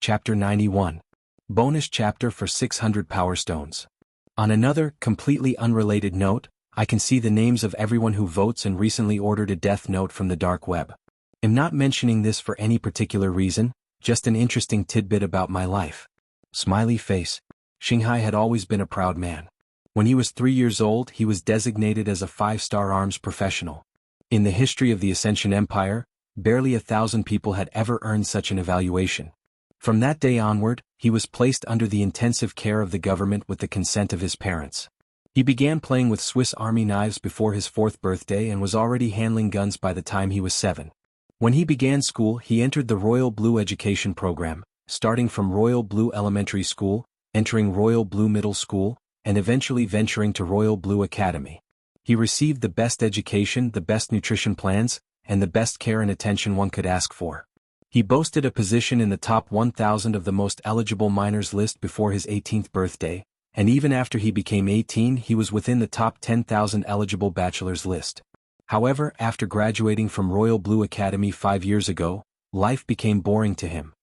Chapter 91. Bonus chapter for 600 Power Stones. On another, completely unrelated note, I can see the names of everyone who votes and recently ordered a death note from the dark web. I'm not mentioning this for any particular reason, just an interesting tidbit about my life. Smiley face. Xinghai had always been a proud man. When he was 3 years old, he was designated as a 5-star arms professional. In the history of the Ascension Empire, barely 1,000 people had ever earned such an evaluation. From that day onward, he was placed under the intensive care of the government with the consent of his parents. He began playing with Swiss Army knives before his 4th birthday and was already handling guns by the time he was 7. When he began school, he entered the Royal Blue Education Program, starting from Royal Blue Elementary School, entering Royal Blue Middle School, and eventually venturing to Royal Blue Academy. He received the best education, the best nutrition plans, and the best care and attention one could ask for. He boasted a position in the top 1,000 of the most eligible minors list before his 18th birthday, and even after he became 18 he was within the top 10,000 eligible bachelors list. However, after graduating from Royal Blue Academy 5 years ago, life became boring to him.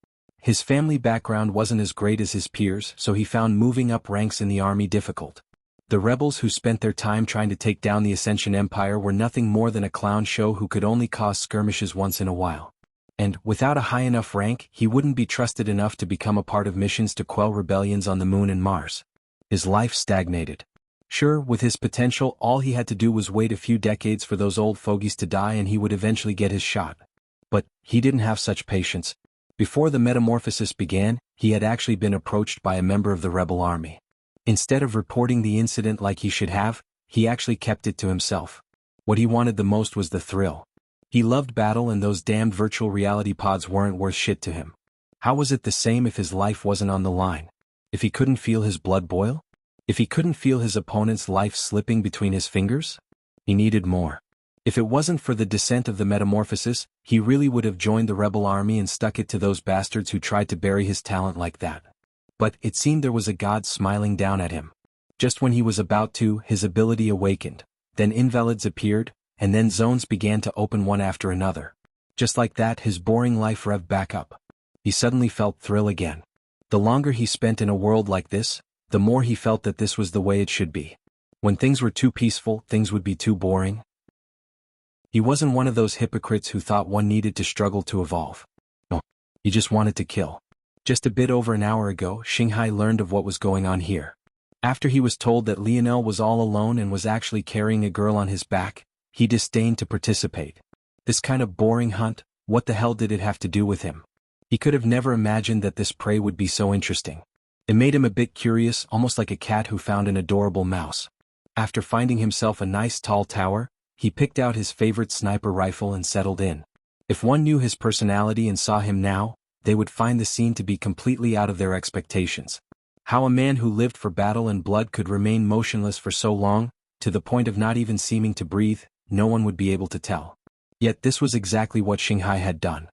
His family background wasn't as great as his peers, so he found moving up ranks in the army difficult. The rebels who spent their time trying to take down the Ascension Empire were nothing more than a clown show who could only cause skirmishes once in a while. And, without a high enough rank, he wouldn't be trusted enough to become a part of missions to quell rebellions on the Moon and Mars. His life stagnated. Sure, with his potential, all he had to do was wait a few decades for those old fogies to die and he would eventually get his shot. But, he didn't have such patience. Before the metamorphosis began, he had actually been approached by a member of the rebel army. Instead of reporting the incident like he should have, he actually kept it to himself. What he wanted the most was the thrill. He loved battle and those damned virtual reality pods weren't worth shit to him. How was it the same if his life wasn't on the line? If he couldn't feel his blood boil? If he couldn't feel his opponent's life slipping between his fingers? He needed more. If it wasn't for the descent of the metamorphosis, he really would have joined the rebel army and stuck it to those bastards who tried to bury his talent like that. But it seemed there was a god smiling down at him. Just when he was about to, his ability awakened. Then invalids appeared, and then zones began to open one after another. Just like that, his boring life revved back up. He suddenly felt thrill again. The longer he spent in a world like this, the more he felt that this was the way it should be. When things were too peaceful, things would be too boring. He wasn't one of those hypocrites who thought one needed to struggle to evolve. No, he just wanted to kill. Just a bit over an hour ago, Xinghai learned of what was going on here. After he was told that Lionel was all alone and was actually carrying a girl on his back, he disdained to participate. This kind of boring hunt, what the hell did it have to do with him? He could have never imagined that this prey would be so interesting. It made him a bit curious, almost like a cat who found an adorable mouse. After finding himself a nice tall tower, he picked out his favorite sniper rifle and settled in. If one knew his personality and saw him now, they would find the scene to be completely out of their expectations. How a man who lived for battle and blood could remain motionless for so long, to the point of not even seeming to breathe, no one would be able to tell. Yet this was exactly what Xinghai had done.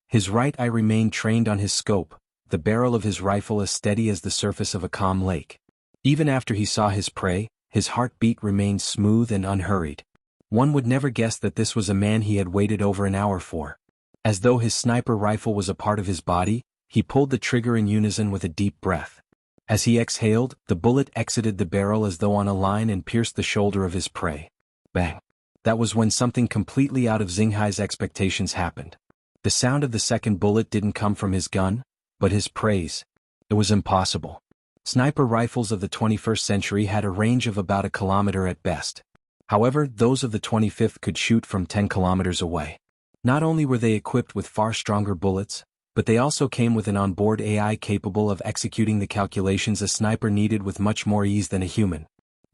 His right eye remained trained on his scope, the barrel of his rifle as steady as the surface of a calm lake. Even after he saw his prey, his heartbeat remained smooth and unhurried. One would never guess that this was a man he had waited over an hour for. As though his sniper rifle was a part of his body, he pulled the trigger in unison with a deep breath. As he exhaled, the bullet exited the barrel as though on a line and pierced the shoulder of his prey. Bang! That was when something completely out of Xinghai's expectations happened. The sound of the second bullet didn't come from his gun, but his prey's. It was impossible. Sniper rifles of the 21st century had a range of about a kilometer at best. However, those of the 25th could shoot from 10 kilometers away. Not only were they equipped with far stronger bullets, but they also came with an onboard AI capable of executing the calculations a sniper needed with much more ease than a human.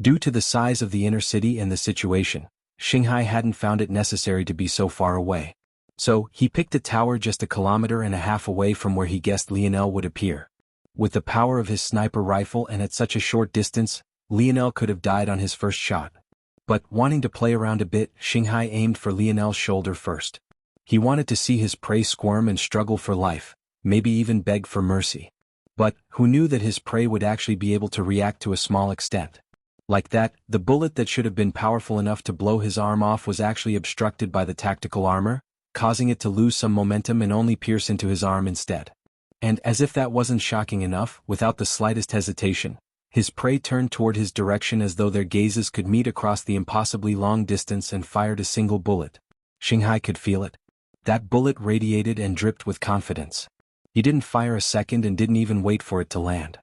Due to the size of the inner city and the situation, Xinghai hadn't found it necessary to be so far away. So, he picked a tower just a kilometer and a half away from where he guessed Lionel would appear. With the power of his sniper rifle and at such a short distance, Lionel could have died on his first shot. But, wanting to play around a bit, Xinghai aimed for Lionel's shoulder first. He wanted to see his prey squirm and struggle for life, maybe even beg for mercy. But, who knew that his prey would actually be able to react to a small extent? Like that, the bullet that should have been powerful enough to blow his arm off was actually obstructed by the tactical armor, causing it to lose some momentum and only pierce into his arm instead. And as if that wasn't shocking enough, without the slightest hesitation, his prey turned toward his direction as though their gazes could meet across the impossibly long distance and fired a single bullet. Xinghai could feel it. That bullet radiated and dripped with confidence. He didn't fire a second and didn't even wait for it to land.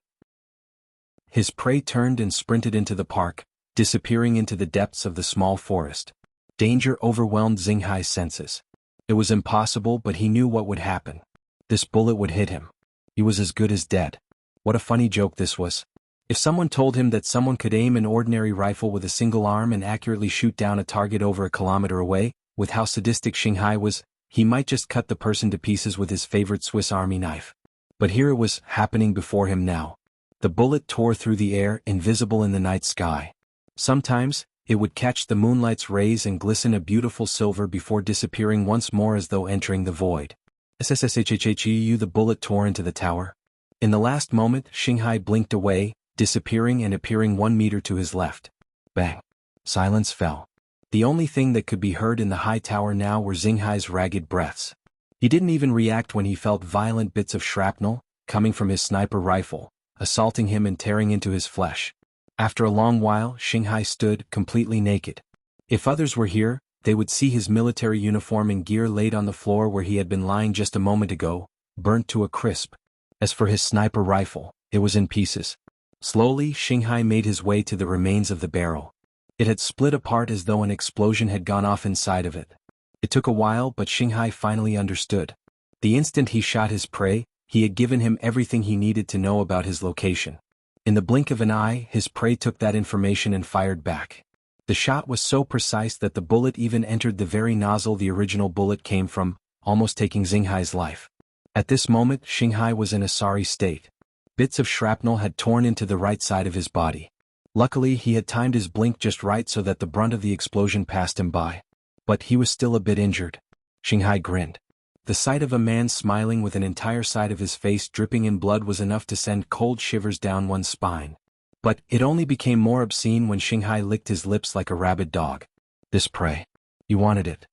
His prey turned and sprinted into the park, disappearing into the depths of the small forest. Danger overwhelmed Xinghai's senses. It was impossible, but he knew what would happen. This bullet would hit him. He was as good as dead. What a funny joke this was. If someone told him that someone could aim an ordinary rifle with a single arm and accurately shoot down a target over a kilometer away, with how sadistic Xinghai was, he might just cut the person to pieces with his favorite Swiss Army knife. But here it was, happening before him now. The bullet tore through the air, invisible in the night sky. Sometimes, it would catch the moonlight's rays and glisten a beautiful silver before disappearing once more as though entering the void. The bullet tore into the tower. In the last moment, Xinghai blinked away, disappearing and appearing 1 meter to his left. Bang! Silence fell. The only thing that could be heard in the high tower now were Xinghai's ragged breaths. He didn't even react when he felt violent bits of shrapnel, coming from his sniper rifle, assaulting him and tearing into his flesh. After a long while, Xinghai stood, completely naked. If others were here, they would see his military uniform and gear laid on the floor where he had been lying just a moment ago, burnt to a crisp. As for his sniper rifle, it was in pieces. Slowly, Xinghai made his way to the remains of the barrel. It had split apart as though an explosion had gone off inside of it. It took a while, but Xinghai finally understood. The instant he shot his prey, he had given him everything he needed to know about his location. In the blink of an eye, his prey took that information and fired back. The shot was so precise that the bullet even entered the very nozzle the original bullet came from, almost taking Xinghai's life. At this moment, Xinghai was in a sorry state. Bits of shrapnel had torn into the right side of his body. Luckily, he had timed his blink just right so that the brunt of the explosion passed him by. But he was still a bit injured. Xinghai grinned. The sight of a man smiling with an entire side of his face dripping in blood was enough to send cold shivers down one's spine. But it only became more obscene when Xinghai licked his lips like a rabid dog. This prey. He wanted it.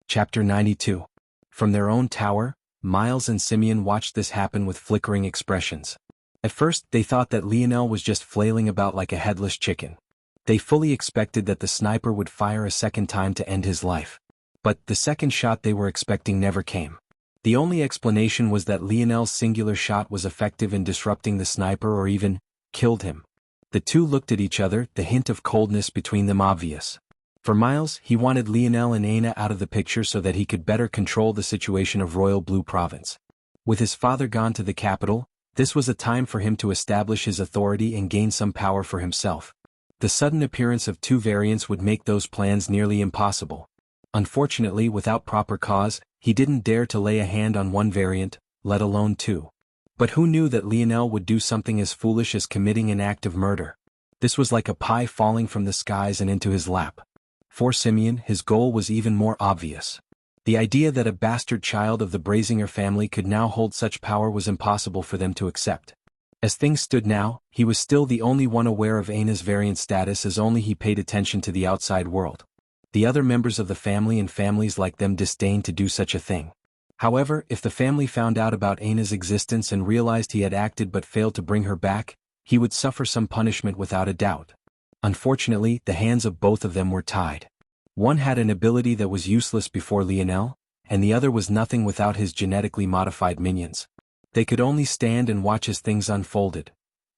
Chapter 92. From their own tower, Miles and Simeon watched this happen with flickering expressions. At first, they thought that Lionel was just flailing about like a headless chicken. They fully expected that the sniper would fire a second time to end his life. But the second shot they were expecting never came. The only explanation was that Lionel's singular shot was effective in disrupting the sniper or even killed him. The two looked at each other, the hint of coldness between them obvious. For Miles, he wanted Lionel and Aina out of the picture so that he could better control the situation of Royal Blue Province. With his father gone to the capital, this was a time for him to establish his authority and gain some power for himself. The sudden appearance of two variants would make those plans nearly impossible. Unfortunately, without proper cause, he didn't dare to lay a hand on one variant, let alone two. But who knew that Lionel would do something as foolish as committing an act of murder? This was like a pie falling from the skies and into his lap. For Simeon, his goal was even more obvious. The idea that a bastard child of the Brazinger family could now hold such power was impossible for them to accept. As things stood now, he was still the only one aware of Aina's variant status, as only he paid attention to the outside world. The other members of the family and families like them disdained to do such a thing. However, if the family found out about Aina's existence and realized he had acted but failed to bring her back, he would suffer some punishment without a doubt. Unfortunately, the hands of both of them were tied. One had an ability that was useless before Lionel, and the other was nothing without his genetically modified minions. They could only stand and watch as things unfolded.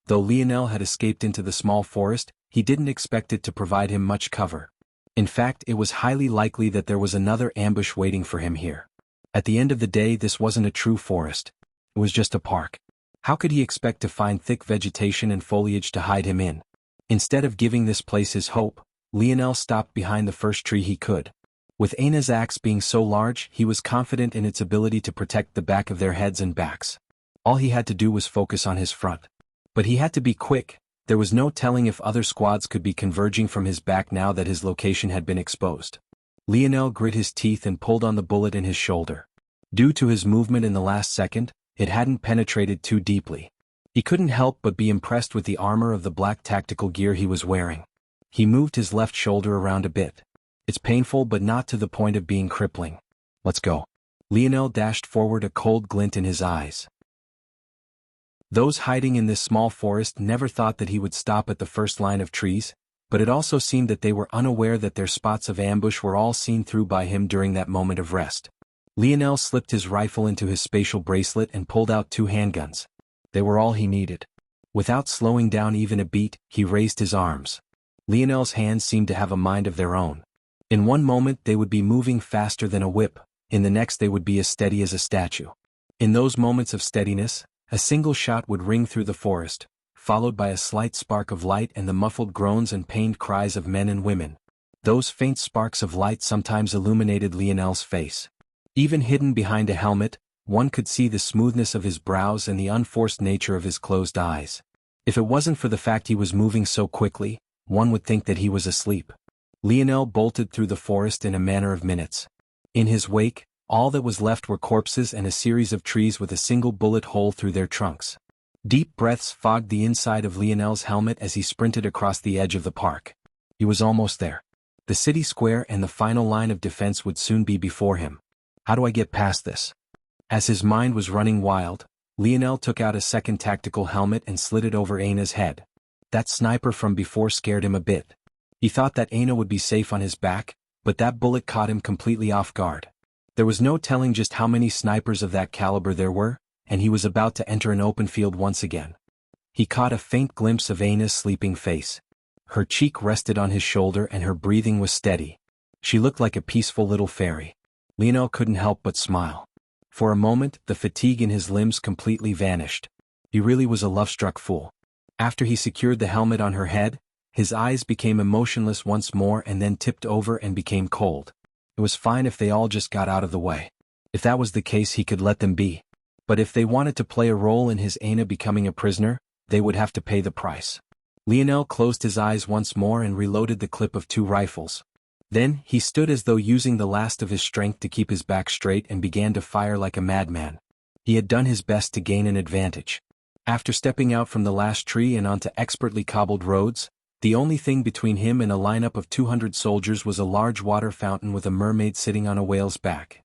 Though Lionel had escaped into the small forest, he didn't expect it to provide him much cover. In fact, it was highly likely that there was another ambush waiting for him here. At the end of the day, this wasn't a true forest. It was just a park. How could he expect to find thick vegetation and foliage to hide him in? Instead of giving this place his hope, Lionel stopped behind the first tree he could. With Aina's axe being so large, he was confident in its ability to protect the back of their heads and backs. All he had to do was focus on his front. But he had to be quick. There was no telling if other squads could be converging from his back now that his location had been exposed. Lionel grit his teeth and pulled on the bullet in his shoulder. Due to his movement in the last second, it hadn't penetrated too deeply. He couldn't help but be impressed with the armor of the black tactical gear he was wearing. He moved his left shoulder around a bit. It's painful but not to the point of being crippling. Let's go. Lionel dashed forward, a cold glint in his eyes. Those hiding in this small forest never thought that he would stop at the first line of trees, but it also seemed that they were unaware that their spots of ambush were all seen through by him during that moment of rest. Lionel slipped his rifle into his spatial bracelet and pulled out 2 handguns. They were all he needed. Without slowing down even a beat, he raised his arms. Lionel's hands seemed to have a mind of their own. In one moment they would be moving faster than a whip, in the next they would be as steady as a statue. In those moments of steadiness, a single shot would ring through the forest, followed by a slight spark of light and the muffled groans and pained cries of men and women. Those faint sparks of light sometimes illuminated Lionel's face. Even hidden behind a helmet, one could see the smoothness of his brows and the unforced nature of his closed eyes. If it wasn't for the fact he was moving so quickly, one would think that he was asleep. Lionel bolted through the forest in a matter of minutes. In his wake, all that was left were corpses and a series of trees with a single bullet hole through their trunks. Deep breaths fogged the inside of Lionel's helmet as he sprinted across the edge of the park. He was almost there. The city square and the final line of defense would soon be before him. How do I get past this? As his mind was running wild, Lionel took out a second tactical helmet and slid it over Aina's head. That sniper from before scared him a bit. He thought that Aina would be safe on his back, but that bullet caught him completely off guard. There was no telling just how many snipers of that caliber there were, and he was about to enter an open field once again. He caught a faint glimpse of Aina's sleeping face. Her cheek rested on his shoulder and her breathing was steady. She looked like a peaceful little fairy. Lionel couldn't help but smile. For a moment, the fatigue in his limbs completely vanished. He really was a love-struck fool. After he secured the helmet on her head, his eyes became emotionless once more and then tipped over and became cold. It was fine if they all just got out of the way. If that was the case, he could let them be. But if they wanted to play a role in his Aina becoming a prisoner, they would have to pay the price. Lionel closed his eyes once more and reloaded the clip of 2 rifles. Then, he stood as though using the last of his strength to keep his back straight and began to fire like a madman. He had done his best to gain an advantage. After stepping out from the last tree and onto expertly cobbled roads, the only thing between him and a lineup of 200 soldiers was a large water fountain with a mermaid sitting on a whale's back.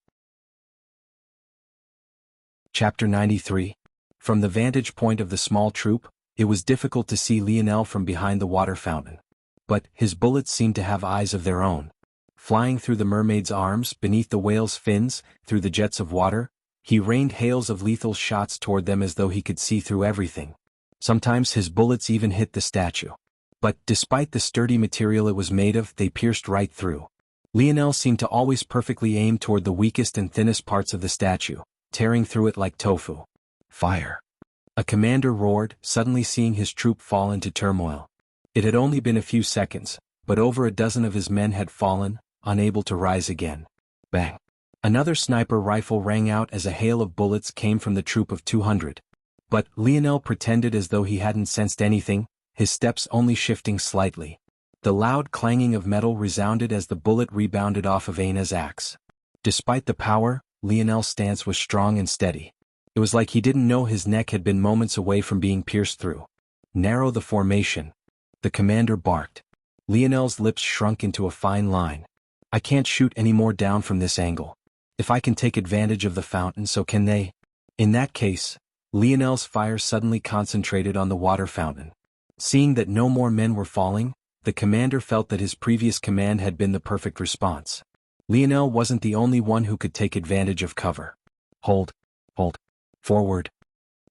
Chapter 93. From the vantage point of the small troop, it was difficult to see Lionel from behind the water fountain. But his bullets seemed to have eyes of their own. Flying through the mermaid's arms, beneath the whale's fins, through the jets of water, he rained hails of lethal shots toward them as though he could see through everything. Sometimes his bullets even hit the statue. But, despite the sturdy material it was made of, they pierced right through. Lionel seemed to always perfectly aim toward the weakest and thinnest parts of the statue, tearing through it like tofu. Fire! A commander roared, suddenly seeing his troop fall into turmoil. It had only been a few seconds, but over a dozen of his men had fallen, unable to rise again. Bang! Another sniper rifle rang out as a hail of bullets came from the troop of 200. But Lionel pretended as though he hadn't sensed anything, his steps only shifting slightly. The loud clanging of metal resounded as the bullet rebounded off of Aina's axe. Despite the power, Lionel's stance was strong and steady. It was like he didn't know his neck had been moments away from being pierced through. Narrow the formation. The commander barked. Lionel's lips shrunk into a fine line. I can't shoot any more down from this angle. If I can take advantage of the fountain, so can they. In that case, Lionel's fire suddenly concentrated on the water fountain. Seeing that no more men were falling, the commander felt that his previous command had been the perfect response. Lionel wasn't the only one who could take advantage of cover. Hold. Forward.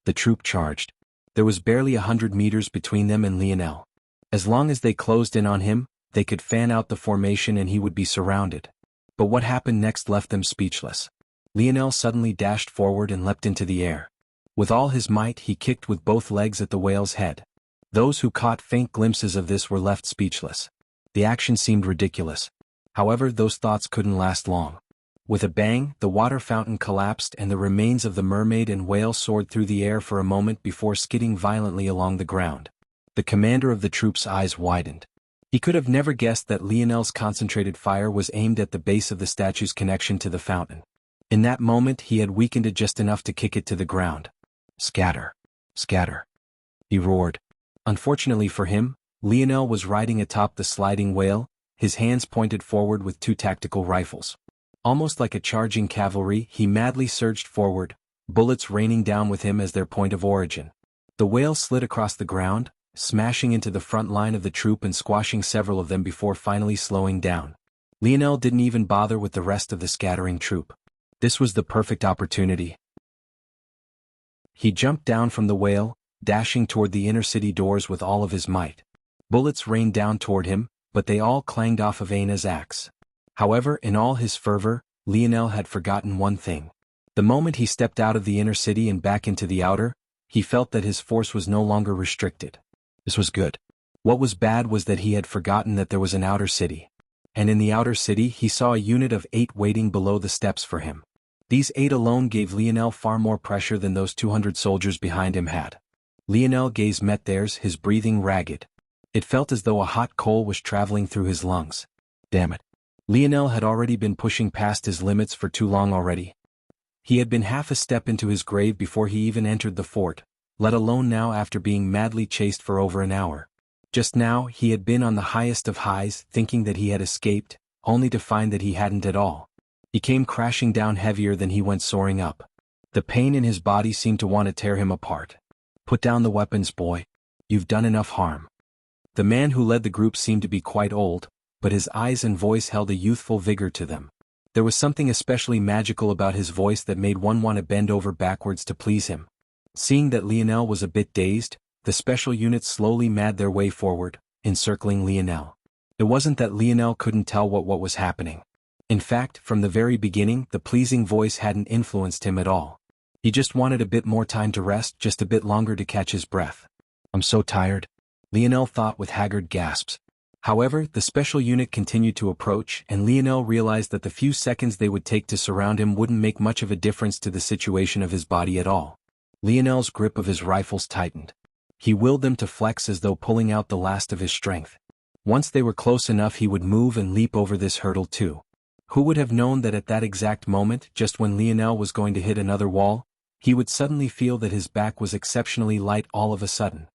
The troop charged. There was barely 100 meters between them and Lionel. As long as they closed in on him, they could fan out the formation and he would be surrounded. But what happened next left them speechless. Lionel suddenly dashed forward and leapt into the air. With all his might he kicked with both legs at the whale's head. Those who caught faint glimpses of this were left speechless. The action seemed ridiculous. However, those thoughts couldn't last long. With a bang, the water fountain collapsed and the remains of the mermaid and whale soared through the air for a moment before skidding violently along the ground. The commander of the troop's eyes widened. He could have never guessed that Lionel's concentrated fire was aimed at the base of the statue's connection to the fountain. In that moment he had weakened it just enough to kick it to the ground. Scatter! Scatter! He roared. Unfortunately for him, Lionel was riding atop the sliding whale, his hands pointed forward with 2 tactical rifles. Almost like a charging cavalry, he madly surged forward, bullets raining down with him as their point of origin. The whale slid across the ground, smashing into the front line of the troop and squashing several of them before finally slowing down. Lionel didn't even bother with the rest of the scattering troop. This was the perfect opportunity. He jumped down from the whale, dashing toward the inner city doors with all of his might. Bullets rained down toward him, but they all clanged off of Aina's axe. However, in all his fervor, Lionel had forgotten one thing. The moment he stepped out of the inner city and back into the outer, he felt that his force was no longer restricted. This was good. What was bad was that he had forgotten that there was an outer city. And in the outer city he saw a unit of 8 waiting below the steps for him. These 8 alone gave Lionel far more pressure than those 200 soldiers behind him had. Lionel's gaze met theirs, his breathing ragged. It felt as though a hot coal was traveling through his lungs. Damn it. Lionel had already been pushing past his limits for too long already. He had been half a step into his grave before he even entered the fort, let alone now after being madly chased for over an hour. Just now he had been on the highest of highs, thinking that he had escaped, only to find that he hadn't at all. He came crashing down heavier than he went soaring up. The pain in his body seemed to want to tear him apart. Put down the weapons, boy. You've done enough harm. The man who led the group seemed to be quite old, but his eyes and voice held a youthful vigor to them. There was something especially magical about his voice that made one want to bend over backwards to please him. Seeing that Lionel was a bit dazed, the special units slowly made their way forward, encircling Lionel. It wasn't that Lionel couldn't tell what was happening. In fact, from the very beginning, the pleasing voice hadn't influenced him at all. He just wanted a bit more time to rest, just a bit longer to catch his breath. I'm so tired, Lionel thought with haggard gasps. However, the special unit continued to approach, and Lionel realized that the few seconds they would take to surround him wouldn't make much of a difference to the situation of his body at all. Lionel's grip of his rifles tightened. He willed them to flex as though pulling out the last of his strength. Once they were close enough he would move and leap over this hurdle too. Who would have known that at that exact moment, just when Lionel was going to hit another wall, he would suddenly feel that his back was exceptionally light all of a sudden.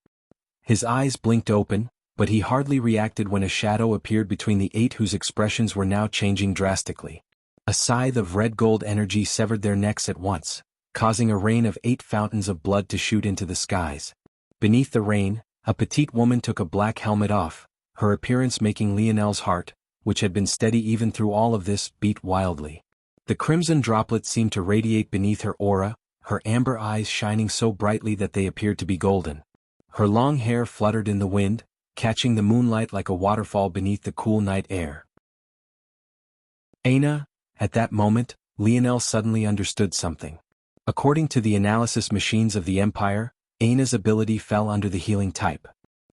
His eyes blinked open, but he hardly reacted when a shadow appeared between the 8 whose expressions were now changing drastically. A scythe of red-gold energy severed their necks at once, causing a rain of 8 fountains of blood to shoot into the skies. Beneath the rain, a petite woman took a black helmet off, her appearance making Lionel's heart, which had been steady even through all of this, beat wildly. The crimson droplets seemed to radiate beneath her aura, her amber eyes shining so brightly that they appeared to be golden. Her long hair fluttered in the wind, catching the moonlight like a waterfall beneath the cool night air. Aina, at that moment, Lionel suddenly understood something. According to the analysis machines of the Empire, Aina's ability fell under the healing type.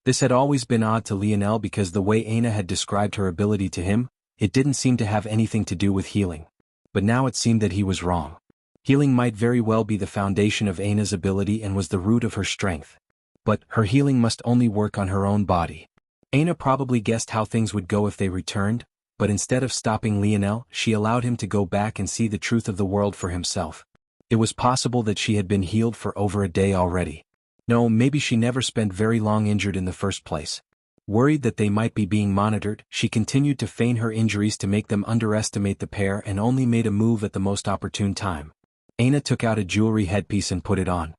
This had always been odd to Lionel because the way Aina had described her ability to him, it didn't seem to have anything to do with healing. But now it seemed that he was wrong. Healing might very well be the foundation of Aina's ability and was the root of her strength. But her healing must only work on her own body. Aina probably guessed how things would go if they returned, but instead of stopping Lionel, she allowed him to go back and see the truth of the world for himself. It was possible that she had been healed for over a day already. No, maybe she never spent very long injured in the first place. Worried that they might be being monitored, she continued to feign her injuries to make them underestimate the pair and only made a move at the most opportune time. Aina took out a jewelry headpiece and put it on.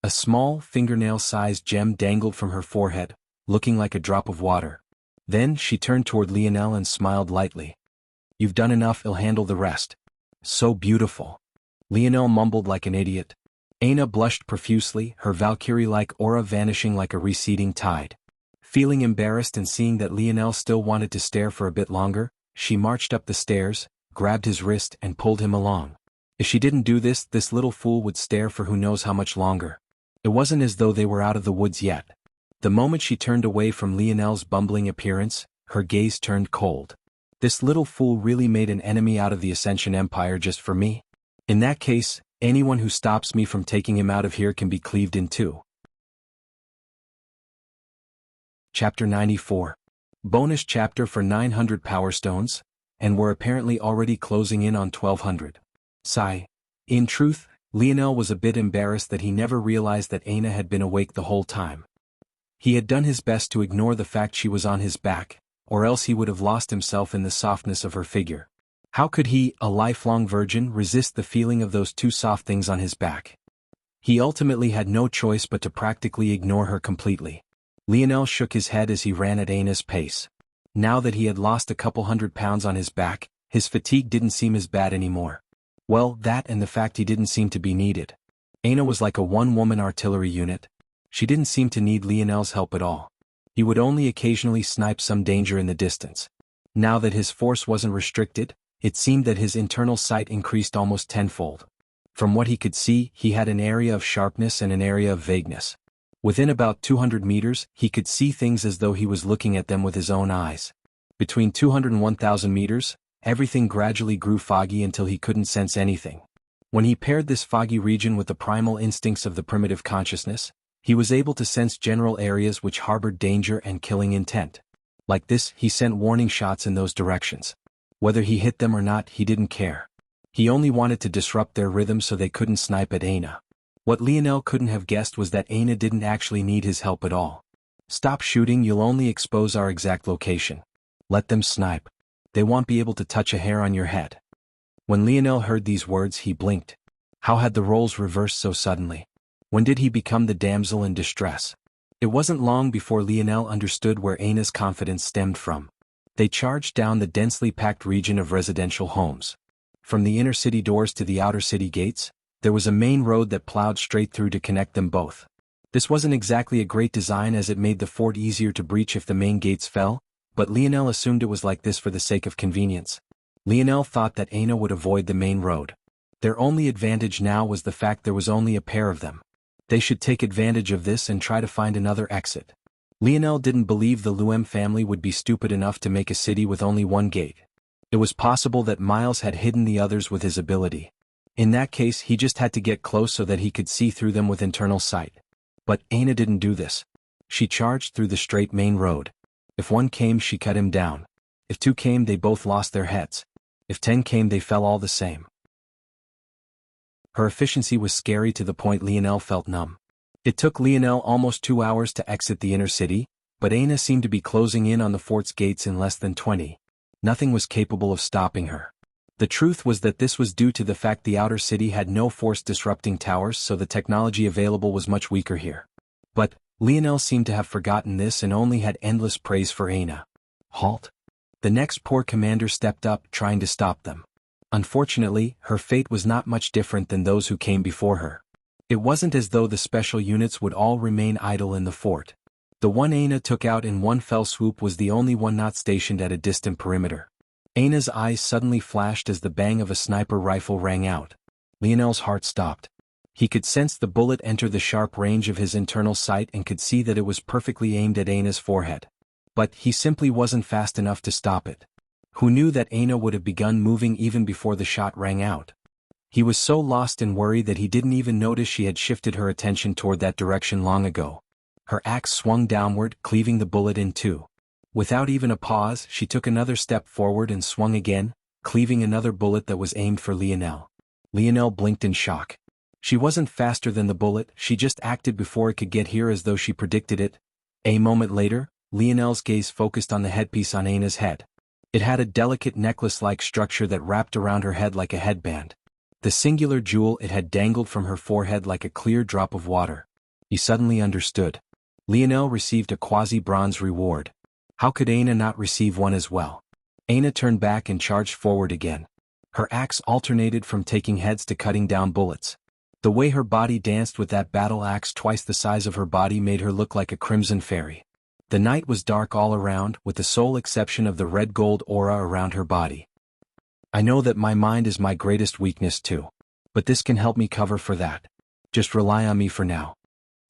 A small, fingernail-sized gem dangled from her forehead, looking like a drop of water. Then she turned toward Lionel and smiled lightly. You've done enough, I'll handle the rest. So beautiful. Lionel mumbled like an idiot. Aina blushed profusely, her Valkyrie-like aura vanishing like a receding tide. Feeling embarrassed and seeing that Lionel still wanted to stare for a bit longer, she marched up the stairs, grabbed his wrist and pulled him along. If she didn't do this, this little fool would stare for who knows how much longer. It wasn't as though they were out of the woods yet. The moment she turned away from Lionel's bumbling appearance, her gaze turned cold. This little fool really made an enemy out of the Ascension Empire just for me? In that case, anyone who stops me from taking him out of here can be cleaved in two. Chapter 94. Bonus chapter for 900 Power Stones, and we're apparently already closing in on 1200. Sigh. In truth, Lionel was a bit embarrassed that he never realized that Aina had been awake the whole time. He had done his best to ignore the fact she was on his back, or else he would have lost himself in the softness of her figure. How could he, a lifelong virgin, resist the feeling of those two soft things on his back? He ultimately had no choice but to practically ignore her completely. Lionel shook his head as he ran at Aina's pace. Now that he had lost a couple 100 pounds on his back, his fatigue didn't seem as bad anymore. Well, that and the fact he didn't seem to be needed. Aina was like a one-woman artillery unit. She didn't seem to need Lionel's help at all. He would only occasionally snipe some danger in the distance. Now that his force wasn't restricted, it seemed that his internal sight increased almost tenfold. From what he could see, he had an area of sharpness and an area of vagueness. Within about 200 meters, he could see things as though he was looking at them with his own eyes. Between 200 and 1,000 meters, everything gradually grew foggy until he couldn't sense anything. When he paired this foggy region with the primal instincts of the primitive consciousness, he was able to sense general areas which harbored danger and killing intent. Like this, he sent warning shots in those directions. Whether he hit them or not, he didn't care. He only wanted to disrupt their rhythm so they couldn't snipe at Aina. What Lionel couldn't have guessed was that Aina didn't actually need his help at all. Stop shooting, you'll only expose our exact location. Let them snipe. They won't be able to touch a hair on your head. When Lionel heard these words, he blinked. How had the roles reversed so suddenly? When did he become the damsel in distress? It wasn't long before Lionel understood where Aina's confidence stemmed from. They charged down the densely packed region of residential homes. From the inner city doors to the outer city gates, there was a main road that plowed straight through to connect them both. This wasn't exactly a great design as it made the fort easier to breach if the main gates fell, but Lionel assumed it was like this for the sake of convenience. Lionel thought that Aina would avoid the main road. Their only advantage now was the fact there was only a pair of them. They should take advantage of this and try to find another exit. Lionel didn't believe the Luem family would be stupid enough to make a city with only one gate. It was possible that Miles had hidden the others with his ability. In that case, he just had to get close so that he could see through them with internal sight. But Aina didn't do this. She charged through the straight main road. If one came, she cut him down. If two came, they both lost their heads. If 10 came, they fell all the same. Her efficiency was scary to the point Lionel felt numb. It took Lionel almost 2 hours to exit the inner city, but Aina seemed to be closing in on the fort's gates in less than 20. Nothing was capable of stopping her. The truth was that this was due to the fact the outer city had no force-disrupting towers, so the technology available was much weaker here. But Lionel seemed to have forgotten this and only had endless praise for Aina. Halt! The next poor commander stepped up, trying to stop them. Unfortunately, her fate was not much different than those who came before her. It wasn't as though the special units would all remain idle in the fort. The one Aina took out in one fell swoop was the only one not stationed at a distant perimeter. Aina's eyes suddenly flashed as the bang of a sniper rifle rang out. Lionel's heart stopped. He could sense the bullet enter the sharp range of his internal sight and could see that it was perfectly aimed at Aina's forehead. But he simply wasn't fast enough to stop it. Who knew that Aina would have begun moving even before the shot rang out? He was so lost in worry that he didn't even notice she had shifted her attention toward that direction long ago. Her axe swung downward, cleaving the bullet in two. Without even a pause, she took another step forward and swung again, cleaving another bullet that was aimed for Lionel. Lionel blinked in shock. She wasn't faster than the bullet, she just acted before it could get here as though she predicted it. A moment later, Lionel's gaze focused on the headpiece on Aina's head. It had a delicate necklace-like structure that wrapped around her head like a headband. The singular jewel it had dangled from her forehead like a clear drop of water. He suddenly understood. Lionel received a quasi-bronze reward. How could Aina not receive one as well? Aina turned back and charged forward again. Her axe alternated from taking heads to cutting down bullets. The way her body danced with that battle axe twice the size of her body made her look like a crimson fairy. The night was dark all around, with the sole exception of the red-gold aura around her body. I know that my mind is my greatest weakness too. But this can help me cover for that. Just rely on me for now.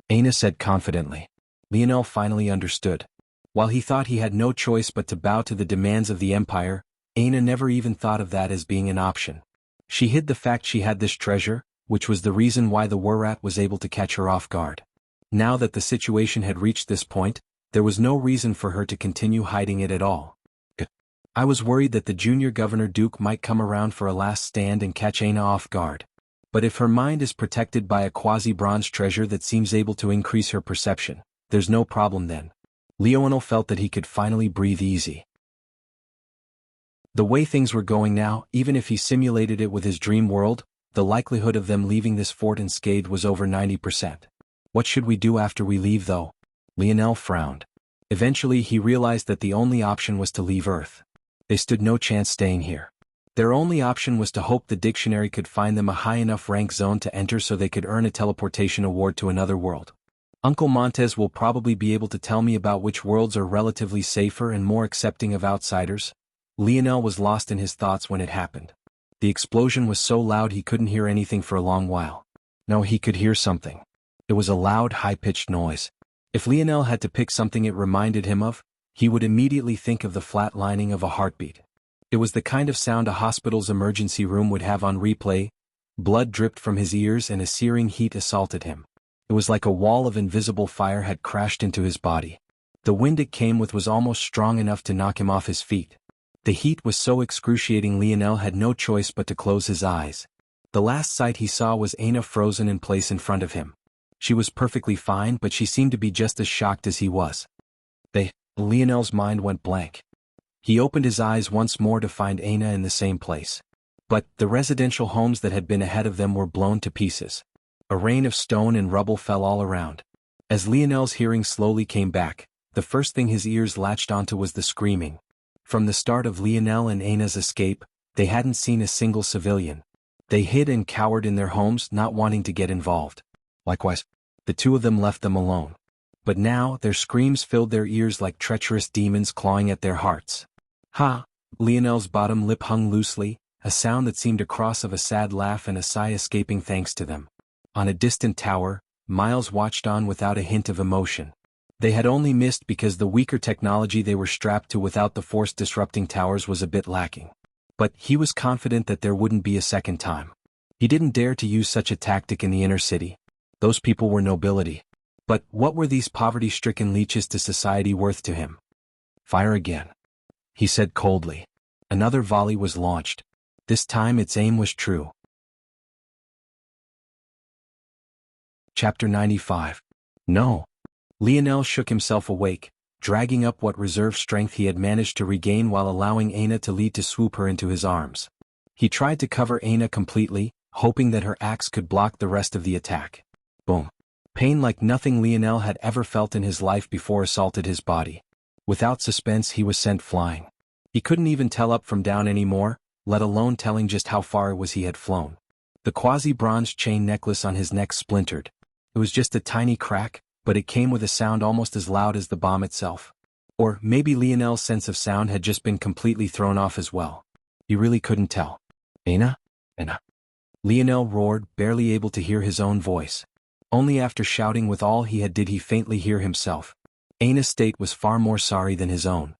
Aina said confidently. Lionel finally understood. While he thought he had no choice but to bow to the demands of the Empire, Aina never even thought of that as being an option. She hid the fact she had this treasure, which was the reason why the Wurat was able to catch her off guard. Now that the situation had reached this point, there was no reason for her to continue hiding it at all. I was worried that the junior Governor Duke might come around for a last stand and catch Aina off guard. But if her mind is protected by a quasi-bronze treasure that seems able to increase her perception, there's no problem then. Lionel felt that he could finally breathe easy. The way things were going now, even if he simulated it with his dream world, the likelihood of them leaving this fort unscathed was over 90%. What should we do after we leave though? Lionel frowned. Eventually he realized that the only option was to leave Earth. They stood no chance staying here. Their only option was to hope the dictionary could find them a high enough rank zone to enter so they could earn a teleportation award to another world. Uncle Montez will probably be able to tell me about which worlds are relatively safer and more accepting of outsiders. Lionel was lost in his thoughts when it happened. The explosion was so loud he couldn't hear anything for a long while. No, he could hear something. It was a loud, high-pitched noise. If Lionel had to pick something it reminded him of, he would immediately think of the flatlining of a heartbeat. It was the kind of sound a hospital's emergency room would have on replay. Blood dripped from his ears and a searing heat assaulted him. It was like a wall of invisible fire had crashed into his body. The wind it came with was almost strong enough to knock him off his feet. The heat was so excruciating Lionel had no choice but to close his eyes. The last sight he saw was Aina frozen in place in front of him. She was perfectly fine, but she seemed to be just as shocked as he was. Lionel's mind went blank. He opened his eyes once more to find Aina in the same place. But the residential homes that had been ahead of them were blown to pieces. A rain of stone and rubble fell all around. As Lionel's hearing slowly came back, the first thing his ears latched onto was the screaming. From the start of Lionel and Aina's escape, they hadn't seen a single civilian. They hid and cowered in their homes, not wanting to get involved. Likewise, the two of them left them alone. But now, their screams filled their ears like treacherous demons clawing at their hearts. Ha! Lionel's bottom lip hung loosely, a sound that seemed a cross of a sad laugh and a sigh escaping thanks to them. On a distant tower, Miles watched on without a hint of emotion. They had only missed because the weaker technology they were strapped to without the force-disrupting towers was a bit lacking. But he was confident that there wouldn't be a second time. He didn't dare to use such a tactic in the inner city. Those people were nobility. But what were these poverty-stricken leeches to society worth to him? Fire again, he said coldly. Another volley was launched. This time its aim was true. Chapter 95. No. Lionel shook himself awake, dragging up what reserve strength he had managed to regain while allowing Aina to lead to swoop her into his arms. He tried to cover Aina completely, hoping that her axe could block the rest of the attack. Boom. Pain like nothing Lionel had ever felt in his life before assaulted his body. Without suspense he was sent flying. He couldn't even tell up from down anymore, let alone telling just how far it was he had flown. The quasi-bronze chain necklace on his neck splintered. It was just a tiny crack, but it came with a sound almost as loud as the bomb itself. Or maybe Lionel's sense of sound had just been completely thrown off as well. He really couldn't tell. Aina? Aina? Lionel roared, barely able to hear his own voice. Only after shouting with all he had did he faintly hear himself. Aina's state was far more sorry than his own.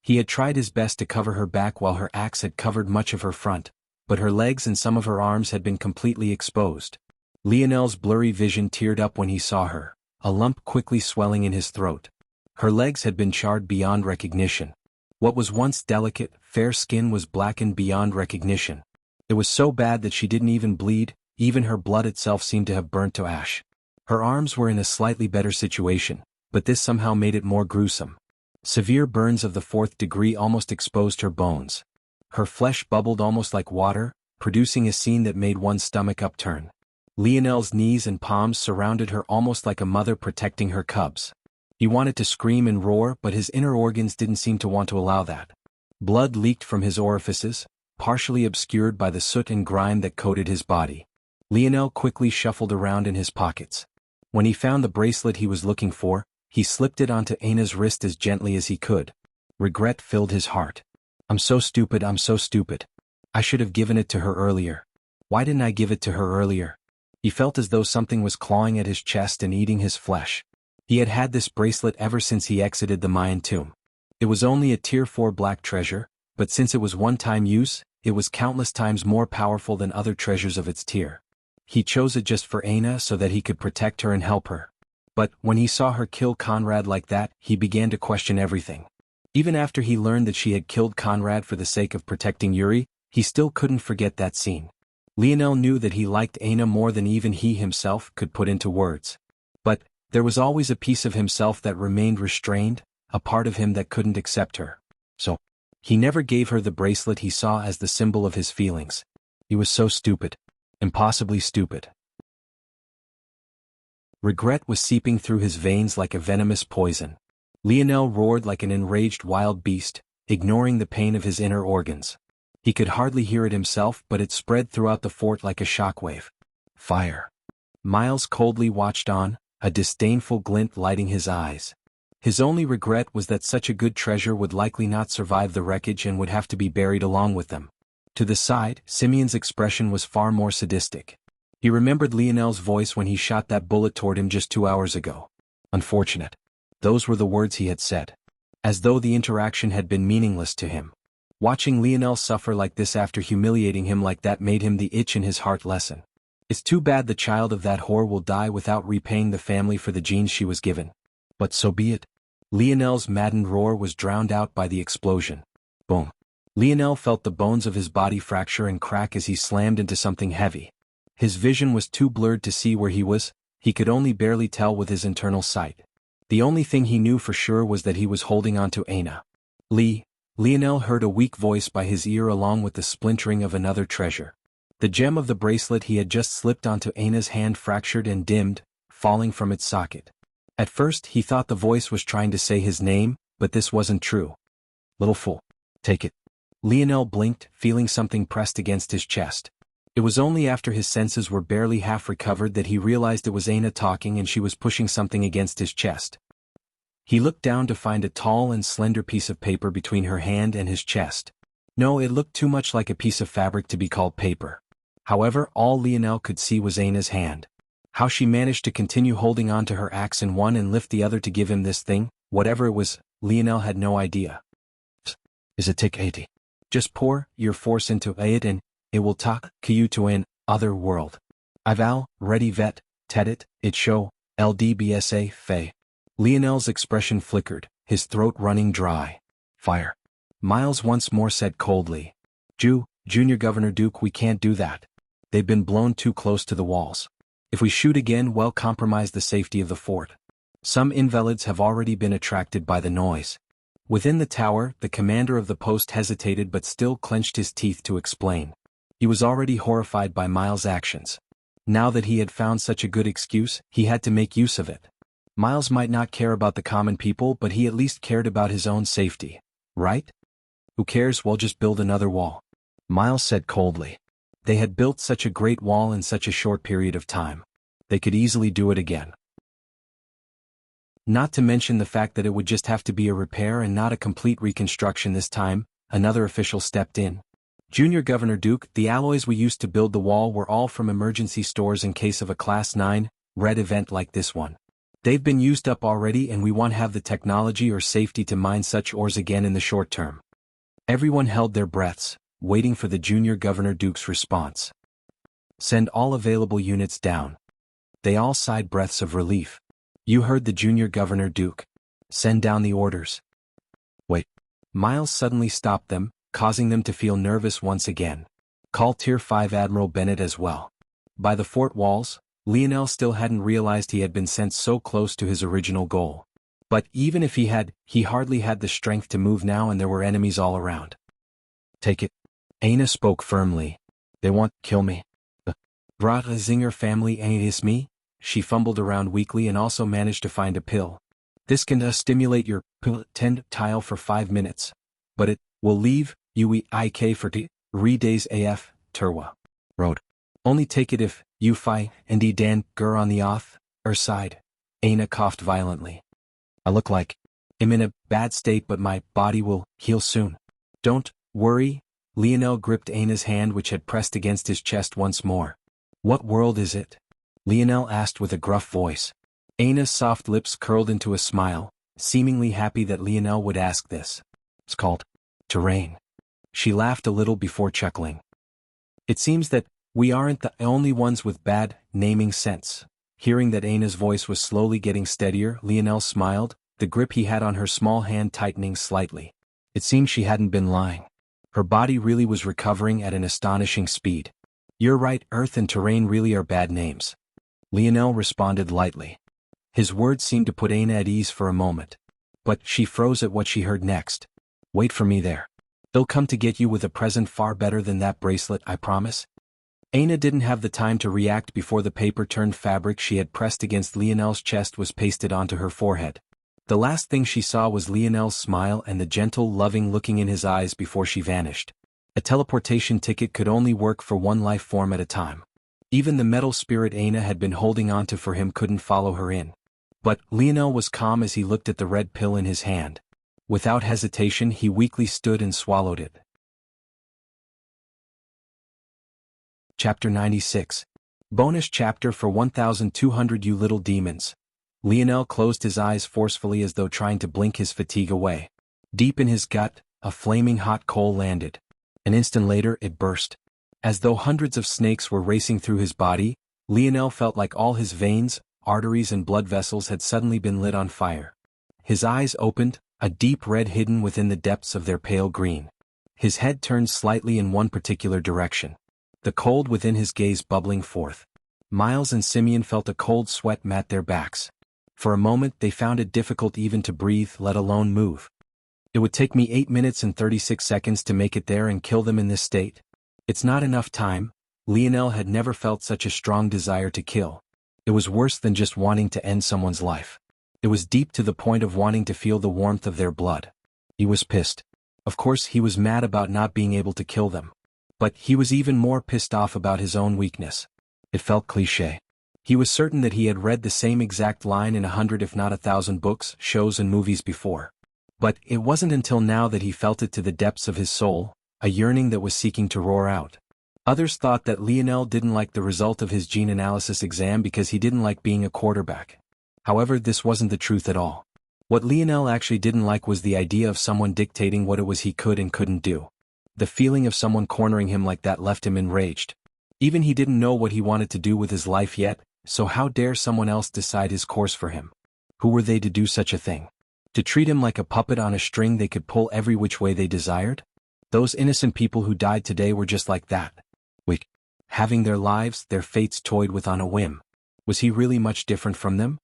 He had tried his best to cover her back while her axe had covered much of her front, but her legs and some of her arms had been completely exposed. Lionel's blurry vision teared up when he saw her, a lump quickly swelling in his throat. Her legs had been charred beyond recognition. What was once delicate, fair skin was blackened beyond recognition. It was so bad that she didn't even bleed, even her blood itself seemed to have burnt to ash. Her arms were in a slightly better situation, but this somehow made it more gruesome. Severe burns of the 4th degree almost exposed her bones. Her flesh bubbled almost like water, producing a scene that made one's stomach upturn. Lionel's knees and palms surrounded her almost like a mother protecting her cubs. He wanted to scream and roar, but his inner organs didn't seem to want to allow that. Blood leaked from his orifices, partially obscured by the soot and grime that coated his body. Lionel quickly shuffled around in his pockets. When he found the bracelet he was looking for, he slipped it onto Aina's wrist as gently as he could. Regret filled his heart. I'm so stupid, I'm so stupid. I should have given it to her earlier. Why didn't I give it to her earlier? He felt as though something was clawing at his chest and eating his flesh. He had had this bracelet ever since he exited the Mayan tomb. It was only a Tier 4 black treasure, but since it was one-time use, it was countless times more powerful than other treasures of its tier. He chose it just for Aina so that he could protect her and help her. But when he saw her kill Conrad like that, he began to question everything. Even after he learned that she had killed Conrad for the sake of protecting Yuri, he still couldn't forget that scene. Lionel knew that he liked Aina more than even he himself could put into words. But there was always a piece of himself that remained restrained, a part of him that couldn't accept her. So, He never gave her the bracelet he saw as the symbol of his feelings. He was so stupid. Impossibly stupid. Regret was seeping through his veins like a venomous poison. Lionel roared like an enraged wild beast, ignoring the pain of his inner organs. He could hardly hear it himself, but it spread throughout the fort like a shockwave. Fire. Miles coldly watched on, a disdainful glint lighting his eyes. His only regret was that such a good treasure would likely not survive the wreckage and would have to be buried along with them. To the side, Simeon's expression was far more sadistic. He remembered Lionel's voice when he shot that bullet toward him just 2 hours ago. Unfortunate. Those were the words he had said. As though the interaction had been meaningless to him. Watching Lionel suffer like this after humiliating him like that made him the itch in his heart lessen. It's too bad the child of that whore will die without repaying the family for the genes she was given. But so be it. Lionel's maddened roar was drowned out by the explosion. Boom. Lionel felt the bones of his body fracture and crack as he slammed into something heavy. His vision was too blurred to see where he was, he could only barely tell with his internal sight. The only thing he knew for sure was that he was holding on to Aina. Lionel heard a weak voice by his ear along with the splintering of another treasure. The gem of the bracelet he had just slipped onto Aina's hand fractured and dimmed, falling from its socket. At first he thought the voice was trying to say his name, but this wasn't true. Little fool. Take it. Lionel blinked, feeling something pressed against his chest. It was only after his senses were barely half recovered that he realized it was Aina talking and she was pushing something against his chest. He looked down to find a tall and slender piece of paper between her hand and his chest. No, it looked too much like a piece of fabric to be called paper. However, all Lionel could see was Aina's hand. How she managed to continue holding on to her axe in one and lift the other to give him this thing, whatever it was, Lionel had no idea. Is it take 80? Just pour your force into it and it will take you to an other world. Ival, ready vet, tedit, it show, LDBSA, fay. Lionel's expression flickered, his throat running dry. Fire. Miles once more said coldly. Junior Governor Duke, we can't do that. They've been blown too close to the walls. If we shoot again, we'll compromise the safety of the fort. Some invalids have already been attracted by the noise. Within the tower, the commander of the post hesitated but still clenched his teeth to explain. He was already horrified by Miles' actions. Now that he had found such a good excuse, he had to make use of it. Miles might not care about the common people, but he at least cared about his own safety. Right? Who cares, we'll just build another wall. Miles said coldly. They had built such a great wall in such a short period of time. They could easily do it again. Not to mention the fact that it would just have to be a repair and not a complete reconstruction this time, another official stepped in. Junior Governor Duke, the alloys we used to build the wall were all from emergency stores in case of a Class 9, red event like this one. They've been used up already and we won't have the technology or safety to mine such ores again in the short term. Everyone held their breaths, waiting for the Junior Governor Duke's response. Send all available units down. They all sighed breaths of relief. You heard the Junior Governor Duke. Send down the orders. Wait. Miles suddenly stopped them, causing them to feel nervous once again. Call Tier 5 Admiral Bennett as well. By the fort walls, Lionel still hadn't realized he had been sent so close to his original goal. But even if he had, he hardly had the strength to move now and there were enemies all around. Take it. Aina spoke firmly. They want to kill me. The Zinger family ain't is me? She fumbled around weakly and also managed to find a pill. This can stimulate your tile for 5 minutes. But it will leave UEIK for days AF, Turwa. Road. Only take it if you fi and dan gur on the off, side. Aina coughed violently. I look like I'm in a bad state but my body will heal soon. Don't worry. Lionel gripped Aina's hand which had pressed against his chest once more. What world is it? Lionel asked with a gruff voice. Aina's soft lips curled into a smile, seemingly happy that Lionel would ask this. It's called terrain. She laughed a little before chuckling. It seems that we aren't the only ones with bad naming sense. Hearing that Aina's voice was slowly getting steadier, Lionel smiled, the grip he had on her small hand tightening slightly. It seemed she hadn't been lying. Her body really was recovering at an astonishing speed. You're right, Earth and terrain really are bad names. Lionel responded lightly. His words seemed to put Aina at ease for a moment. But she froze at what she heard next. Wait for me there. They'll come to get you with a present far better than that bracelet, I promise. Aina didn't have the time to react before the paper-turned fabric she had pressed against Lionel's chest was pasted onto her forehead. The last thing she saw was Lionel's smile and the gentle, loving looking in his eyes before she vanished. A teleportation ticket could only work for one life form at a time. Even the metal spirit Aina had been holding onto for him couldn't follow her in. But Lionel was calm as he looked at the red pill in his hand. Without hesitation, he weakly stood and swallowed it. Chapter 96. Bonus chapter for 1200 You Little Demons. Lionel closed his eyes forcefully as though trying to blink his fatigue away. Deep in his gut, a flaming hot coal landed. An instant later, it burst. As though hundreds of snakes were racing through his body, Lionel felt like all his veins, arteries and blood vessels had suddenly been lit on fire. His eyes opened, a deep red hidden within the depths of their pale green. His head turned slightly in one particular direction. The cold within his gaze bubbling forth. Miles and Simeon felt a cold sweat mat their backs. For a moment they found it difficult even to breathe, let alone move. It would take me 8 minutes and 36 seconds to make it there and kill them in this state. It's not enough time. Lionel had never felt such a strong desire to kill. It was worse than just wanting to end someone's life. It was deep to the point of wanting to feel the warmth of their blood. He was pissed. Of course he was mad about not being able to kill them. But he was even more pissed off about his own weakness. It felt cliché. He was certain that he had read the same exact line in 100 if not 1,000 books, shows and movies before. But it wasn't until now that he felt it to the depths of his soul, a yearning that was seeking to roar out. Others thought that Lionel didn't like the result of his gene analysis exam because he didn't like being a quarterback. However, this wasn't the truth at all. What Lionel actually didn't like was the idea of someone dictating what it was he could and couldn't do. The feeling of someone cornering him like that left him enraged. Even he didn't know what he wanted to do with his life yet, so how dare someone else decide his course for him? Who were they to do such a thing? To treat him like a puppet on a string they could pull every which way they desired? Those innocent people who died today were just like that. Weak. Having their lives, their fates toyed with on a whim. Was he really much different from them?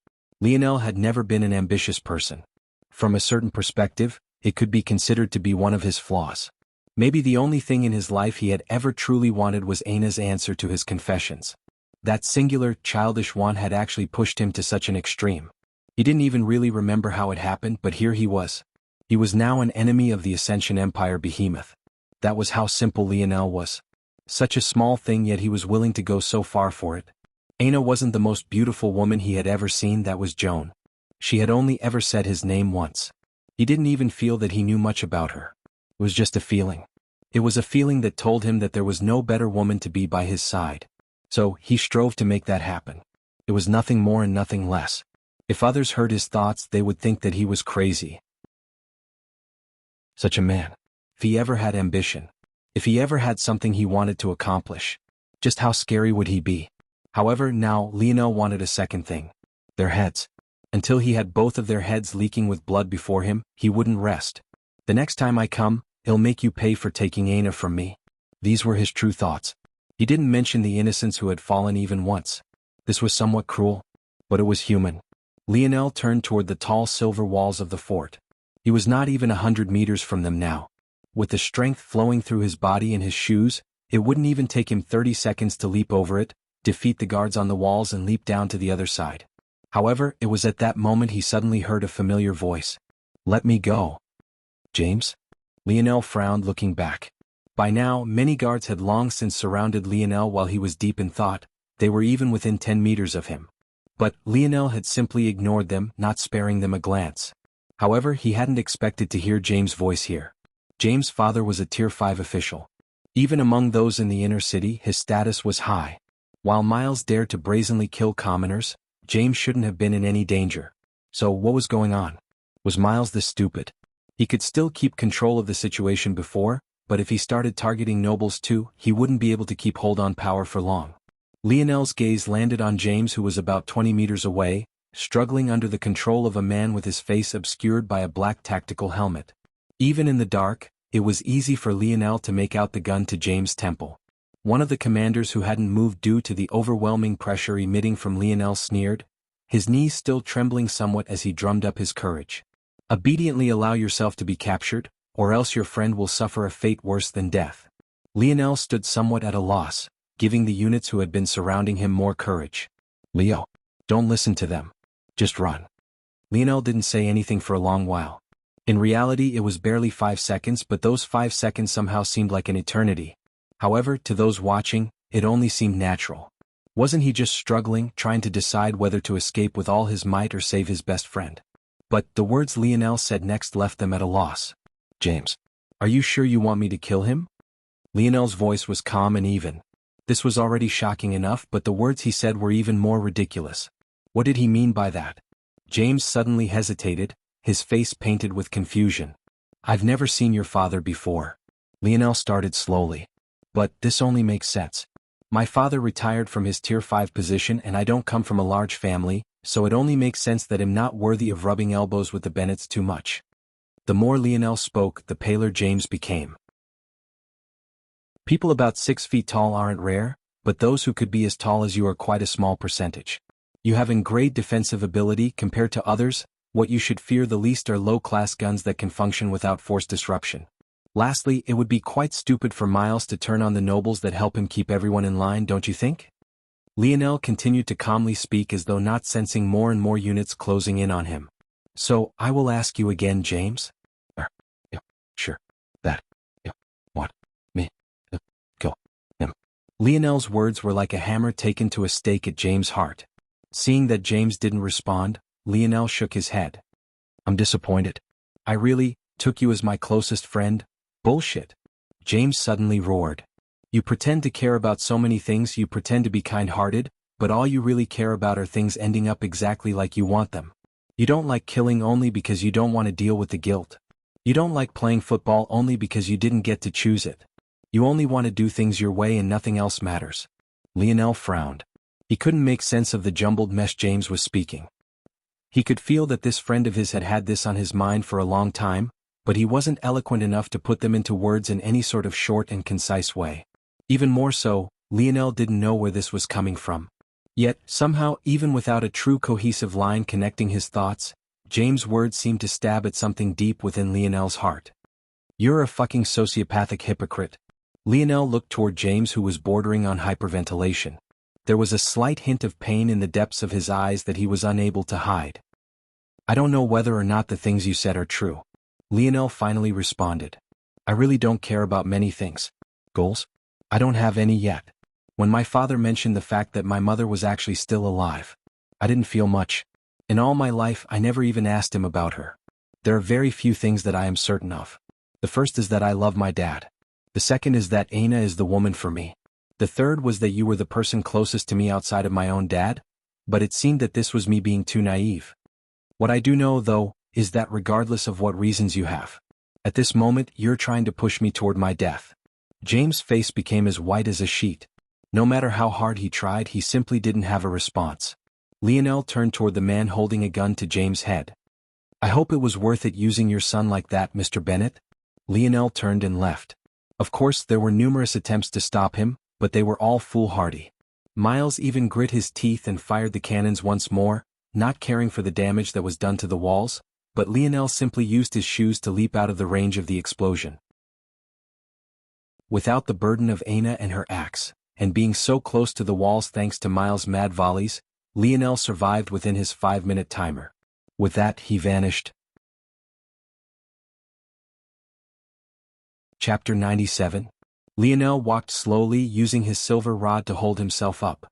Lionel had never been an ambitious person. From a certain perspective, it could be considered to be one of his flaws. Maybe the only thing in his life he had ever truly wanted was Aina's answer to his confessions. That singular, childish want had actually pushed him to such an extreme. He didn't even really remember how it happened, but here he was. He was now an enemy of the Ascension Empire behemoth. That was how simple Lionel was. Such a small thing, yet he was willing to go so far for it. Aina wasn't the most beautiful woman he had ever seen, that was Joan. She had only ever said his name once. He didn't even feel that he knew much about her. It was just a feeling. It was a feeling that told him that there was no better woman to be by his side. So, he strove to make that happen. It was nothing more and nothing less. If others heard his thoughts, they would think that he was crazy. Such a man. If he ever had ambition. If he ever had something he wanted to accomplish. Just how scary would he be? However, now, Lionel wanted a second thing. Their heads. Until he had both of their heads leaking with blood before him, he wouldn't rest. The next time I come, he'll make you pay for taking Aina from me. These were his true thoughts. He didn't mention the innocents who had fallen even once. This was somewhat cruel. But it was human. Lionel turned toward the tall silver walls of the fort. He was not even 100 meters from them now. With the strength flowing through his body and his shoes, it wouldn't even take him 30 seconds to leap over it, defeat the guards on the walls and leap down to the other side. However, it was at that moment he suddenly heard a familiar voice. "Let me go." "James?" Lionel frowned, looking back. By now, many guards had long since surrounded Lionel while he was deep in thought. They were even within 10 meters of him. But Lionel had simply ignored them, not sparing them a glance. However, he hadn't expected to hear James' voice here. James' father was a Tier 5 official. Even among those in the inner city, his status was high. While Miles dared to brazenly kill commoners, James shouldn't have been in any danger. So what was going on? Was Miles this stupid? He could still keep control of the situation before, but if he started targeting nobles too, he wouldn't be able to keep hold on power for long. Lionel's gaze landed on James, who was about 20 meters away, struggling under the control of a man with his face obscured by a black tactical helmet. Even in the dark, it was easy for Lionel to make out the gun to James' temple. One of the commanders who hadn't moved due to the overwhelming pressure emitting from Lionel sneered, his knees still trembling somewhat as he drummed up his courage. "Obediently allow yourself to be captured, or else your friend will suffer a fate worse than death. Lionel stood somewhat at a loss, giving the units who had been surrounding him more courage. Leo, don't listen to them. Just run. Lionel didn't say anything for a long while. In reality, it was barely 5 seconds, but those 5 seconds somehow seemed like an eternity. However, to those watching, it only seemed natural. Wasn't he just struggling, trying to decide whether to escape with all his might or save his best friend? But the words Lionel said next left them at a loss. James, are you sure you want me to kill him? Lionel's voice was calm and even. This was already shocking enough, but the words he said were even more ridiculous. What did he mean by that? James suddenly hesitated, his face painted with confusion. I've never seen your father before. Lionel started slowly. But this only makes sense. My father retired from his Tier 5 position and I don't come from a large family, so it only makes sense that I'm not worthy of rubbing elbows with the Bennetts too much. The more Lionel spoke, the paler James became. People about 6 feet tall aren't rare, but those who could be as tall as you are quite a small percentage. You have great defensive ability compared to others. What you should fear the least are low-class guns that can function without force disruption. Lastly, it would be quite stupid for Miles to turn on the nobles that help him keep everyone in line, don't you think? Lionel continued to calmly speak as though not sensing more and more units closing in on him. So, I will ask you again, James? Yeah, sure. That. Yeah, what? Me? Kill him. Lionel's words were like a hammer taken to a stake at James' heart. Seeing that James didn't respond, Lionel shook his head. I'm disappointed. I really took you as my closest friend. Bullshit. James suddenly roared. You pretend to care about so many things, you pretend to be kind-hearted, but all you really care about are things ending up exactly like you want them. You don't like killing only because you don't want to deal with the guilt. You don't like playing football only because you didn't get to choose it. You only want to do things your way and nothing else matters. Lionel frowned. He couldn't make sense of the jumbled mess James was speaking. He could feel that this friend of his had had this on his mind for a long time, but he wasn't eloquent enough to put them into words in any sort of short and concise way. Even more so, Lionel didn't know where this was coming from. Yet, somehow, even without a true cohesive line connecting his thoughts, James' words seemed to stab at something deep within Lionel's heart. You're a fucking sociopathic hypocrite. Lionel looked toward James, who was bordering on hyperventilation. There was a slight hint of pain in the depths of his eyes that he was unable to hide. I don't know whether or not the things you said are true. Lionel finally responded. I really don't care about many things. Goals? I don't have any yet. When my father mentioned the fact that my mother was actually still alive, I didn't feel much. In all my life, I never even asked him about her. There are very few things that I am certain of. The first is that I love my dad. The second is that Aina is the woman for me. The third was that you were the person closest to me outside of my own dad, but it seemed that this was me being too naive. What I do know, though, is that regardless of what reasons you have, at this moment you're trying to push me toward my death. James' face became as white as a sheet. No matter how hard he tried, he simply didn't have a response. Lionel turned toward the man holding a gun to James' head. I hope it was worth it using your son like that, Mr. Bennett. Lionel turned and left. Of course, there were numerous attempts to stop him, but they were all foolhardy. Miles even grit his teeth and fired the cannons once more, not caring for the damage that was done to the walls, but Lionel simply used his shoes to leap out of the range of the explosion. Without the burden of Aina and her axe, and being so close to the walls thanks to Miles' mad volleys, Lionel survived within his 5-minute timer. With that, he vanished. Chapter 97. Lionel walked slowly, using his silver rod to hold himself up.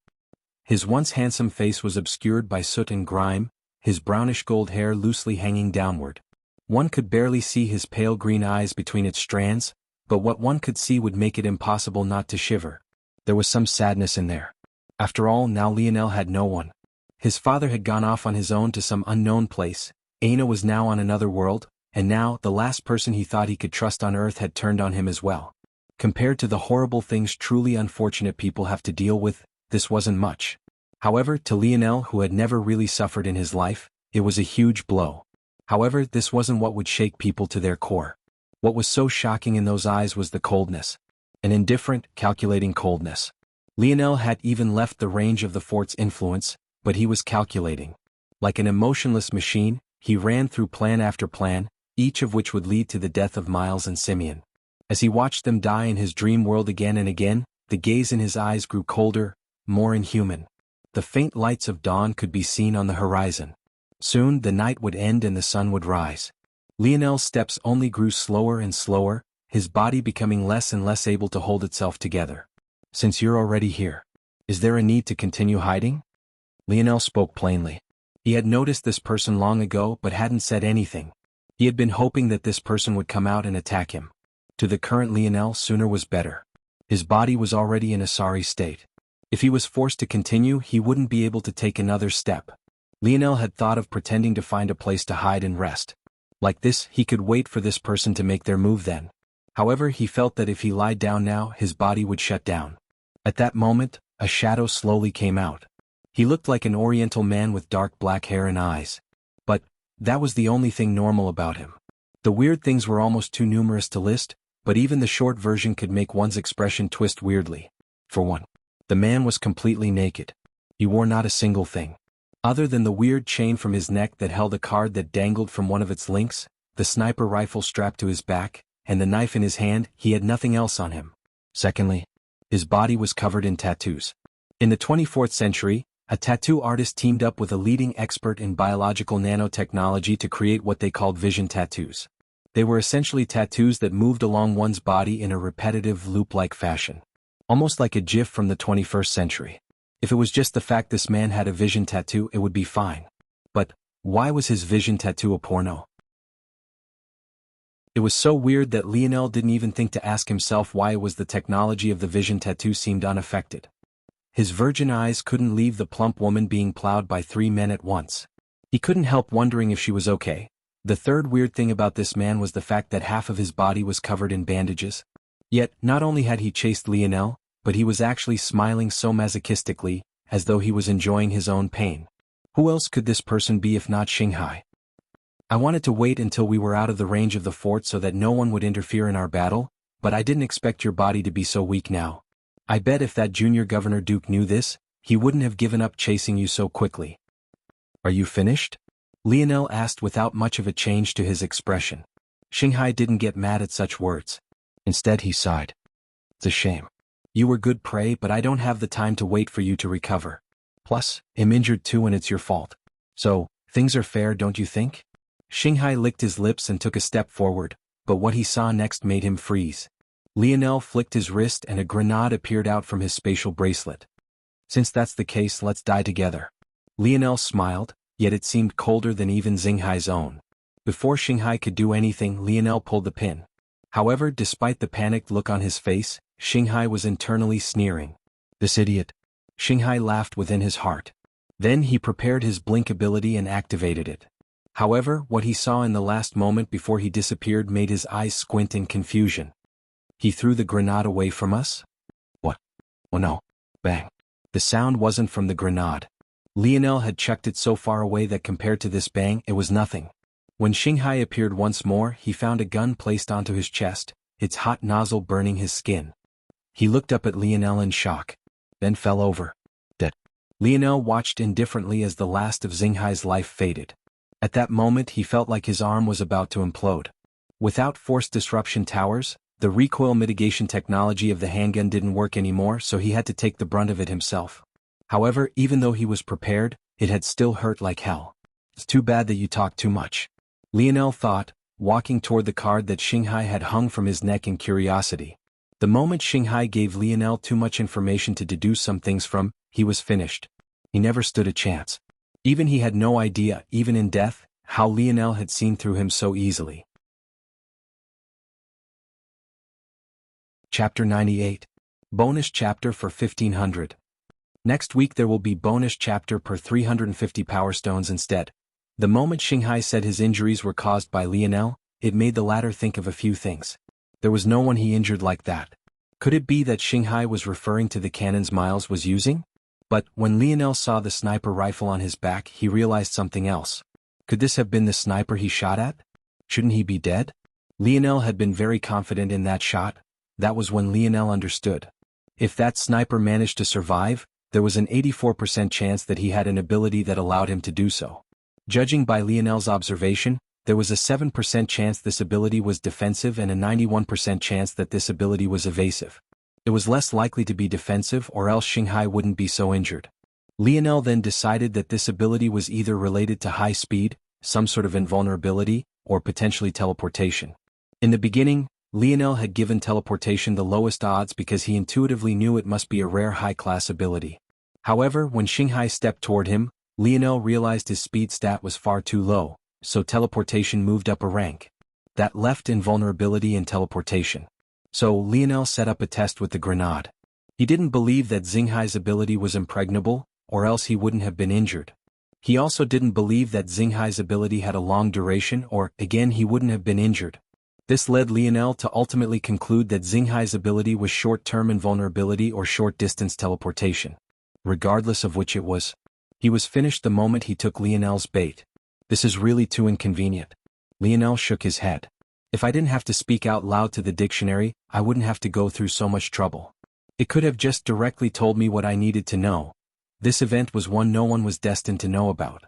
His once handsome face was obscured by soot and grime, his brownish-gold hair loosely hanging downward. One could barely see his pale green eyes between its strands, but what one could see would make it impossible not to shiver. There was some sadness in there. After all, now Lionel had no one. His father had gone off on his own to some unknown place, Aina was now on another world, and now the last person he thought he could trust on Earth had turned on him as well. Compared to the horrible things truly unfortunate people have to deal with, this wasn't much. However, to Lionel, who had never really suffered in his life, it was a huge blow. However, this wasn't what would shake people to their core. What was so shocking in those eyes was the coldness. An indifferent, calculating coldness. Lionel had even left the range of the fort's influence, but he was calculating. Like an emotionless machine, he ran through plan after plan, each of which would lead to the death of Miles and Simeon. As he watched them die in his dream world again and again, the gaze in his eyes grew colder, more inhuman. The faint lights of dawn could be seen on the horizon. Soon the night would end and the sun would rise. Lionel's steps only grew slower and slower, his body becoming less and less able to hold itself together. "Since you're already here, is there a need to continue hiding?" Lionel spoke plainly. He had noticed this person long ago but hadn't said anything. He had been hoping that this person would come out and attack him. To the current Lionel, sooner was better. His body was already in a sorry state. If he was forced to continue, he wouldn't be able to take another step. Lionel had thought of pretending to find a place to hide and rest. Like this, he could wait for this person to make their move then. However, he felt that if he lied down now, his body would shut down. At that moment, a shadow slowly came out. He looked like an oriental man with dark black hair and eyes. But that was the only thing normal about him. The weird things were almost too numerous to list, but even the short version could make one's expression twist weirdly. For one, the man was completely naked. He wore not a single thing. Other than the weird chain from his neck that held a card that dangled from one of its links, the sniper rifle strapped to his back, and the knife in his hand, he had nothing else on him. Secondly, his body was covered in tattoos. In the 24th century, a tattoo artist teamed up with a leading expert in biological nanotechnology to create what they called vision tattoos. They were essentially tattoos that moved along one's body in a repetitive loop-like fashion. Almost like a GIF from the 21st century. If it was just the fact this man had a vision tattoo, it would be fine. But why was his vision tattoo a porno? It was so weird that Lionel didn't even think to ask himself why it was the technology of the vision tattoo seemed unaffected. His virgin eyes couldn't leave the plump woman being plowed by 3 men at once. He couldn't help wondering if she was okay. The third weird thing about this man was the fact that half of his body was covered in bandages. Yet, not only had he chased Lionel, but he was actually smiling so masochistically, as though he was enjoying his own pain. Who else could this person be if not Xinghai? "I wanted to wait until we were out of the range of the fort so that no one would interfere in our battle, but I didn't expect your body to be so weak now. I bet if that junior Governor Duke knew this, he wouldn't have given up chasing you so quickly." "Are you finished?" Lionel asked without much of a change to his expression. Xinghai didn't get mad at such words. Instead he sighed. "It's a shame. You were good prey, but I don't have the time to wait for you to recover. Plus, I'm injured too and it's your fault. So, things are fair, don't you think?" Xinghai licked his lips and took a step forward, but what he saw next made him freeze. Lionel flicked his wrist and a grenade appeared out from his spatial bracelet. "Since that's the case, let's die together." Lionel smiled, yet it seemed colder than even Xinghai's own. Before Xinghai could do anything, Lionel pulled the pin. However, despite the panicked look on his face, Xinghai was internally sneering. "This idiot." Xinghai laughed within his heart. Then he prepared his blink ability and activated it. However, what he saw in the last moment before he disappeared made his eyes squint in confusion. "He threw the grenade away from us?" "What? Oh no." Bang. The sound wasn't from the grenade. Lionel had chucked it so far away that compared to this bang, it was nothing. When Xinghai appeared once more, he found a gun placed onto his chest, its hot nozzle burning his skin. He looked up at Lionel in shock, then fell over, dead. Lionel watched indifferently as the last of Xinghai's life faded. At that moment he felt like his arm was about to implode. Without force disruption towers, the recoil mitigation technology of the handgun didn't work anymore, so he had to take the brunt of it himself. However, even though he was prepared, it had still hurt like hell. "It's too bad that you talk too much," Lionel thought, walking toward the card that Xinghai had hung from his neck in curiosity. The moment Xinghai gave Lionel too much information to deduce some things from, he was finished. He never stood a chance. Even he had no idea, even in death, how Lionel had seen through him so easily. Chapter 98. Bonus chapter for 1500. Next week there will be bonus chapter per 350 power stones instead. The moment Xinghai said his injuries were caused by Lionel, it made the latter think of a few things. There was no one he injured like that. Could it be that Xinghai was referring to the cannons Miles was using? But when Lionel saw the sniper rifle on his back, he realized something else. Could this have been the sniper he shot at? Shouldn't he be dead? Lionel had been very confident in that shot. That was when Lionel understood. If that sniper managed to survive, there was an 84% chance that he had an ability that allowed him to do so. Judging by Lionel's observation, There was a 7% chance this ability was defensive and a 91% chance that this ability was evasive. It was less likely to be defensive, or else Xinghai wouldn't be so injured. Lionel then decided that this ability was either related to high speed, some sort of invulnerability, or potentially teleportation. In the beginning, Lionel had given teleportation the lowest odds because he intuitively knew it must be a rare high-class ability. However, when Xinghai stepped toward him, Lionel realized his speed stat was far too low, so teleportation moved up a rank. That left invulnerability and teleportation. So Lionel set up a test with the grenade. He didn't believe that Xinghai's ability was impregnable, or else he wouldn't have been injured. He also didn't believe that Xinghai's ability had a long duration, or, again, he wouldn't have been injured. This led Lionel to ultimately conclude that Xinghai's ability was short-term invulnerability or short-distance teleportation. Regardless of which it was, he was finished the moment he took Lionel's bait. This is really too inconvenient. Lionel shook his head. If I didn't have to speak out loud to the dictionary, I wouldn't have to go through so much trouble. It could have just directly told me what I needed to know. This event was one no one was destined to know about.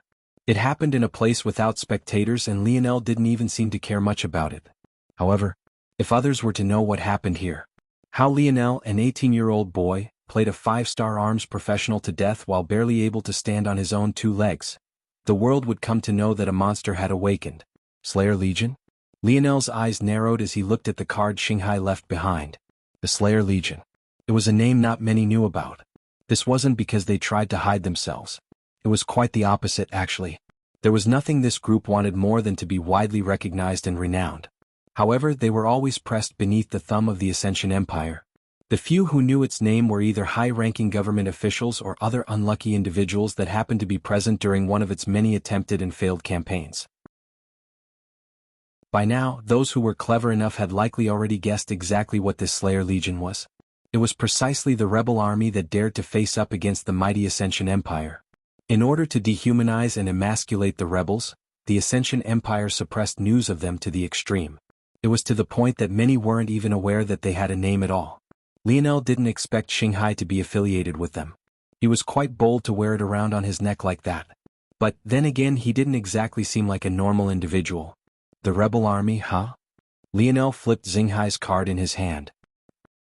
It happened in a place without spectators, and Lionel didn't even seem to care much about it. However, if others were to know what happened here, how Lionel, an 18-year-old boy, played a 5-star arms professional to death while barely able to stand on his own 2 legs, the world would come to know that a monster had awakened. Slayer Legion? Lionel's eyes narrowed as he looked at the card Xinghai left behind. The Slayer Legion. It was a name not many knew about. This wasn't because they tried to hide themselves. It was quite the opposite, actually. There was nothing this group wanted more than to be widely recognized and renowned. However, they were always pressed beneath the thumb of the Ascension Empire. The few who knew its name were either high-ranking government officials or other unlucky individuals that happened to be present during one of its many attempted and failed campaigns. By now, those who were clever enough had likely already guessed exactly what this Slayer Legion was. It was precisely the rebel army that dared to face up against the mighty Ascension Empire. In order to dehumanize and emasculate the rebels, the Ascension Empire suppressed news of them to the extreme. It was to the point that many weren't even aware that they had a name at all. Lionel didn't expect Xinghai to be affiliated with them. He was quite bold to wear it around on his neck like that. But then again, he didn't exactly seem like a normal individual. The rebel army, huh? Lionel flipped Xinghai's card in his hand.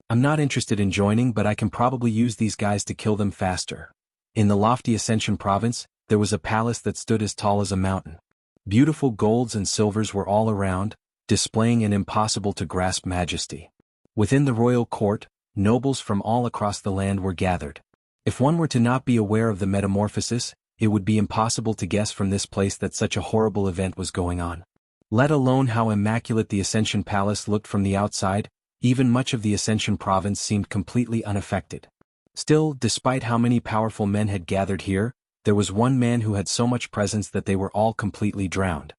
I'm not interested in joining, but I can probably use these guys to kill them faster. In the lofty Ascension province, there was a palace that stood as tall as a mountain. Beautiful golds and silvers were all around, displaying an impossible-to-grasp majesty. Within the royal court, nobles from all across the land were gathered. If one were to not be aware of the metamorphosis, it would be impossible to guess from this place that such a horrible event was going on. Let alone how immaculate the Ascension Palace looked from the outside, even much of the Ascension province seemed completely unaffected. Still, despite how many powerful men had gathered here, there was one man who had so much presence that they were all completely drowned.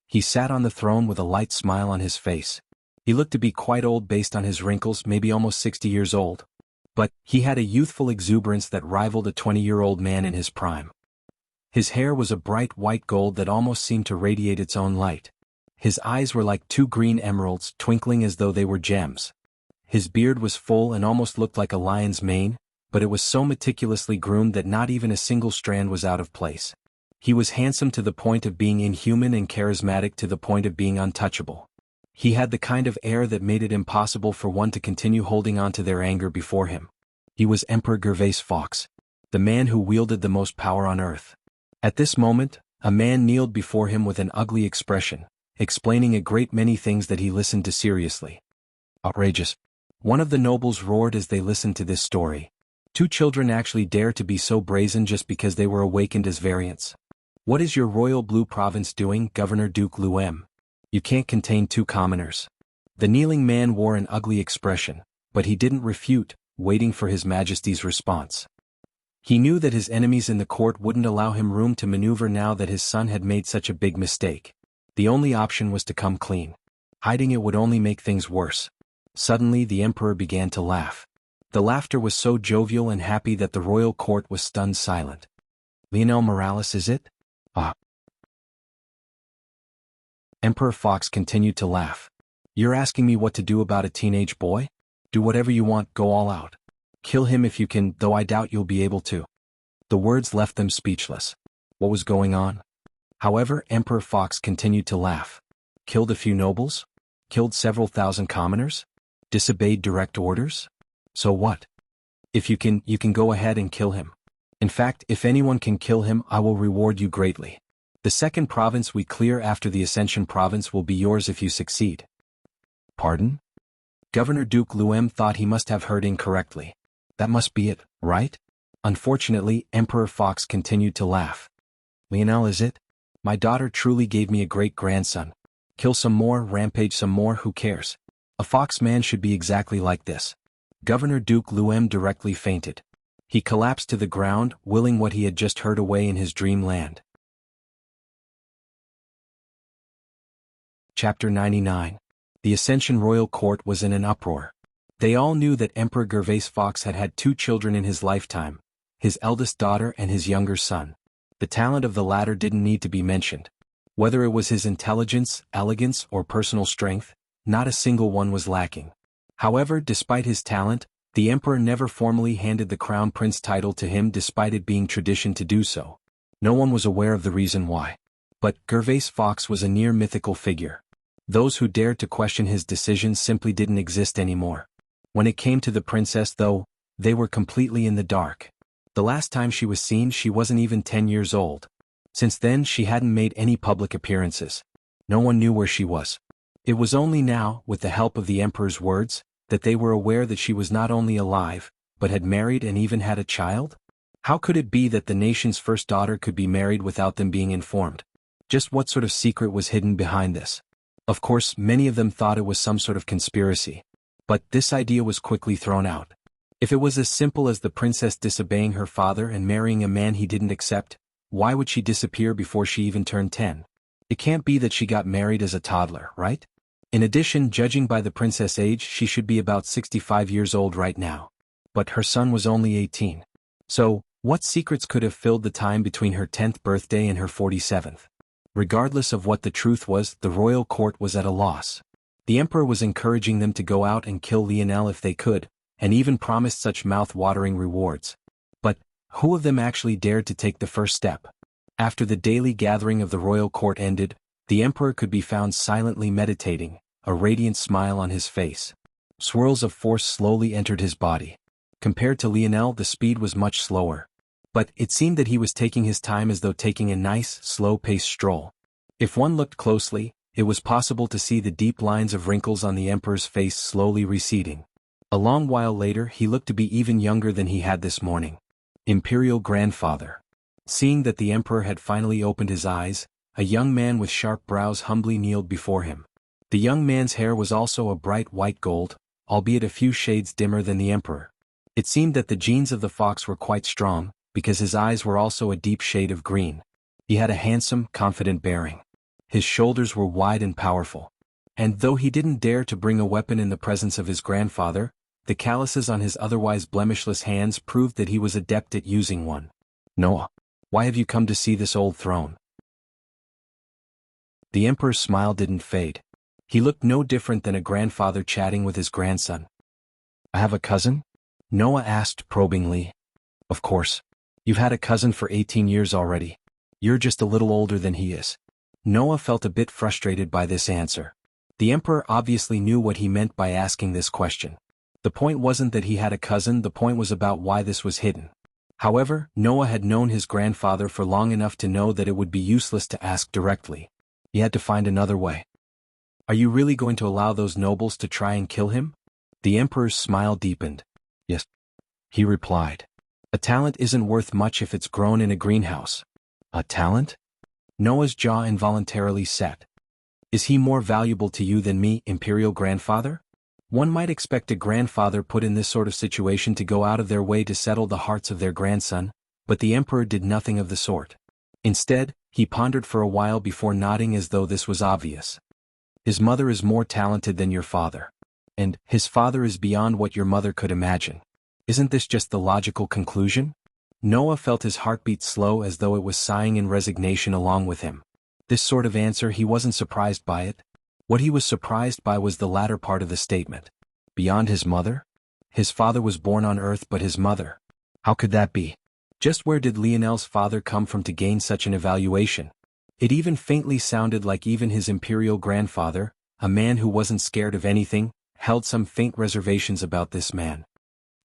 He sat on the throne with a light smile on his face. He looked to be quite old based on his wrinkles, maybe almost 60 years old. But he had a youthful exuberance that rivaled a 20-year-old man in his prime. His hair was a bright white gold that almost seemed to radiate its own light. His eyes were like 2 green emeralds, twinkling as though they were gems. His beard was full and almost looked like a lion's mane, but it was so meticulously groomed that not even a single strand was out of place. He was handsome to the point of being inhuman and charismatic to the point of being untouchable. He had the kind of air that made it impossible for one to continue holding on to their anger before him. He was Emperor Gervais Fox, the man who wielded the most power on earth. At this moment, a man kneeled before him with an ugly expression, explaining a great many things that he listened to seriously. Outrageous. One of the nobles roared as they listened to this story. 2 children actually dare to be so brazen just because they were awakened as variants. What is your royal blue province doing, Governor Duke Luem? You can't contain 2 commoners. The kneeling man wore an ugly expression, but he didn't refute, waiting for His Majesty's response. He knew that his enemies in the court wouldn't allow him room to maneuver now that his son had made such a big mistake. The only option was to come clean. Hiding it would only make things worse. Suddenly the emperor began to laugh. The laughter was so jovial and happy that the royal court was stunned silent. Lionel Morales, is it? Ah. Emperor Fox continued to laugh. You're asking me what to do about a teenage boy? Do whatever you want, go all out. Kill him if you can, though I doubt you'll be able to. The words left them speechless. What was going on? However, Emperor Fox continued to laugh. Killed a few nobles? Killed several thousand commoners? Disobeyed direct orders? So what? If you can go ahead and kill him. In fact, if anyone can kill him, I will reward you greatly. The second province we clear after the Ascension province will be yours if you succeed. Pardon? Governor Duke Luem thought he must have heard incorrectly. That must be it, right? Unfortunately, Emperor Fox continued to laugh. Lionel, is it? My daughter truly gave me a great grandson. Kill some more, rampage some more, who cares? A fox man should be exactly like this. Governor Duke Luem directly fainted. He collapsed to the ground, willing what he had just heard away in his dreamland. Chapter 99. The Ascension Royal Court was in an uproar. They all knew that Emperor Gervais Fox had had 2 children in his lifetime, his eldest daughter and his younger son. The talent of the latter didn't need to be mentioned. Whether it was his intelligence, elegance, or personal strength, not a single one was lacking. However, despite his talent, the emperor never formally handed the crown prince title to him despite it being tradition to do so. No one was aware of the reason why. But Gervais Fox was a near mythical figure. Those who dared to question his decisions simply didn't exist anymore. When it came to the princess, though, they were completely in the dark. The last time she was seen, she wasn't even 10 years old. Since then, she hadn't made any public appearances. No one knew where she was. It was only now, with the help of the emperor's words, that they were aware that she was not only alive, but had married and even had a child? How could it be that the nation's first daughter could be married without them being informed? Just what sort of secret was hidden behind this? Of course, many of them thought it was some sort of conspiracy. But this idea was quickly thrown out. If it was as simple as the princess disobeying her father and marrying a man he didn't accept, why would she disappear before she even turned 10? It can't be that she got married as a toddler, right? In addition, judging by the princess' age, she should be about 65 years old right now. But her son was only 18. So, what secrets could have filled the time between her 10th birthday and her 47th? Regardless of what the truth was, the royal court was at a loss. The emperor was encouraging them to go out and kill Lionel if they could, and even promised such mouth-watering rewards. But who of them actually dared to take the first step? After the daily gathering of the royal court ended, the emperor could be found silently meditating, a radiant smile on his face. Swirls of force slowly entered his body. Compared to Lionel, the speed was much slower. But it seemed that he was taking his time as though taking a nice, slow-paced stroll. If one looked closely, it was possible to see the deep lines of wrinkles on the emperor's face slowly receding. A long while later, he looked to be even younger than he had this morning. Imperial Grandfather. Seeing that the emperor had finally opened his eyes, a young man with sharp brows humbly kneeled before him. The young man's hair was also a bright white gold, albeit a few shades dimmer than the emperor. It seemed that the genes of the fox were quite strong, because his eyes were also a deep shade of green. He had a handsome, confident bearing. His shoulders were wide and powerful. And though he didn't dare to bring a weapon in the presence of his grandfather, the calluses on his otherwise blemishless hands proved that he was adept at using one. Noah, why have you come to see this old throne? The emperor's smile didn't fade. He looked no different than a grandfather chatting with his grandson. I have a cousin? Noah asked probingly. Of course. You've had a cousin for 18 years already. You're just a little older than he is. Noah felt a bit frustrated by this answer. The emperor obviously knew what he meant by asking this question. The point wasn't that he had a cousin, the point was about why this was hidden. However, Noah had known his grandfather for long enough to know that it would be useless to ask directly. He had to find another way. Are you really going to allow those nobles to try and kill him? The emperor's smile deepened. Yes, he replied. A talent isn't worth much if it's grown in a greenhouse. A talent? Noah's jaw involuntarily set. Is he more valuable to you than me, Imperial Grandfather? One might expect a grandfather put in this sort of situation to go out of their way to settle the hearts of their grandson, but the emperor did nothing of the sort. Instead, he pondered for a while before nodding as though this was obvious. His mother is more talented than your father. And his father is beyond what your mother could imagine. Isn't this just the logical conclusion? Noah felt his heartbeat slow as though it was sighing in resignation along with him. This sort of answer, he wasn't surprised by it. What he was surprised by was the latter part of the statement. Beyond his mother? His father was born on Earth, but his mother. How could that be? Just where did Lionel's father come from to gain such an evaluation? It even faintly sounded like even his imperial grandfather, a man who wasn't scared of anything, held some faint reservations about this man.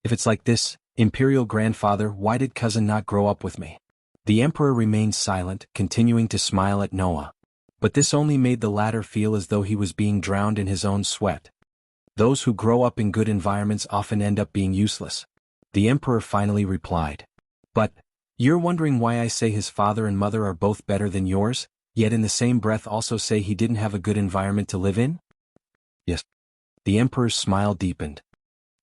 If it's like this, imperial grandfather, why did cousin not grow up with me? The emperor remained silent, continuing to smile at Noah. But this only made the latter feel as though he was being drowned in his own sweat. Those who grow up in good environments often end up being useless. The emperor finally replied. But, you're wondering why I say his father and mother are both better than yours, yet in the same breath also say he didn't have a good environment to live in? Yes. The emperor's smile deepened.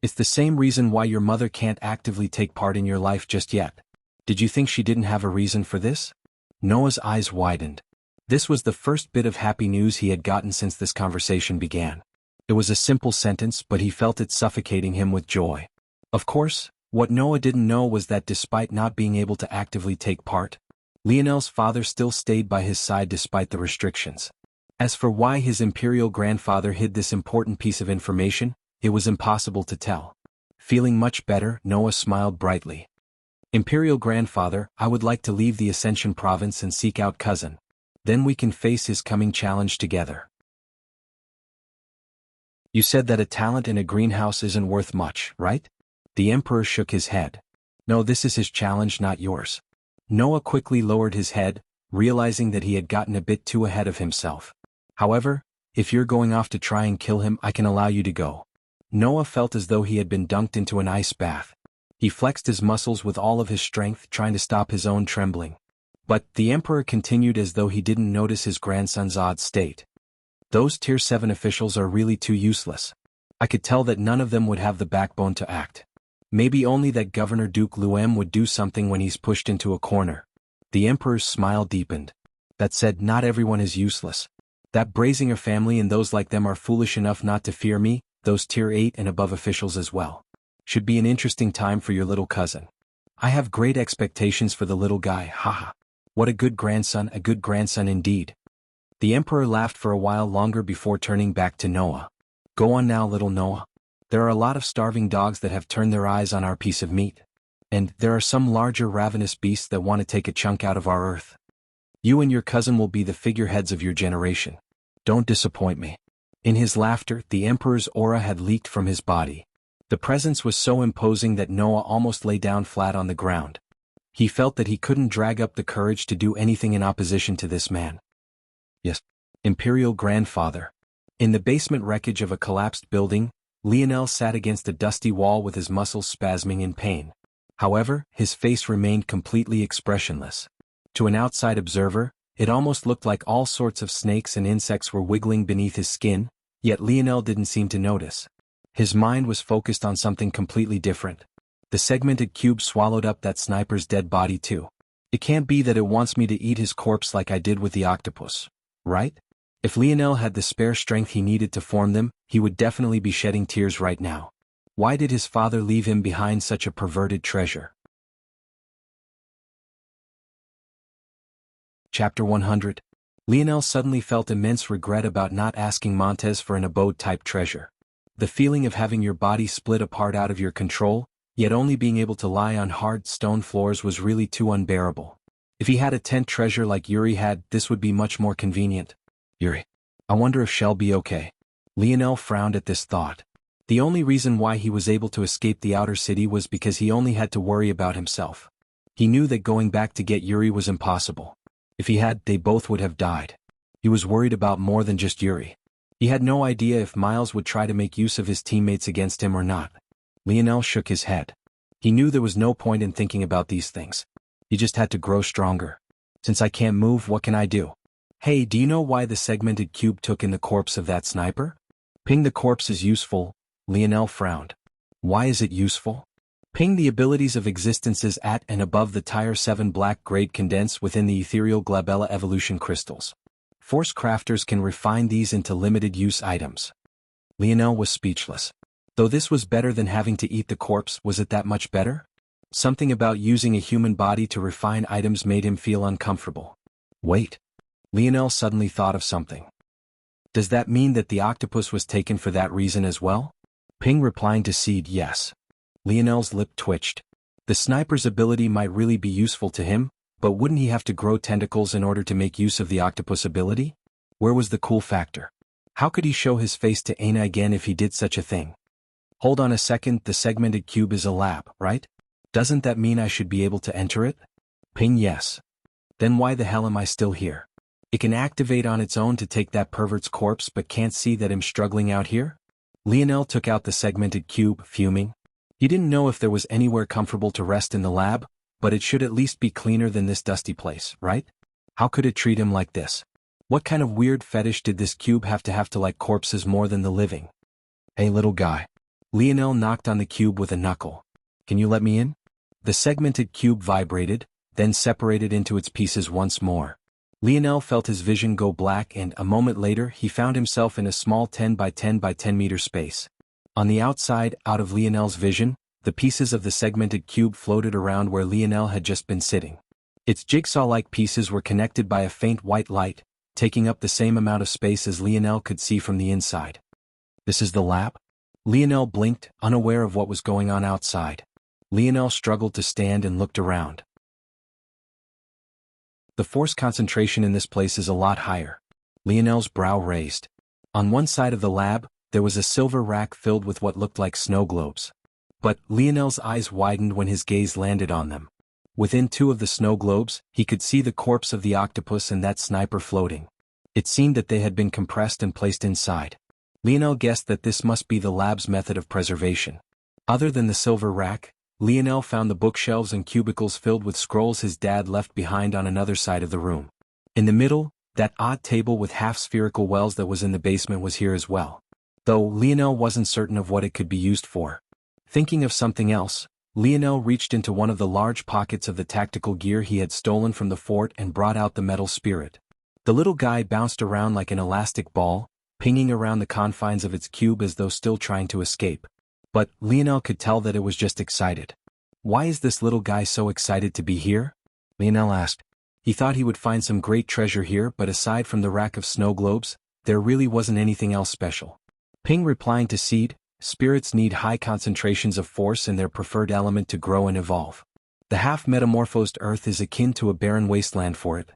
It's the same reason why your mother can't actively take part in your life just yet. Did you think she didn't have a reason for this? Noah's eyes widened. This was the first bit of happy news he had gotten since this conversation began. It was a simple sentence, but he felt it suffocating him with joy. Of course, what Noah didn't know was that despite not being able to actively take part, Lionel's father still stayed by his side despite the restrictions. As for why his imperial grandfather hid this important piece of information, it was impossible to tell. Feeling much better, Noah smiled brightly. Imperial grandfather, I would like to leave the Ascension province and seek out cousin. Then we can face his coming challenge together. You said that a talent in a greenhouse isn't worth much, right? The emperor shook his head. No, this is his challenge, not yours. Noah quickly lowered his head, realizing that he had gotten a bit too ahead of himself. However, if you're going off to try and kill him, I can allow you to go. Noah felt as though he had been dunked into an ice bath. He flexed his muscles with all of his strength, trying to stop his own trembling. But the emperor continued as though he didn't notice his grandson's odd state. Those Tier 7 officials are really too useless. I could tell that none of them would have the backbone to act. Maybe only that Governor Duke Luem would do something when he's pushed into a corner. The emperor's smile deepened. That said, not everyone is useless. That Brazinger family and those like them are foolish enough not to fear me, those Tier 8 and above officials as well. Should be an interesting time for your little cousin. I have great expectations for the little guy, haha. What a good grandson indeed. The emperor laughed for a while longer before turning back to Noah. Go on now, little Noah. There are a lot of starving dogs that have turned their eyes on our piece of meat. And there are some larger ravenous beasts that want to take a chunk out of our earth. You and your cousin will be the figureheads of your generation. Don't disappoint me. In his laughter, the emperor's aura had leaked from his body. The presence was so imposing that Noah almost lay down flat on the ground. He felt that he couldn't drag up the courage to do anything in opposition to this man. Yes, Imperial Grandfather. In the basement wreckage of a collapsed building, Lionel sat against a dusty wall with his muscles spasming in pain. However, his face remained completely expressionless. To an outside observer, it almost looked like all sorts of snakes and insects were wiggling beneath his skin, yet Lionel didn't seem to notice. His mind was focused on something completely different. The segmented cube swallowed up that sniper's dead body too. It can't be that it wants me to eat his corpse like I did with the octopus, right? If Lionel had the spare strength he needed to form them, he would definitely be shedding tears right now. Why did his father leave him behind such a perverted treasure? Chapter 100. Lionel suddenly felt immense regret about not asking Montez for an abode-type treasure. The feeling of having your body split apart out of your control, yet only being able to lie on hard stone floors was really too unbearable. If he had a tent treasure like Yuri had, this would be much more convenient. Yuri. I wonder if she'll be okay. Lionel frowned at this thought. The only reason why he was able to escape the outer city was because he only had to worry about himself. He knew that going back to get Yuri was impossible. If he had, they both would have died. He was worried about more than just Yuri. He had no idea if Miles would try to make use of his teammates against him or not. Lionel shook his head. He knew there was no point in thinking about these things. He just had to grow stronger. Since I can't move, what can I do? Hey, do you know why the segmented cube took in the corpse of that sniper? Ping the corpse is useful. Lionel frowned. Why is it useful? Ping the abilities of existences at and above the Tier 7 black grade condense within the ethereal glabella evolution crystals. Force crafters can refine these into limited use items. Lionel was speechless. Though this was better than having to eat the corpse, was it that much better? Something about using a human body to refine items made him feel uncomfortable. Wait. Lionel suddenly thought of something. Does that mean that the octopus was taken for that reason as well? Ping replying to Seed yes. Lionel's lip twitched. The sniper's ability might really be useful to him, But wouldn't he have to grow tentacles in order to make use of the octopus ability? Where was the cool factor? How could he show his face to Aina again if he did such a thing? Hold on a second, the segmented cube is a lab, right? Doesn't that mean I should be able to enter it? Ping yes. Then why the hell am I still here? It can activate on its own to take that pervert's corpse but can't see that I'm struggling out here? Lionel took out the segmented cube, fuming. He didn't know if there was anywhere comfortable to rest in the lab, but it should at least be cleaner than this dusty place, right? How could it treat him like this? What kind of weird fetish did this cube have to like corpses more than the living? Hey little guy. Lionel knocked on the cube with a knuckle. Can you let me in? The segmented cube vibrated, then separated into its pieces once more. Lionel felt his vision go black and, a moment later, he found himself in a small 10 by 10 by 10 meter space. On the outside, out of Lionel's vision, the pieces of the segmented cube floated around where Lionel had just been sitting. Its jigsaw-like pieces were connected by a faint white light, taking up the same amount of space as Lionel could see from the inside. This is the lab? Lionel blinked, unaware of what was going on outside. Lionel struggled to stand and looked around. The force concentration in this place is a lot higher. Lionel's brow raised. On one side of the lab, there was a silver rack filled with what looked like snow globes. But Lionel's eyes widened when his gaze landed on them. Within two of the snow globes, he could see the corpse of the octopus and that sniper floating. It seemed that they had been compressed and placed inside. Lionel guessed that this must be the lab's method of preservation. Other than the silver rack, Lionel found the bookshelves and cubicles filled with scrolls his dad left behind on another side of the room. In the middle, that odd table with half-spherical wells that was in the basement was here as well. Though Lionel wasn't certain of what it could be used for. Thinking of something else, Lionel reached into one of the large pockets of the tactical gear he had stolen from the fort and brought out the metal spirit. The little guy bounced around like an elastic ball, pinging around the confines of its cube as though still trying to escape. But Lionel could tell that it was just excited. Why is this little guy so excited to be here? Lionel asked. He thought he would find some great treasure here, but aside from the rack of snow globes, there really wasn't anything else special. Ping replying to Seed, spirits need high concentrations of force in their preferred element to grow and evolve. The half-metamorphosed Earth is akin to a barren wasteland for it.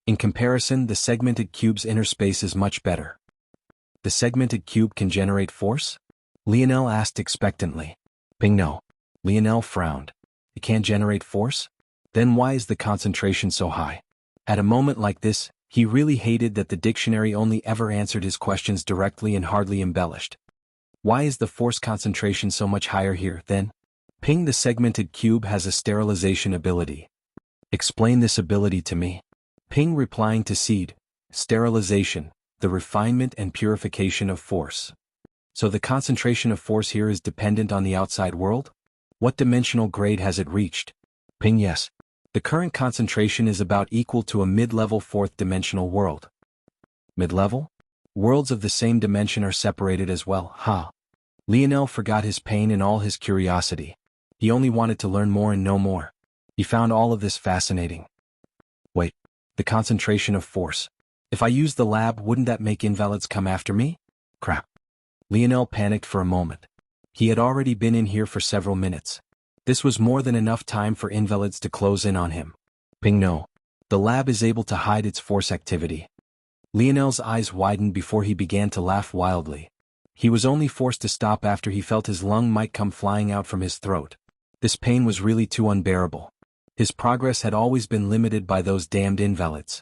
In comparison, the segmented cube's inner space is much better. The segmented cube can generate force? Lionel asked expectantly. Ping no. Lionel frowned. It can't generate force? Then why is the concentration so high? At a moment like this, he really hated that the dictionary only ever answered his questions directly and hardly embellished. Why is the force concentration so much higher here, then? Ping, the segmented cube has a sterilization ability. Explain this ability to me. Ping replying to Seed. Sterilization, the refinement and purification of force. So the concentration of force here is dependent on the outside world? What dimensional grade has it reached? Ping yes. The current concentration is about equal to a mid-level fourth-dimensional world. Mid-level? Worlds of the same dimension are separated as well, huh? Lionel forgot his pain and all his curiosity. He only wanted to learn more and know more. He found all of this fascinating. Wait, the concentration of force. If I use the lab, wouldn't that make invalids come after me? Crap. Lionel panicked for a moment. He had already been in here for several minutes. This was more than enough time for invalids to close in on him. Ping no. The lab is able to hide its force activity. Lionel's eyes widened before he began to laugh wildly. He was only forced to stop after he felt his lung might come flying out from his throat. This pain was really too unbearable. His progress had always been limited by those damned invalids.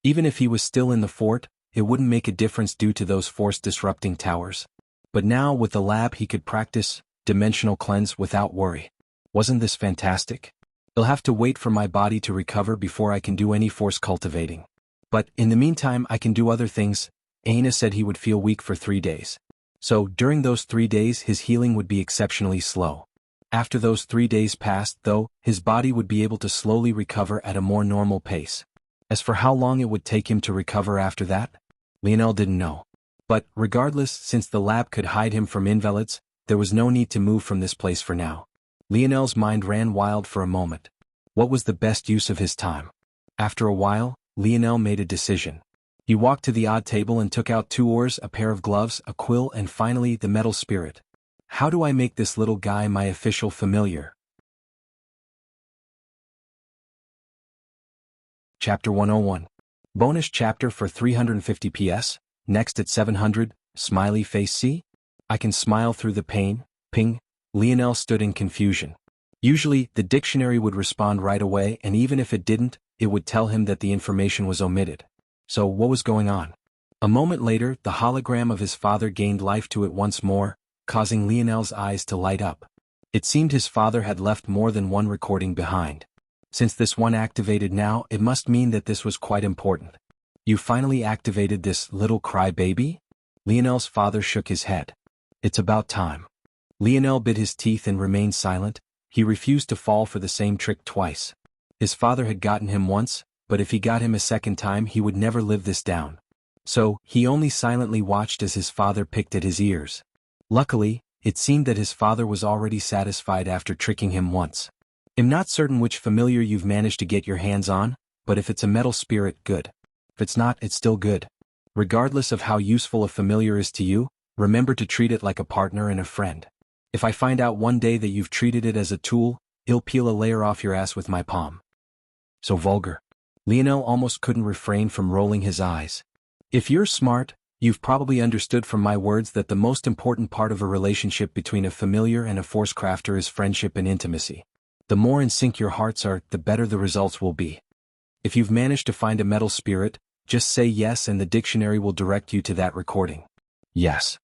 Even if he was still in the fort, it wouldn't make a difference due to those force-disrupting towers. But now, with the lab, he could practice dimensional cleanse without worry. Wasn't this fantastic? I'll have to wait for my body to recover before I can do any force cultivating. But, in the meantime, I can do other things. Aina said he would feel weak for 3 days. So, during those 3 days, his healing would be exceptionally slow. After those 3 days passed, though, his body would be able to slowly recover at a more normal pace. As for how long it would take him to recover after that, Lionel didn't know. But, regardless, since the lab could hide him from invalids, there was no need to move from this place for now. Lionel's mind ran wild for a moment. What was the best use of his time? After a while, Lionel made a decision. He walked to the odd table and took out 2 oars, a pair of gloves, a quill, and finally the metal spirit. How do I make this little guy my official familiar? Chapter 101. Bonus chapter for 350 PS, next at 700, smiley face see? I can smile through the pain, ping. Lionel stood in confusion. Usually, the dictionary would respond right away, and even if it didn't, it would tell him that the information was omitted. So what was going on? A moment later, the hologram of his father gained life to it once more, causing Lionel's eyes to light up. It seemed his father had left more than one recording behind. Since this one activated now, it must mean that this was quite important. You finally activated this little crybaby? Lionel's father shook his head. It's about time. Lionel bit his teeth and remained silent. He refused to fall for the same trick twice. His father had gotten him once, but if he got him a second time he would never live this down. So, he only silently watched as his father picked at his ears. Luckily, it seemed that his father was already satisfied after tricking him once. I'm not certain which familiar you've managed to get your hands on, but if it's a metal spirit, good. If it's not, it's still good. Regardless of how useful a familiar is to you, remember to treat it like a partner and a friend. If I find out one day that you've treated it as a tool, I'll peel a layer off your ass with my palm. So vulgar. Lionel almost couldn't refrain from rolling his eyes. If you're smart, you've probably understood from my words that the most important part of a relationship between a familiar and a force crafter is friendship and intimacy. The more in sync your hearts are, the better the results will be. If you've managed to find a metal spirit, just say yes and the dictionary will direct you to that recording. Yes.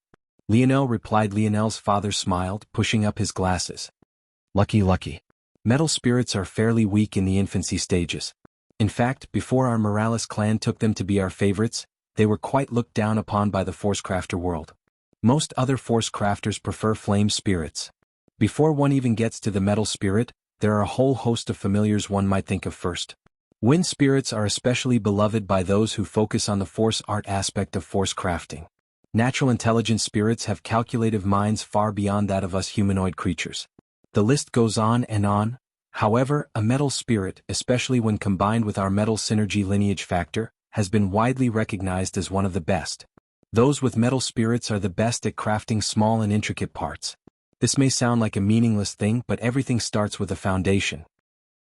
Lionel replied. Lionel's father smiled, pushing up his glasses. Lucky. Metal spirits are fairly weak in the infancy stages. In fact, before our Morales clan took them to be our favorites, they were quite looked down upon by the force crafter world. Most other force crafters prefer flame spirits. Before one even gets to the metal spirit, there are a whole host of familiars one might think of first. Wind spirits are especially beloved by those who focus on the force art aspect of force crafting. Natural intelligent spirits have calculative minds far beyond that of us humanoid creatures. The list goes on and on. However, a metal spirit, especially when combined with our metal synergy lineage factor, has been widely recognized as one of the best. Those with metal spirits are the best at crafting small and intricate parts. This may sound like a meaningless thing, but everything starts with a foundation.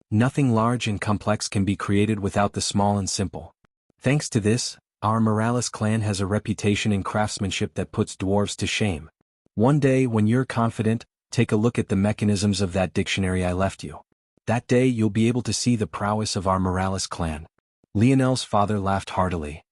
Nothing large and complex can be created without the small and simple. Thanks to this, our Morales clan has a reputation in craftsmanship that puts dwarves to shame. One day when you're confident, take a look at the mechanisms of that dictionary I left you. That day you'll be able to see the prowess of our Morales clan. Lionel's father laughed heartily.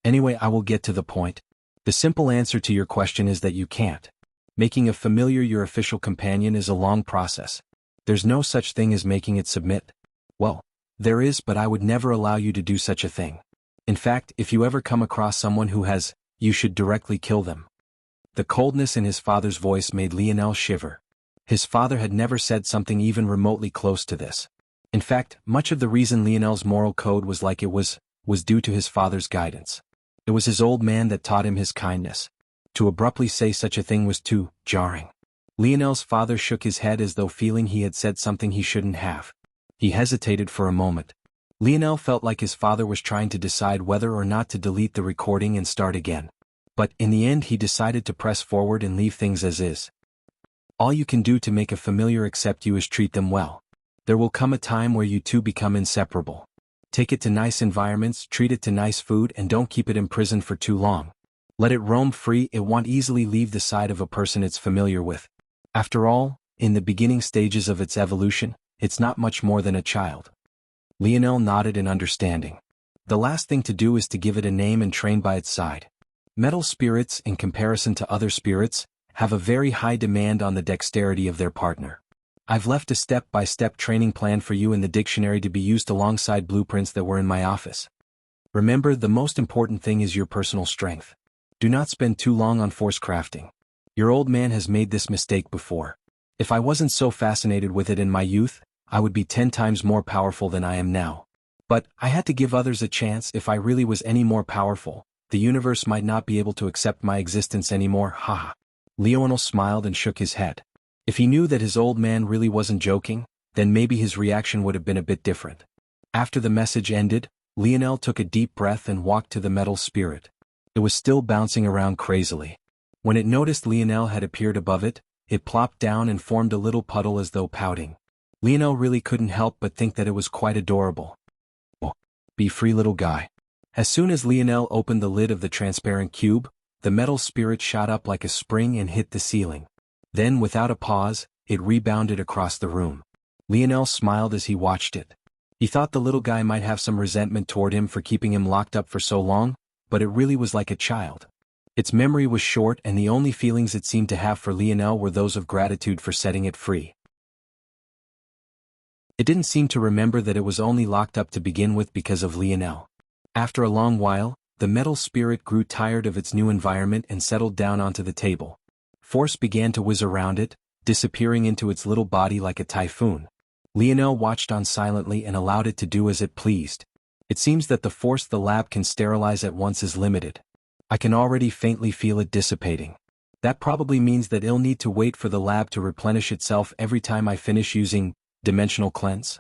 Anyway, I will get to the point. The simple answer to your question is that you can't. Making a familiar your official companion is a long process. There's no such thing as making it submit. Well, there is, but I would never allow you to do such a thing. In fact, if you ever come across someone who has, you should directly kill them. The coldness in his father's voice made Lionel shiver. His father had never said something even remotely close to this. In fact, much of the reason Lionel's moral code was like it was due to his father's guidance. It was his old man that taught him his kindness. To abruptly say such a thing was too jarring. Lionel's father shook his head as though feeling he had said something he shouldn't have. He hesitated for a moment. Lionel felt like his father was trying to decide whether or not to delete the recording and start again. But in the end he decided to press forward and leave things as is. All you can do to make a familiar accept you is treat them well. There will come a time where you two become inseparable. Take it to nice environments, treat it to nice food, and don't keep it imprisoned for too long. Let it roam free. It won't easily leave the side of a person it's familiar with. After all, in the beginning stages of its evolution, it's not much more than a child. Lionel nodded in understanding. The last thing to do is to give it a name and train by its side. Metal spirits, in comparison to other spirits, have a very high demand on the dexterity of their partner. I've left a step-by-step training plan for you in the dictionary to be used alongside blueprints that were in my office. Remember, the most important thing is your personal strength. Do not spend too long on force crafting. Your old man has made this mistake before. If I wasn't so fascinated with it in my youth, I would be 10 times more powerful than I am now. But I had to give others a chance. If I really was any more powerful, the universe might not be able to accept my existence anymore. Haha. Lionel smiled and shook his head. If he knew that his old man really wasn't joking, then maybe his reaction would have been a bit different. After the message ended, Lionel took a deep breath and walked to the metal spirit. It was still bouncing around crazily. When it noticed Lionel had appeared above it, it plopped down and formed a little puddle as though pouting. Lionel really couldn't help but think that it was quite adorable. Oh, be free, little guy. As soon as Lionel opened the lid of the transparent cube, the metal spirit shot up like a spring and hit the ceiling. Then, without a pause, it rebounded across the room. Lionel smiled as he watched it. He thought the little guy might have some resentment toward him for keeping him locked up for so long, but it really was like a child. Its memory was short, and the only feelings it seemed to have for Lionel were those of gratitude for setting it free. It didn't seem to remember that it was only locked up to begin with because of Lionel. After a long while, the metal spirit grew tired of its new environment and settled down onto the table. Force began to whiz around it, disappearing into its little body like a typhoon. Lionel watched on silently and allowed it to do as it pleased. It seems that the force the lab can sterilize at once is limited. I can already faintly feel it dissipating. That probably means that I'll need to wait for the lab to replenish itself every time I finish using dimensional cleanse.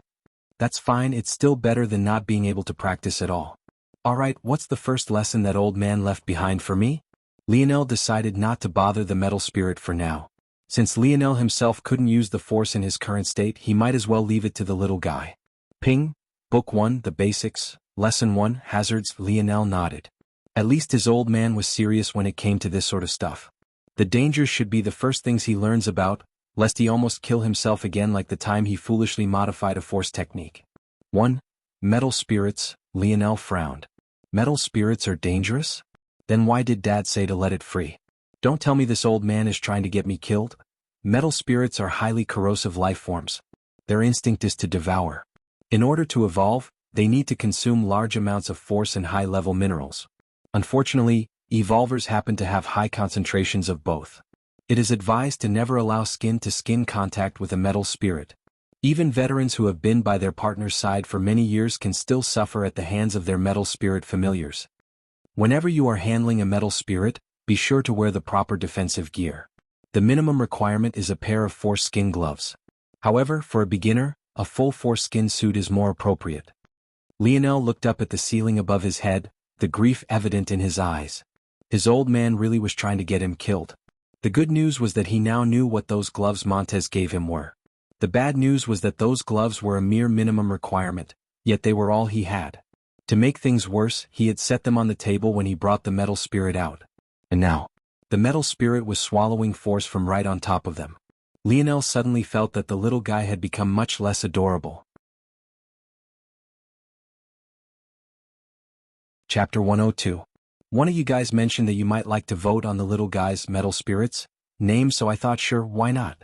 That's fine, it's still better than not being able to practice at all. Alright, what's the first lesson that old man left behind for me? Lionel decided not to bother the metal spirit for now. Since Lionel himself couldn't use the force in his current state, he might as well leave it to the little guy. Ping. Book 1, The Basics, Lesson 1, Hazards. Lionel nodded. At least his old man was serious when it came to this sort of stuff. The dangers should be the first things he learns about, lest he almost kill himself again like the time he foolishly modified a force technique. 1. Metal spirits. Lionel frowned. Metal spirits are dangerous? Then why did Dad say to let it free? Don't tell me this old man is trying to get me killed? Metal spirits are highly corrosive life forms. Their instinct is to devour. In order to evolve, they need to consume large amounts of force and high-level minerals. Unfortunately, evolvers happen to have high concentrations of both. It is advised to never allow skin-to-skin contact with a metal spirit. Even veterans who have been by their partner's side for many years can still suffer at the hands of their metal spirit familiars. Whenever you are handling a metal spirit, be sure to wear the proper defensive gear. The minimum requirement is a pair of force skin gloves. However, for a beginner, a full force skin suit is more appropriate. Lionel looked up at the ceiling above his head, the grief evident in his eyes. His old man really was trying to get him killed. The good news was that he now knew what those gloves Montez gave him were. The bad news was that those gloves were a mere minimum requirement, yet they were all he had. To make things worse, he had set them on the table when he brought the metal spirit out. And now, the metal spirit was swallowing force from right on top of them. Lionel suddenly felt that the little guy had become much less adorable. Chapter 102. One of you guys mentioned that you might like to vote on the little guy's metal spirit's name, so I thought sure, why not?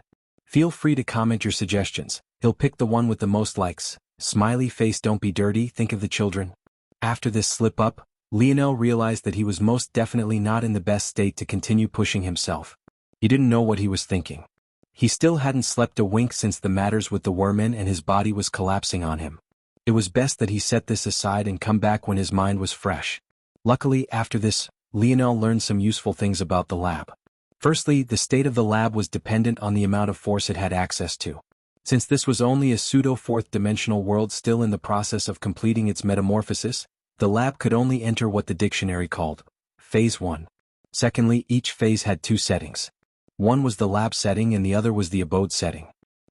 Feel free to comment your suggestions. He'll pick the one with the most likes. Smiley face, don't be dirty, think of the children. After this slip-up, Lionel realized that he was most definitely not in the best state to continue pushing himself. He didn't know what he was thinking. He still hadn't slept a wink since the matters with the wormen, and his body was collapsing on him. It was best that he set this aside and come back when his mind was fresh. Luckily, after this, Lionel learned some useful things about the lab. Firstly, the state of the lab was dependent on the amount of force it had access to. Since this was only a pseudo-fourth-dimensional world still in the process of completing its metamorphosis, the lab could only enter what the dictionary called Phase 1. Secondly, each phase had two settings. One was the lab setting and the other was the abode setting.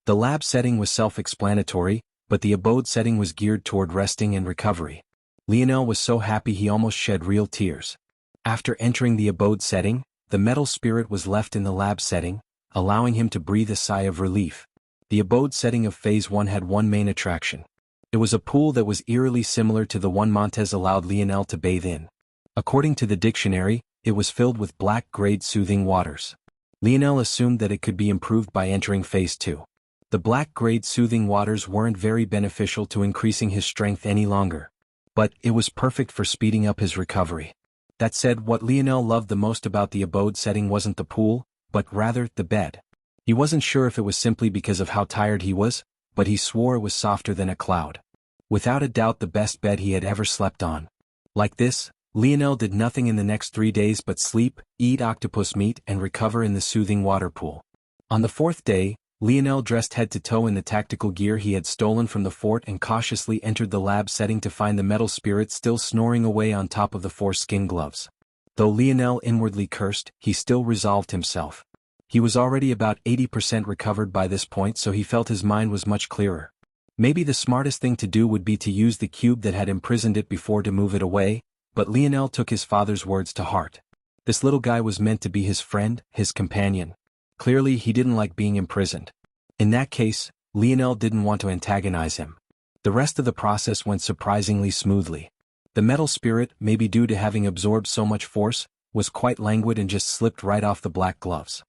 The lab setting was self-explanatory, but the abode setting was geared toward resting and recovery. Lionel was so happy he almost shed real tears. After entering the abode setting, the metal spirit was left in the lab setting, allowing him to breathe a sigh of relief. The abode setting of Phase 1 had one main attraction. It was a pool that was eerily similar to the one Montez allowed Lionel to bathe in. According to the dictionary, it was filled with black-grade soothing waters. Lionel assumed that it could be improved by entering Phase 2. The black-grade soothing waters weren't very beneficial to increasing his strength any longer. But it was perfect for speeding up his recovery. That said, what Lionel loved the most about the abode setting wasn't the pool, but rather the bed. He wasn't sure if it was simply because of how tired he was, but he swore it was softer than a cloud. Without a doubt the best bed he had ever slept on. Like this, Lionel did nothing in the next 3 days but sleep, eat octopus meat and recover in the soothing water pool. On the fourth day, Lionel dressed head to toe in the tactical gear he had stolen from the fort and cautiously entered the lab setting to find the metal spirit still snoring away on top of the force skin gloves. Though Lionel inwardly cursed, he still resolved himself. He was already about 80% recovered by this point, so he felt his mind was much clearer. Maybe the smartest thing to do would be to use the cube that had imprisoned it before to move it away, but Lionel took his father's words to heart. This little guy was meant to be his friend, his companion. Clearly he didn't like being imprisoned. In that case, Lionel didn't want to antagonize him. The rest of the process went surprisingly smoothly. The metal spirit, maybe due to having absorbed so much force, was quite languid and just slipped right off the black gloves.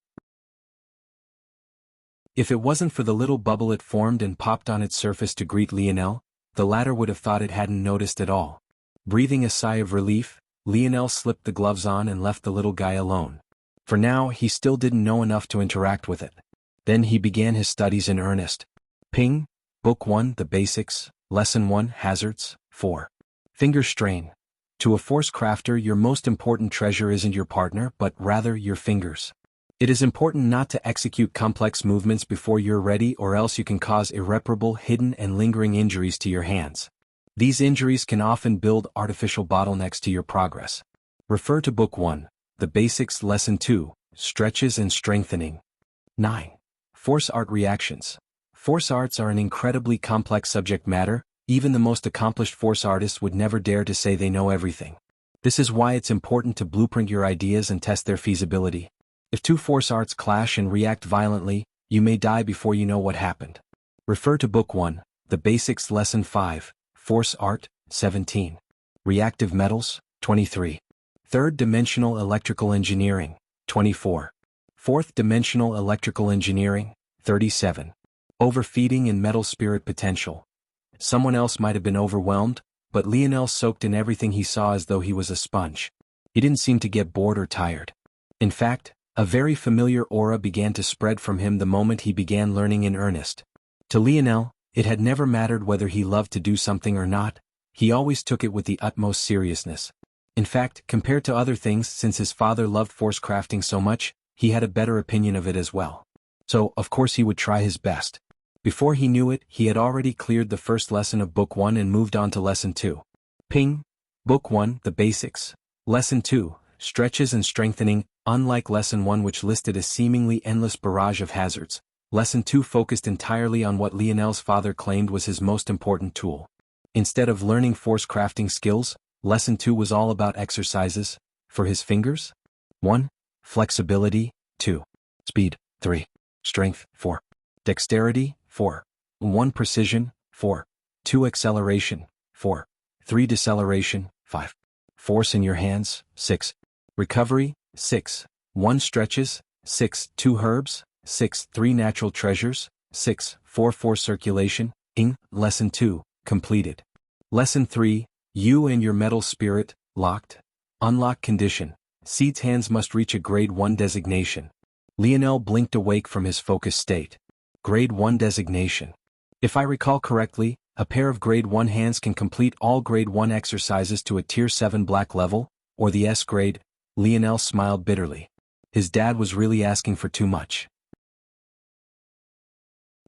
If it wasn't for the little bubble it formed and popped on its surface to greet Lionel, the latter would have thought it hadn't noticed at all. Breathing a sigh of relief, Lionel slipped the gloves on and left the little guy alone. For now, he still didn't know enough to interact with it. Then he began his studies in earnest. Ping, Book 1, The Basics, Lesson 1, Hazards, 4. Finger strain. To a force crafter, your most important treasure isn't your partner, but rather your fingers. It is important not to execute complex movements before you're ready, or else you can cause irreparable, hidden and lingering injuries to your hands. These injuries can often build artificial bottlenecks to your progress. Refer to Book 1, The Basics, Lesson 2, Stretches and Strengthening. 9. Force art reactions. Force arts are an incredibly complex subject matter. Even the most accomplished force artists would never dare to say they know everything. This is why it's important to blueprint your ideas and test their feasibility. If two force arts clash and react violently, you may die before you know what happened. Refer to Book 1, The Basics, Lesson 5, Force Art, 17. Reactive Metals, 23. Third-dimensional electrical engineering, 24. Fourth-dimensional electrical engineering, 37. Overfeeding and metal spirit potential. Someone else might have been overwhelmed, but Lionel soaked in everything he saw as though he was a sponge. He didn't seem to get bored or tired. In fact, a very familiar aura began to spread from him the moment he began learning in earnest. To Lionel, it had never mattered whether he loved to do something or not. He always took it with the utmost seriousness. In fact, compared to other things, since his father loved force crafting so much, he had a better opinion of it as well. So, of course he would try his best. Before he knew it, he had already cleared the first lesson of Book 1 and moved on to Lesson 2. Ping, Book 1, The Basics. Lesson 2, Stretches and Strengthening. Unlike Lesson 1, which listed a seemingly endless barrage of hazards, Lesson 2 focused entirely on what Lionel's father claimed was his most important tool. Instead of learning force crafting skills, Lesson 2 was all about exercises for his fingers. 1. Flexibility. 2. Speed. 3. Strength. 4. Dexterity. 4. 1. Precision. 4. 2. Acceleration. 4. 3. Deceleration. 5. Force in your hands. 6. Recovery. 6. 1. Stretches. 6. 2. Herbs. 6. 3. Natural treasures. 6. 4. Force circulation. Lesson 2, completed. Lesson 3, you and your metal spirit, locked. Unlock condition. Seed's hands must reach a Grade 1 designation. Lionel blinked awake from his focused state. Grade 1 designation. If I recall correctly, a pair of Grade 1 hands can complete all Grade 1 exercises to a Tier 7 black level, or the S grade. Lionel smiled bitterly. His dad was really asking for too much.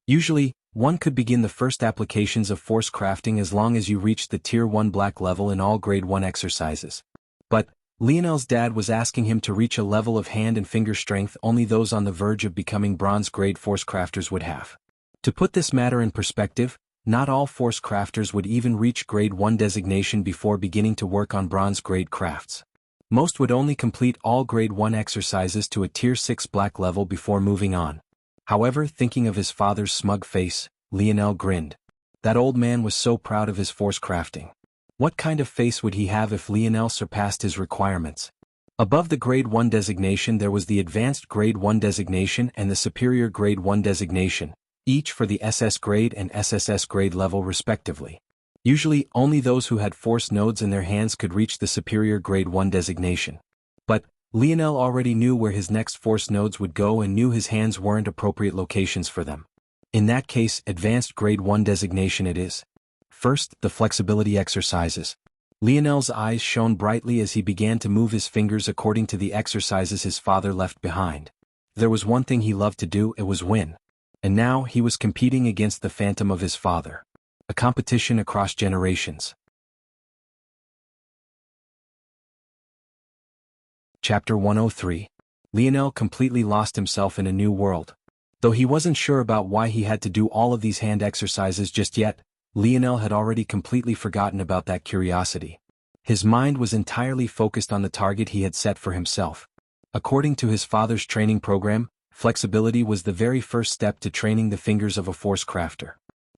Usually, one could begin the first applications of force crafting as long as you reached the Tier 1 black level in all Grade 1 exercises. But, Lionel's dad was asking him to reach a level of hand and finger strength only those on the verge of becoming bronze grade force crafters would have. To put this matter in perspective, not all force crafters would even reach Grade 1 designation before beginning to work on bronze grade crafts. Most would only complete all Grade 1 exercises to a Tier 6 black level before moving on. However, thinking of his father's smug face, Lionel grinned. That old man was so proud of his force crafting. What kind of face would he have if Lionel surpassed his requirements? Above the Grade 1 designation there was the Advanced Grade 1 designation and the Superior Grade 1 designation, each for the SS grade and SSS grade level respectively. Usually, only those who had force nodes in their hands could reach the Superior Grade 1 designation. But, Lionel already knew where his next force nodes would go and knew his hands weren't appropriate locations for them. In that case, Advanced Grade 1 designation it is. First, the flexibility exercises. Lionel's eyes shone brightly as he began to move his fingers according to the exercises his father left behind. There was one thing he loved to do, it was win. And now he was competing against the phantom of his father. A competition across generations. Chapter 103. Lionel completely lost himself in a new world. Though he wasn't sure about why he had to do all of these hand exercises just yet, Lionel had already completely forgotten about that curiosity. His mind was entirely focused on the target he had set for himself. According to his father's training program, flexibility was the very first step to training the fingers of a force crafter.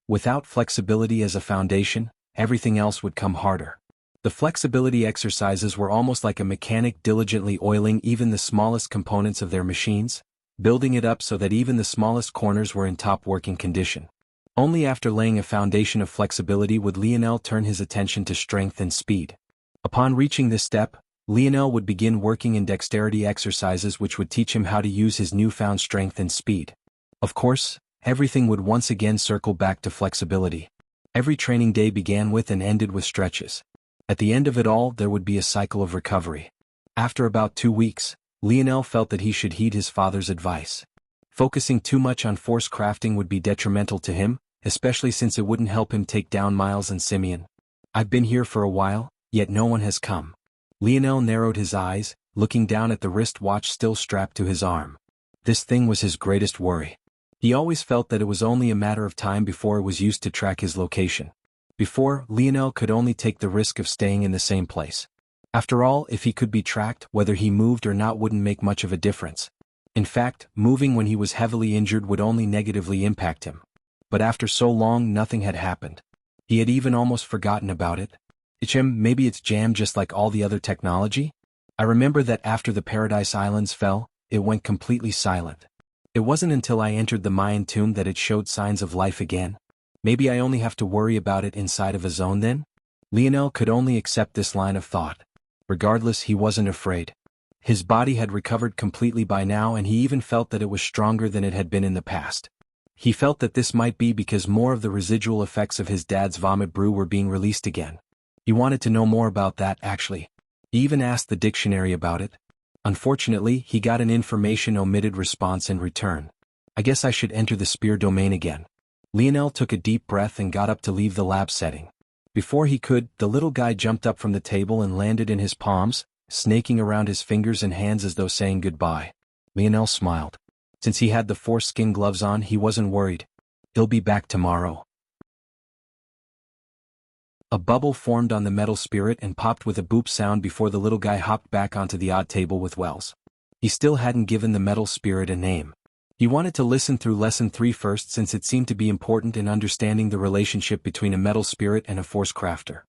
Without flexibility as a foundation, everything else would come harder. The flexibility exercises were almost like a mechanic diligently oiling even the smallest components of their machines, building it up so that even the smallest corners were in top working condition. Only after laying a foundation of flexibility would Lionel turn his attention to strength and speed. Upon reaching this step, Lionel would begin working in dexterity exercises which would teach him how to use his newfound strength and speed. Of course, everything would once again circle back to flexibility. Every training day began with and ended with stretches. At the end of it all, there would be a cycle of recovery. After about 2 weeks, Lionel felt that he should heed his father's advice. Focusing too much on force crafting would be detrimental to him, especially since it wouldn't help him take down Miles and Simeon. I've been here for a while, yet no one has come. Lionel narrowed his eyes, looking down at the wristwatch still strapped to his arm. This thing was his greatest worry. He always felt that it was only a matter of time before it was used to track his location. Before, Lionel could only take the risk of staying in the same place. After all, if he could be tracked, whether he moved or not wouldn't make much of a difference. In fact, moving when he was heavily injured would only negatively impact him. But after so long, nothing had happened. He had even almost forgotten about it. Maybe it's jammed just like all the other technology? I remember that after the Paradise Islands fell, it went completely silent. It wasn't until I entered the Mayan tomb that it showed signs of life again. Maybe I only have to worry about it inside of a zone then? Lionel could only accept this line of thought. Regardless, he wasn't afraid. His body had recovered completely by now, and he even felt that it was stronger than it had been in the past. He felt that this might be because more of the residual effects of his dad's vomit brew were being released again. He wanted to know more about that, actually. He even asked the dictionary about it. Unfortunately, he got an information omitted response in return. I guess I should enter the spear domain again. Lionel took a deep breath and got up to leave the lab setting. Before he could, the little guy jumped up from the table and landed in his palms, snaking around his fingers and hands as though saying goodbye. Lionel smiled. Since he had the force skin gloves on, he wasn't worried. He'll be back tomorrow. A bubble formed on the metal spirit and popped with a boop sound before the little guy hopped back onto the odd table with Wells. He still hadn't given the metal spirit a name. He wanted to listen through Lesson 3 first, since it seemed to be important in understanding the relationship between a metal spirit and a force crafter.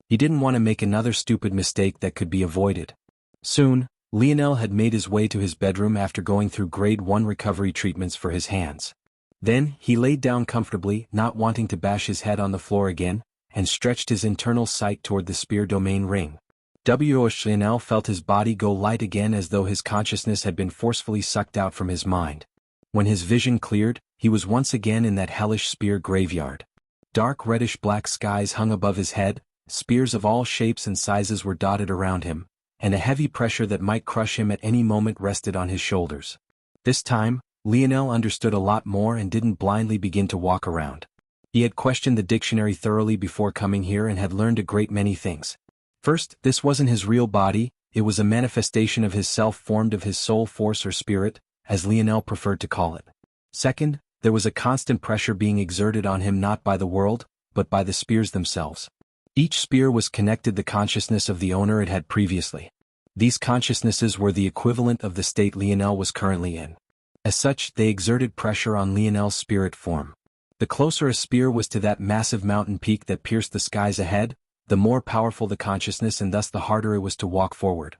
He didn't want to make another stupid mistake that could be avoided. Soon, Lionel had made his way to his bedroom after going through grade 1 recovery treatments for his hands. Then, he laid down comfortably, not wanting to bash his head on the floor again, and stretched his internal sight toward the spear domain ring. Lionel felt his body go light again, as though his consciousness had been forcefully sucked out from his mind. When his vision cleared, he was once again in that hellish spear graveyard. Dark reddish-black skies hung above his head, spears of all shapes and sizes were dotted around him, and a heavy pressure that might crush him at any moment rested on his shoulders. This time, Lionel understood a lot more and didn't blindly begin to walk around. He had questioned the dictionary thoroughly before coming here and had learned a great many things. First, this wasn't his real body, it was a manifestation of his self formed of his soul force or spirit, as Lionel preferred to call it. Second, there was a constant pressure being exerted on him not by the world, but by the spears themselves. Each spear was connected the consciousness of the owner it had previously. These consciousnesses were the equivalent of the state Lionel was currently in. As such, they exerted pressure on Lionel's spirit form. The closer a spear was to that massive mountain peak that pierced the skies ahead, the more powerful the consciousness and thus the harder it was to walk forward.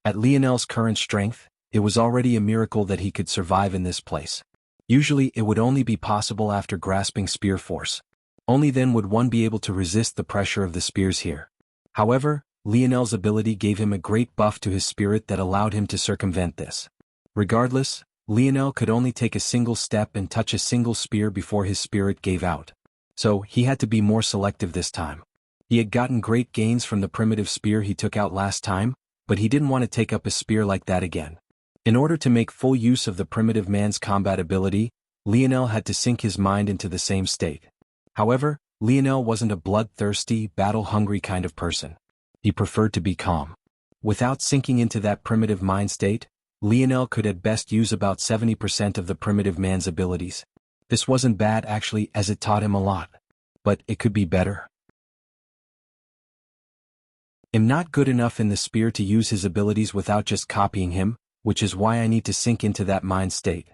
At Lionel's current strength, it was already a miracle that he could survive in this place. Usually it would only be possible after grasping spear force. Only then would one be able to resist the pressure of the spears here. However, Lionel's ability gave him a great buff to his spirit that allowed him to circumvent this. Regardless, Lionel could only take a single step and touch a single spear before his spirit gave out. So, he had to be more selective this time. He had gotten great gains from the primitive spear he took out last time, but he didn't want to take up a spear like that again. In order to make full use of the primitive man's combat ability, Lionel had to sink his mind into the same state. However, Lionel wasn't a bloodthirsty, battle-hungry kind of person. He preferred to be calm. Without sinking into that primitive mind state, Lionel could at best use about 70% of the primitive man's abilities. This wasn't bad actually, as it taught him a lot. But it could be better. I'm not good enough in the spear to use his abilities without just copying him, which is why I need to sink into that mind state.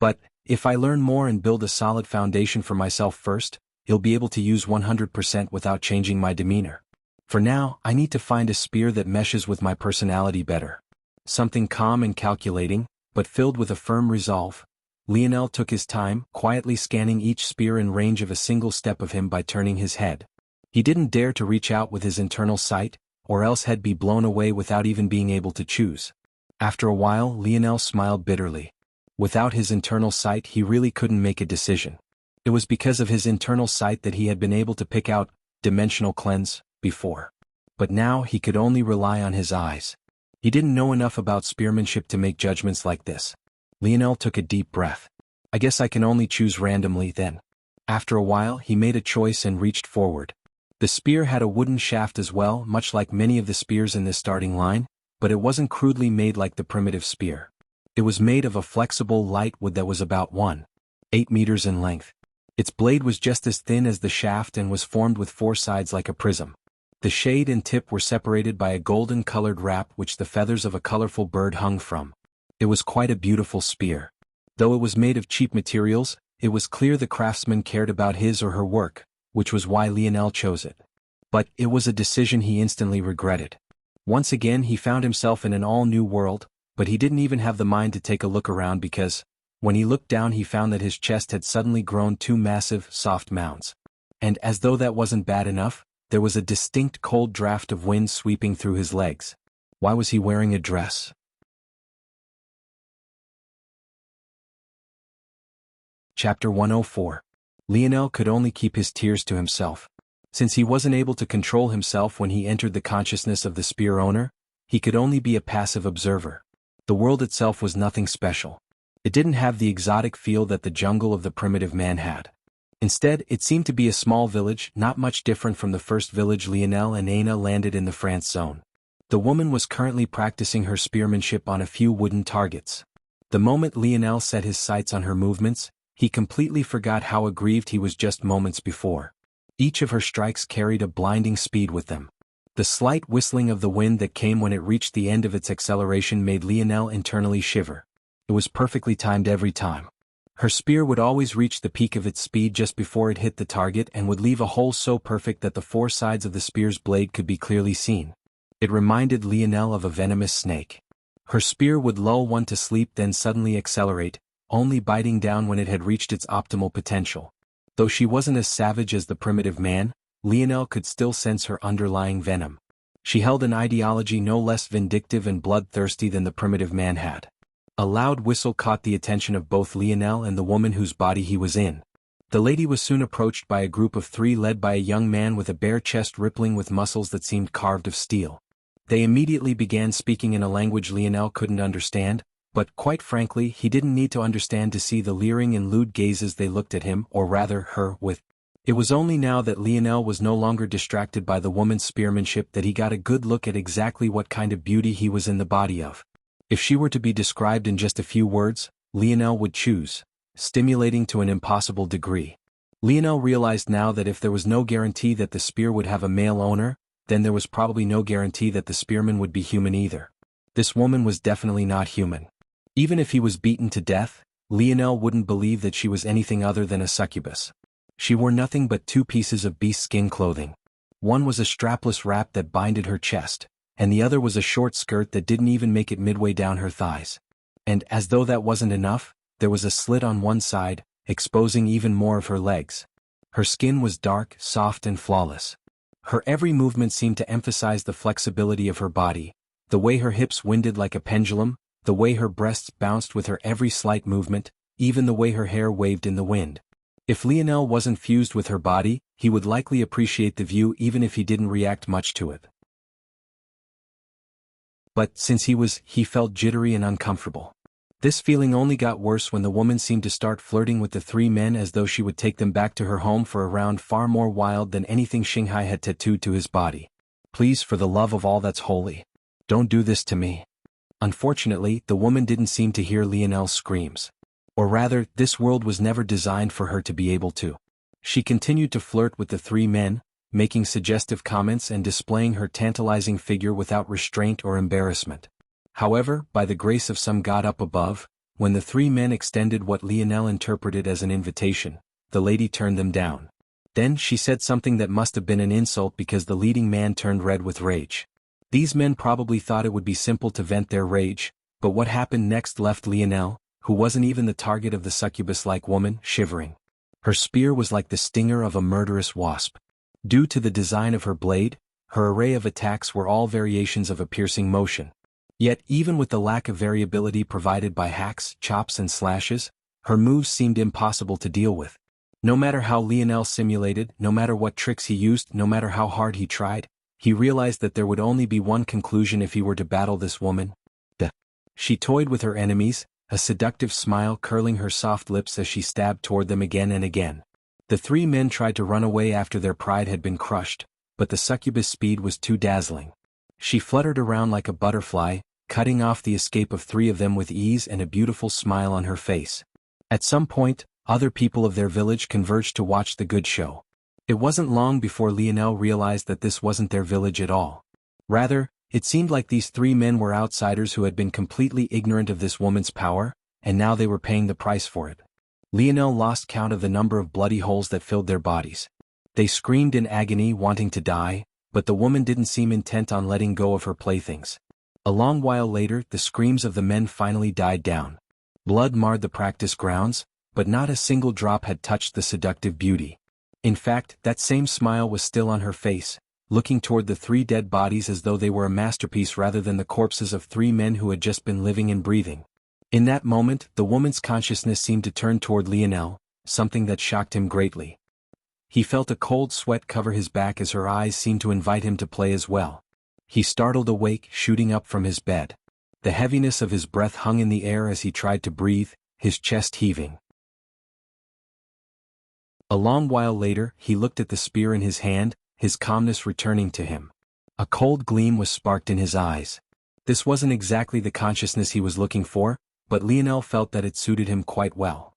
But, if I learn more and build a solid foundation for myself first, I'll be able to use 100% without changing my demeanor. For now, I need to find a spear that meshes with my personality better. Something calm and calculating, but filled with a firm resolve. Lionel took his time, quietly scanning each spear in range of a single step of him by turning his head. He didn't dare to reach out with his internal sight, or else he'd be blown away without even being able to choose. After a while, Lionel smiled bitterly. Without his internal sight, he really couldn't make a decision. It was because of his internal sight that he had been able to pick out dimensional cleanse before. But now he could only rely on his eyes. He didn't know enough about spearmanship to make judgments like this. Lionel took a deep breath. I guess I can only choose randomly then. After a while, he made a choice and reached forward. The spear had a wooden shaft as well, much like many of the spears in this starting line, but it wasn't crudely made like the primitive spear. It was made of a flexible light wood that was about 1.8 meters in length. Its blade was just as thin as the shaft and was formed with 4 sides like a prism. The shade and tip were separated by a golden-colored wrap which the feathers of a colorful bird hung from. It was quite a beautiful spear. Though it was made of cheap materials, it was clear the craftsman cared about his or her work, which was why Lionel chose it. But it was a decision he instantly regretted. Once again he found himself in an all-new world, but he didn't even have the mind to take a look around because, when he looked down he found that his chest had suddenly grown 2 massive, soft mounds. And as though that wasn't bad enough, there was a distinct cold draft of wind sweeping through his legs. Why was he wearing a dress? Chapter 104. Lionel could only keep his tears to himself. Since he wasn't able to control himself when he entered the consciousness of the spear owner, he could only be a passive observer. The world itself was nothing special. It didn't have the exotic feel that the jungle of the primitive man had. Instead, it seemed to be a small village, not much different from the first village Lionel and Aina landed in the France zone. The woman was currently practicing her spearmanship on a few wooden targets. The moment Lionel set his sights on her movements, he completely forgot how aggrieved he was just moments before. Each of her strikes carried a blinding speed with them. The slight whistling of the wind that came when it reached the end of its acceleration made Lionel internally shiver. It was perfectly timed every time. Her spear would always reach the peak of its speed just before it hit the target and would leave a hole so perfect that the 4 sides of the spear's blade could be clearly seen. It reminded Lionel of a venomous snake. Her spear would lull one to sleep then suddenly accelerate, only biting down when it had reached its optimal potential. Though she wasn't as savage as the primitive man, Lionel could still sense her underlying venom. She held an ideology no less vindictive and bloodthirsty than the primitive man had. A loud whistle caught the attention of both Lionel and the woman whose body he was in. The lady was soon approached by a group of 3 led by a young man with a bare chest rippling with muscles that seemed carved of steel. They immediately began speaking in a language Lionel couldn't understand, but quite frankly he didn't need to understand to see the leering and lewd gazes they looked at him, or rather her, with. It was only now that Lionel was no longer distracted by the woman's spearmanship that he got a good look at exactly what kind of beauty he was in the body of. If she were to be described in just a few words, Lionel would choose stimulating to an impossible degree. Lionel realized now that if there was no guarantee that the spear would have a male owner, then there was probably no guarantee that the spearman would be human either. This woman was definitely not human. Even if he was beaten to death, Lionel wouldn't believe that she was anything other than a succubus. She wore nothing but 2 pieces of beast skin clothing. One was a strapless wrap that binded her chest, and the other was a short skirt that didn't even make it midway down her thighs. And as though that wasn't enough, there was a slit on one side, exposing even more of her legs. Her skin was dark, soft and flawless. Her every movement seemed to emphasize the flexibility of her body, the way her hips winded like a pendulum, the way her breasts bounced with her every slight movement, even the way her hair waved in the wind. If Lionel wasn't fused with her body, he would likely appreciate the view even if he didn't react much to it. But since he felt jittery and uncomfortable. This feeling only got worse when the woman seemed to start flirting with the 3 men as though she would take them back to her home for a round far more wild than anything Shanghai had tattooed to his body. Please, for the love of all that's holy, don't do this to me. Unfortunately, the woman didn't seem to hear Lionel's screams. Or rather, this world was never designed for her to be able to. She continued to flirt with the three men, making suggestive comments and displaying her tantalizing figure without restraint or embarrassment. However, by the grace of some god up above, when the three men extended what Lionel interpreted as an invitation, the lady turned them down. Then she said something that must have been an insult because the leading man turned red with rage. These men probably thought it would be simple to vent their rage, but what happened next left Lionel, who wasn't even the target of the succubus-like woman, shivering. Her spear was like the stinger of a murderous wasp. Due to the design of her blade, her array of attacks were all variations of a piercing motion. Yet even with the lack of variability provided by hacks, chops and slashes, her moves seemed impossible to deal with. No matter how Lionel simulated, no matter what tricks he used, no matter how hard he tried, he realized that there would only be one conclusion if he were to battle this woman. She toyed with her enemies, a seductive smile curling her soft lips as she stabbed toward them again and again. The three men tried to run away after their pride had been crushed, but the succubus' speed was too dazzling. She fluttered around like a butterfly, cutting off the escape of three of them with ease and a beautiful smile on her face. At some point, other people of their village converged to watch the good show. It wasn't long before Lionel realized that this wasn't their village at all. Rather, it seemed like these three men were outsiders who had been completely ignorant of this woman's power, and now they were paying the price for it. Lionel lost count of the number of bloody holes that filled their bodies. They screamed in agony, wanting to die, but the woman didn't seem intent on letting go of her playthings. A long while later, the screams of the men finally died down. Blood marred the practice grounds, but not a single drop had touched the seductive beauty. In fact, that same smile was still on her face, looking toward the three dead bodies as though they were a masterpiece rather than the corpses of three men who had just been living and breathing. In that moment, the woman's consciousness seemed to turn toward Lionel, something that shocked him greatly. He felt a cold sweat cover his back as her eyes seemed to invite him to play as well. He startled awake, shooting up from his bed. The heaviness of his breath hung in the air as he tried to breathe, his chest heaving. A long while later, he looked at the spear in his hand, his calmness returning to him. A cold gleam was sparked in his eyes. This wasn't exactly the consciousness he was looking for, but Lionel felt that it suited him quite well.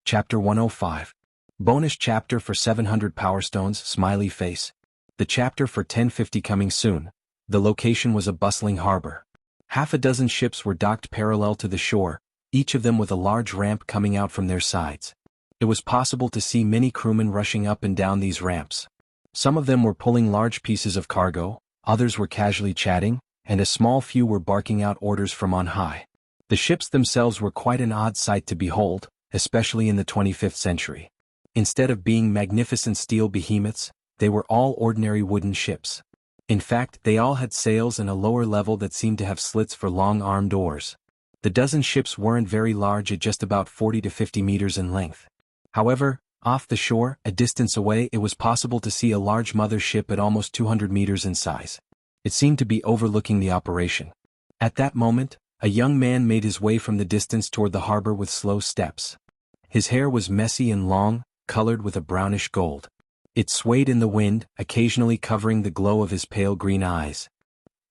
Chapter 105. Bonus chapter for 700 Power Stones, smiley face. The chapter for 1050 coming soon. The location was a bustling harbor. Half a dozen ships were docked parallel to the shore, each of them with a large ramp coming out from their sides. It was possible to see many crewmen rushing up and down these ramps. Some of them were pulling large pieces of cargo, others were casually chatting, and a small few were barking out orders from on high. The ships themselves were quite an odd sight to behold, especially in the 25th century. Instead of being magnificent steel behemoths, they were all ordinary wooden ships. In fact, they all had sails and a lower level that seemed to have slits for long-armed oars. The dozen ships weren't very large at just about 40 to 50 meters in length. However, off the shore, a distance away, it was possible to see a large mother ship at almost 200 meters in size. It seemed to be overlooking the operation. At that moment, a young man made his way from the distance toward the harbor with slow steps. His hair was messy and long, colored with a brownish gold. It swayed in the wind, occasionally covering the glow of his pale green eyes.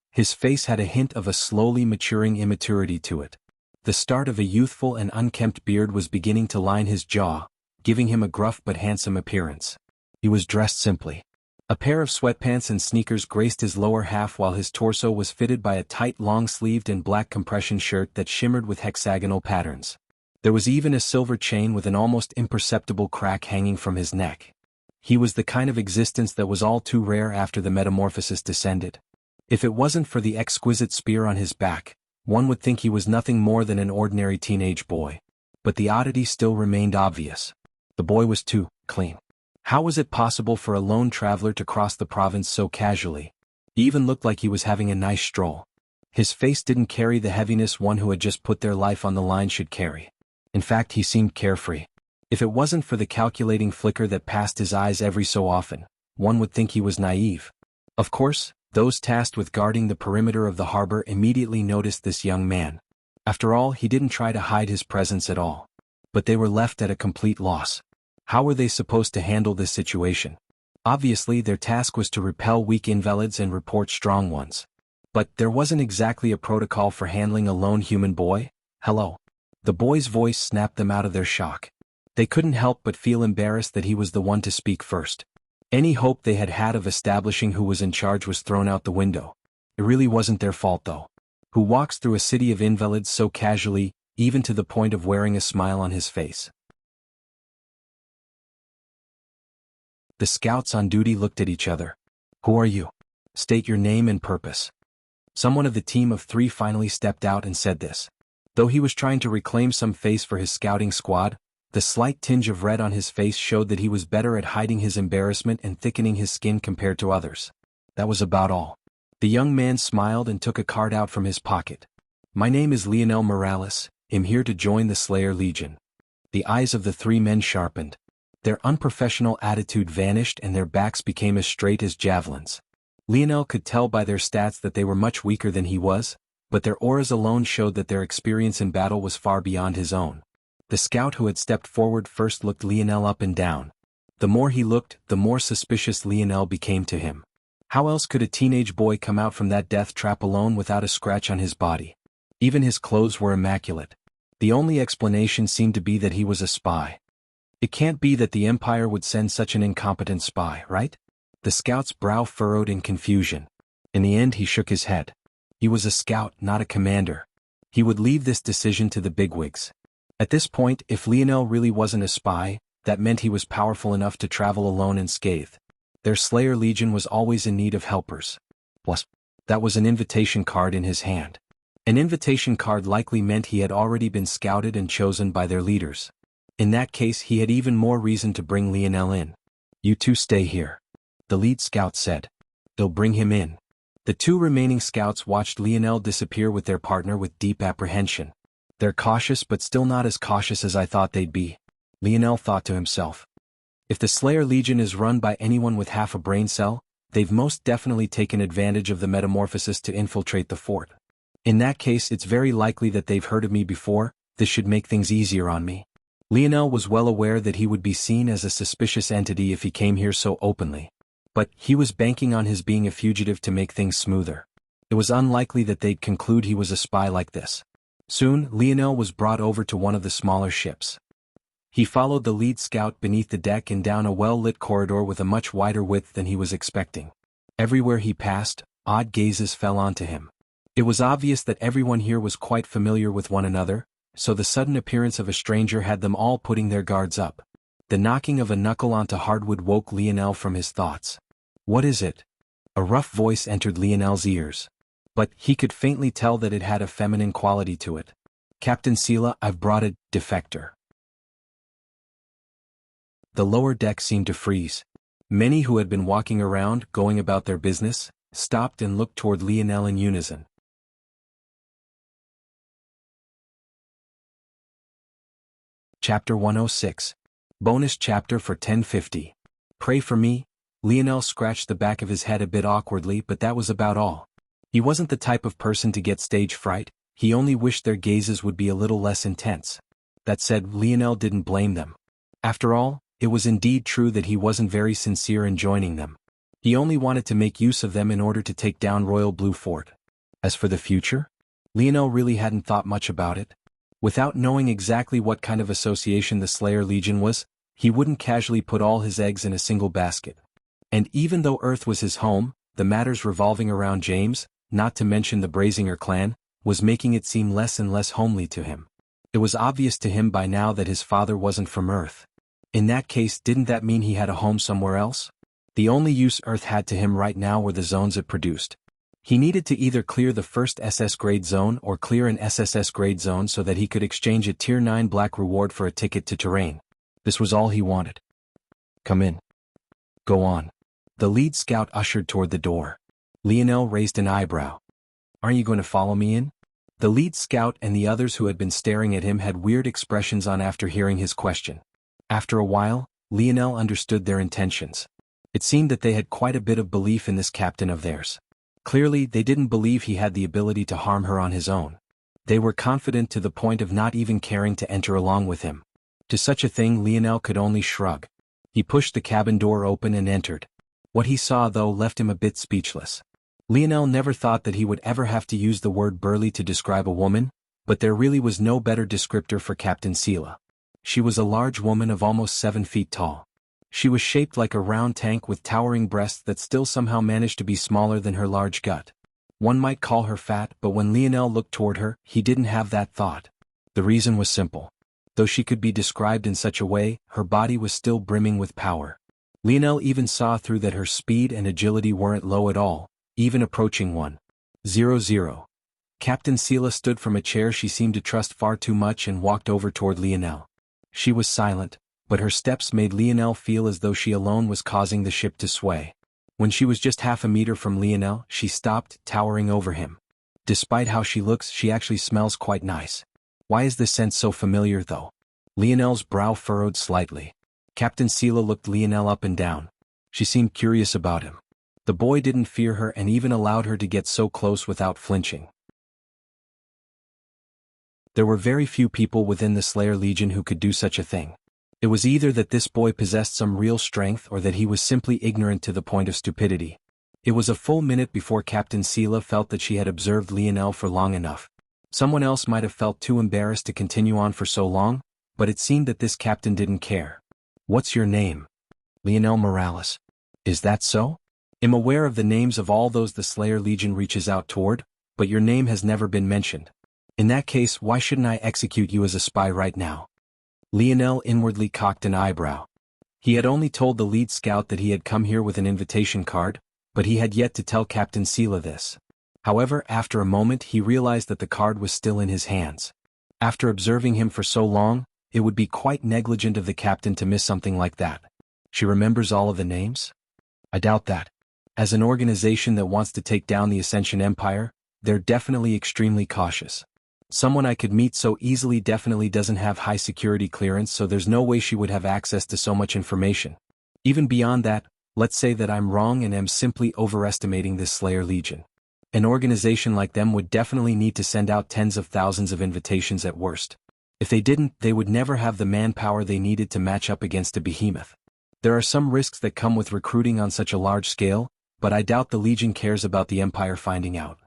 His face had a hint of a slowly maturing immaturity to it. The start of a youthful and unkempt beard was beginning to line his jaw, giving him a gruff but handsome appearance. He was dressed simply. A pair of sweatpants and sneakers graced his lower half while his torso was fitted by a tight long-sleeved and black compression shirt that shimmered with hexagonal patterns. There was even a silver chain with an almost imperceptible crack hanging from his neck. He was the kind of existence that was all too rare after the metamorphosis descended. If it wasn't for the exquisite spear on his back, one would think he was nothing more than an ordinary teenage boy. But the oddity still remained obvious. The boy was too clean. How was it possible for a lone traveler to cross the province so casually? He even looked like he was having a nice stroll. His face didn't carry the heaviness one who had just put their life on the line should carry. In fact, he seemed carefree. If it wasn't for the calculating flicker that passed his eyes every so often, one would think he was naive. Of course, those tasked with guarding the perimeter of the harbor immediately noticed this young man. After all, he didn't try to hide his presence at all. But they were left at a complete loss. How were they supposed to handle this situation? Obviously, their task was to repel weak invalids and report strong ones. But there wasn't exactly a protocol for handling a lone human boy. Hello. The boy's voice snapped them out of their shock. They couldn't help but feel embarrassed that he was the one to speak first. Any hope they had had of establishing who was in charge was thrown out the window. It really wasn't their fault though. Who walks through a city of invalids so casually, even to the point of wearing a smile on his face? The scouts on duty looked at each other. Who are you? State your name and purpose. Someone of the team of 3 finally stepped out and said this. Though he was trying to reclaim some face for his scouting squad, the slight tinge of red on his face showed that he was better at hiding his embarrassment and thickening his skin compared to others. That was about all. The young man smiled and took a card out from his pocket. My name is Lionel Morales. I'm here to join the Slayer Legion. The eyes of the 3 men sharpened. Their unprofessional attitude vanished and their backs became as straight as javelins. Lionel could tell by their stats that they were much weaker than he was, but their auras alone showed that their experience in battle was far beyond his own. The scout who had stepped forward first looked Lionel up and down. The more he looked, the more suspicious Lionel became to him. How else could a teenage boy come out from that death trap alone without a scratch on his body? Even his clothes were immaculate. The only explanation seemed to be that he was a spy. It can't be that the Empire would send such an incompetent spy, right? The scout's brow furrowed in confusion. In the end he shook his head. He was a scout, not a commander. He would leave this decision to the bigwigs. At this point, if Lionel really wasn't a spy, that meant he was powerful enough to travel alone unscathed. Their Slayer Legion was always in need of helpers. Plus, that was an invitation card in his hand. An invitation card likely meant he had already been scouted and chosen by their leaders. In that case he had even more reason to bring Lionel in. You 2 stay here. The lead scout said. They'll bring him in. The 2 remaining scouts watched Lionel disappear with their partner with deep apprehension. They're cautious but still not as cautious as I thought they'd be, Lionel thought to himself. If the Slayer Legion is run by anyone with half a brain cell, they've most definitely taken advantage of the metamorphosis to infiltrate the fort. In that case it's very likely that they've heard of me before. This should make things easier on me. Lionel was well aware that he would be seen as a suspicious entity if he came here so openly. But he was banking on his being a fugitive to make things smoother. It was unlikely that they'd conclude he was a spy like this. Soon, Lionel was brought over to one of the smaller ships. He followed the lead scout beneath the deck and down a well-lit corridor with a much wider width than he was expecting. Everywhere he passed, odd gazes fell onto him. It was obvious that everyone here was quite familiar with one another, so the sudden appearance of a stranger had them all putting their guards up. The knocking of a knuckle onto hardwood woke Lionel from his thoughts. What is it? A rough voice entered Lionel's ears. But he could faintly tell that it had a feminine quality to it. Captain Sela, I've brought a defector. The lower deck seemed to freeze. Many who had been walking around, going about their business, stopped and looked toward Lionel in unison. Chapter 106. Bonus chapter for 1050. Pray for me. Lionel scratched the back of his head a bit awkwardly, but that was about all. He wasn't the type of person to get stage fright, he only wished their gazes would be a little less intense. That said, Lionel didn't blame them. After all, it was indeed true that he wasn't very sincere in joining them. He only wanted to make use of them in order to take down Royal Blue Fort. As for the future? Lionel really hadn't thought much about it. Without knowing exactly what kind of association the Slayer Legion was, he wouldn't casually put all his eggs in a single basket. And even though Earth was his home, the matters revolving around James, not to mention the Brazinger clan, was making it seem less and less homely to him. It was obvious to him by now that his father wasn't from Earth. In that case, didn't that mean he had a home somewhere else? The only use Earth had to him right now were the zones it produced. He needed to either clear the first SS grade zone or clear an SSS grade zone so that he could exchange a Tier 9 black reward for a ticket to Terrain. This was all he wanted. Come in. Go on. The lead scout ushered toward the door. Lionel raised an eyebrow. Aren't you going to follow me in? The lead scout and the others who had been staring at him had weird expressions on after hearing his question. After a while, Lionel understood their intentions. It seemed that they had quite a bit of belief in this captain of theirs. Clearly, they didn't believe he had the ability to harm her on his own. They were confident to the point of not even caring to enter along with him. To such a thing Lionel could only shrug. He pushed the cabin door open and entered. What he saw, though, left him a bit speechless. Lionel never thought that he would ever have to use the word burly to describe a woman, but there really was no better descriptor for Captain Sela. She was a large woman of almost 7 feet tall. She was shaped like a round tank with towering breasts that still somehow managed to be smaller than her large gut. One might call her fat, but when Lionel looked toward her, he didn't have that thought. The reason was simple. Though she could be described in such a way, her body was still brimming with power. Lionel even saw through that her speed and agility weren't low at all, even approaching 100. Captain Sela stood from a chair she seemed to trust far too much and walked over toward Lionel. She was silent, but her steps made Lionel feel as though she alone was causing the ship to sway. When she was just half a meter from Lionel, she stopped, towering over him. Despite how she looks, she actually smells quite nice. Why is this scent so familiar, though? Lionel's brow furrowed slightly. Captain Sela looked Lionel up and down. She seemed curious about him. The boy didn't fear her and even allowed her to get so close without flinching. There were very few people within the Slayer Legion who could do such a thing. It was either that this boy possessed some real strength or that he was simply ignorant to the point of stupidity. It was a full minute before Captain Sela felt that she had observed Lionel for long enough. Someone else might have felt too embarrassed to continue on for so long, but it seemed that this captain didn't care. "What's your name?" "Lionel Morales." "Is that so?" "I'm aware of the names of all those the Slayer Legion reaches out toward, but your name has never been mentioned. In that case, why shouldn't I execute you as a spy right now?" Lionel inwardly cocked an eyebrow. He had only told the lead scout that he had come here with an invitation card, but he had yet to tell Captain Sela this. However, after a moment he realized that the card was still in his hands. After observing him for so long, it would be quite negligent of the captain to miss something like that. She remembers all of the names? I doubt that. As an organization that wants to take down the Ascension Empire, they're definitely extremely cautious. Someone I could meet so easily definitely doesn't have high security clearance, so there's no way she would have access to so much information. Even beyond that, let's say that I'm wrong and am simply overestimating this Slayer Legion. An organization like them would definitely need to send out tens of thousands of invitations at worst. If they didn't, they would never have the manpower they needed to match up against a behemoth. There are some risks that come with recruiting on such a large scale, but I doubt the Legion cares about the Empire finding out.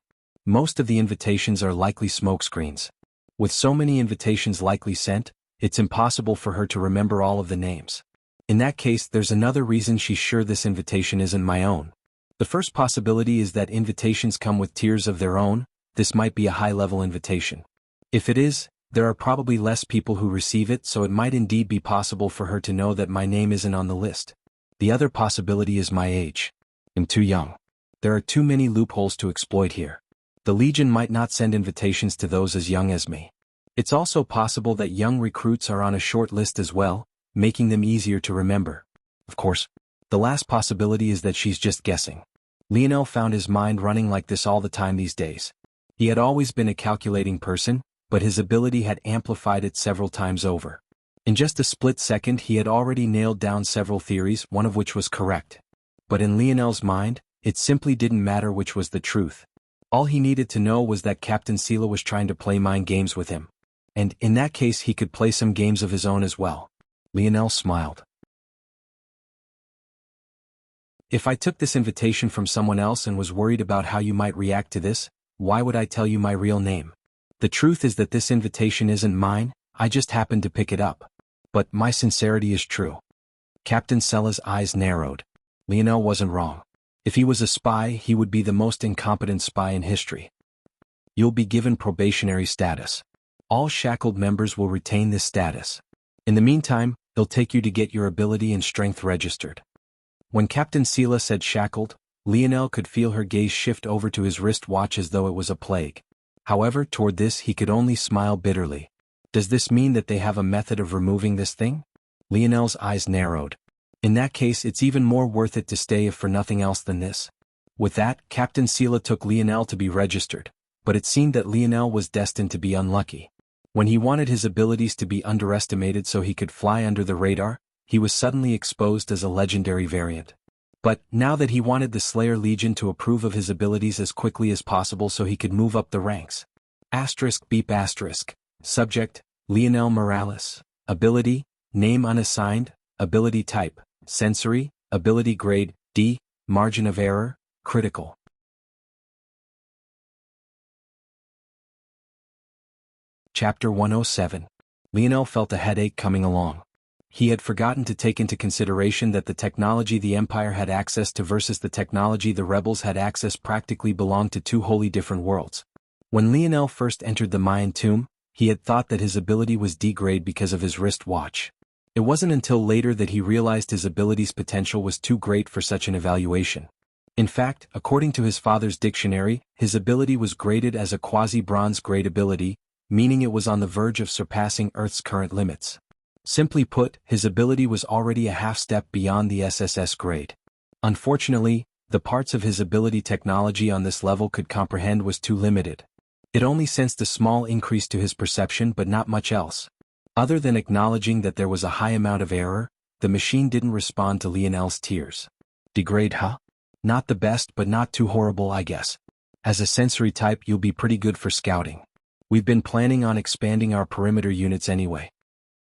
Most of the invitations are likely smokescreens. With so many invitations likely sent, it's impossible for her to remember all of the names. In that case, there's another reason she's sure this invitation isn't my own. The first possibility is that invitations come with tiers of their own. This might be a high-level invitation. If it is, there are probably less people who receive it, so it might indeed be possible for her to know that my name isn't on the list. The other possibility is my age. I'm too young. There are too many loopholes to exploit here. The Legion might not send invitations to those as young as me. It's also possible that young recruits are on a short list as well, making them easier to remember. Of course, the last possibility is that she's just guessing. Lionel found his mind running like this all the time these days. He had always been a calculating person, but his ability had amplified it several times over. In just a split second he had already nailed down several theories, one of which was correct. But in Lionel's mind, it simply didn't matter which was the truth. All he needed to know was that Captain Sela was trying to play mind games with him. And in that case he could play some games of his own as well. Lionel smiled. If I took this invitation from someone else and was worried about how you might react to this, why would I tell you my real name? The truth is that this invitation isn't mine, I just happened to pick it up. But my sincerity is true. Captain Sela's eyes narrowed. Lionel wasn't wrong. If he was a spy, he would be the most incompetent spy in history. You'll be given probationary status. All shackled members will retain this status. In the meantime, it'll take you to get your ability and strength registered. When Captain Sela said shackled, Lionel could feel her gaze shift over to his wristwatch as though it was a plague. However, toward this he could only smile bitterly. Does this mean that they have a method of removing this thing? Lionel's eyes narrowed. In that case, it's even more worth it to stay if for nothing else than this. With that, Captain Sela took Lionel to be registered, but it seemed that Lionel was destined to be unlucky. When he wanted his abilities to be underestimated so he could fly under the radar, he was suddenly exposed as a legendary variant. But, now that he wanted the Slayer Legion to approve of his abilities as quickly as possible so he could move up the ranks. Beep. Subject, Lionel Morales. Ability, name unassigned. Ability type, sensory. Ability grade, D. margin of error, critical. Chapter 107. Lionel felt a headache coming along. He had forgotten to take into consideration that the technology the Empire had access to versus the technology the rebels had access practically belonged to two wholly different worlds. When Lionel first entered the Mayan tomb, he had thought that his ability was degraded because of his wrist watch. It wasn't until later that he realized his ability's potential was too great for such an evaluation. In fact, according to his father's dictionary, his ability was graded as a quasi-bronze grade ability, meaning it was on the verge of surpassing Earth's current limits. Simply put, his ability was already a half-step beyond the SSS grade. Unfortunately, the parts of his ability technology on this level could comprehend was too limited. It only sensed a small increase to his perception but not much else. Other than acknowledging that there was a high amount of error, the machine didn't respond to Lionel's tears. Degrade, huh? Not the best but not too horrible, I guess. As a sensory type you'll be pretty good for scouting. We've been planning on expanding our perimeter units anyway.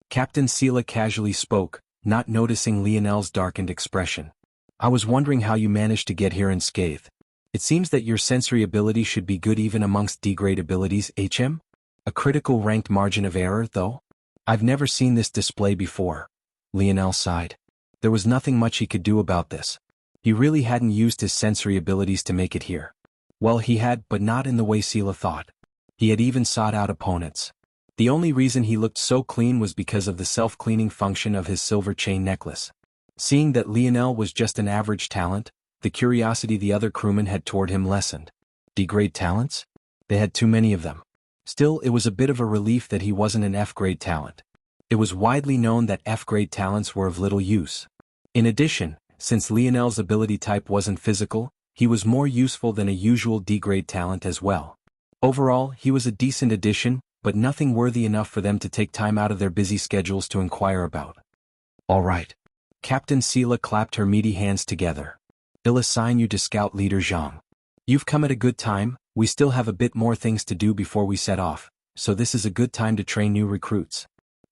Captain Sela casually spoke, not noticing Lionel's darkened expression. I was wondering how you managed to get here unscathed. It seems that your sensory ability should be good even amongst degrade abilities, HM? A critical ranked margin of error, though? I've never seen this display before. Lionel sighed. There was nothing much he could do about this. He really hadn't used his sensory abilities to make it here. Well, he had, but not in the way Sela thought. He had even sought out opponents. The only reason he looked so clean was because of the self-cleaning function of his silver chain necklace. Seeing that Lionel was just an average talent, the curiosity the other crewmen had toward him lessened. D-grade talents? They had too many of them. Still, it was a bit of a relief that he wasn't an F-grade talent. It was widely known that F-grade talents were of little use. In addition, since Lionel's ability type wasn't physical, he was more useful than a usual D-grade talent as well. Overall, he was a decent addition, but nothing worthy enough for them to take time out of their busy schedules to inquire about. All right. Captain Sela clapped her meaty hands together. I'll assign you to Scout Leader Zhang. You've come at a good time, we still have a bit more things to do before we set off, so this is a good time to train new recruits.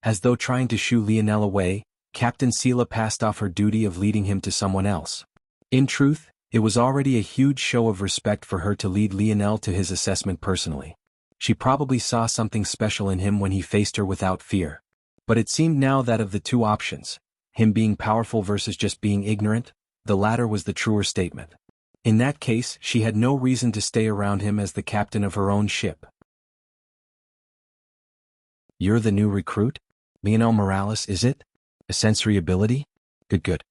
As though trying to shoo Lionel away, Captain Sela passed off her duty of leading him to someone else. In truth, it was already a huge show of respect for her to lead Lionel to his assessment personally. She probably saw something special in him when he faced her without fear. But it seemed now that of the two options, him being powerful versus just being ignorant, the latter was the truer statement. In that case, she had no reason to stay around him as the captain of her own ship. You're the new recruit? Lionel Morales, is it? A sensory ability? Good.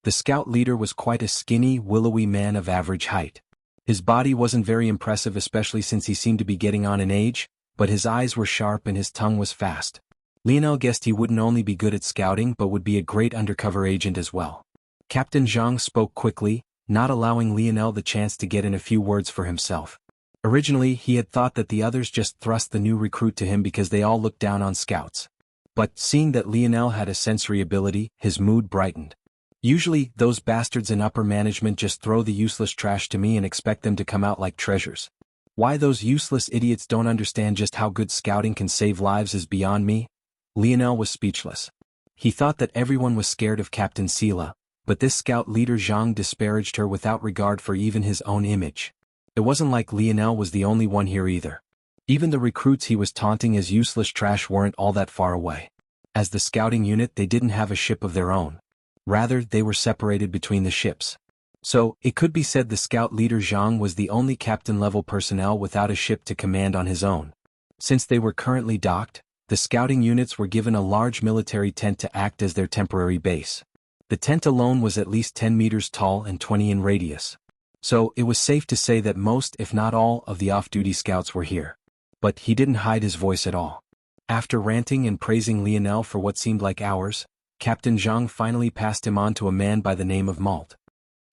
The scout leader was quite a skinny, willowy man of average height. His body wasn't very impressive, especially since he seemed to be getting on in age, but his eyes were sharp and his tongue was fast. Lionel guessed he wouldn't only be good at scouting but would be a great undercover agent as well. Captain Zhang spoke quickly, not allowing Lionel the chance to get in a few words for himself. Originally, he had thought that the others just thrust the new recruit to him because they all looked down on scouts. But, seeing that Lionel had a sensory ability, his mood brightened. Usually, those bastards in upper management just throw the useless trash to me and expect them to come out like treasures. Why those useless idiots don't understand just how good scouting can save lives is beyond me. Lionel was speechless. He thought that everyone was scared of Captain Sela, but this scout leader Zhang disparaged her without regard for even his own image. It wasn't like Lionel was the only one here either. Even the recruits he was taunting as useless trash weren't all that far away. As the scouting unit, they didn't have a ship of their own. Rather, they were separated between the ships. So, it could be said the scout leader Zhang was the only captain-level personnel without a ship to command on his own. Since they were currently docked, the scouting units were given a large military tent to act as their temporary base. The tent alone was at least 10 meters tall and 20 in radius. So, it was safe to say that most, if not all, of the off-duty scouts were here. But he didn't hide his voice at all. After ranting and praising Lionel for what seemed like hours, Captain Zhang finally passed him on to a man by the name of Malt.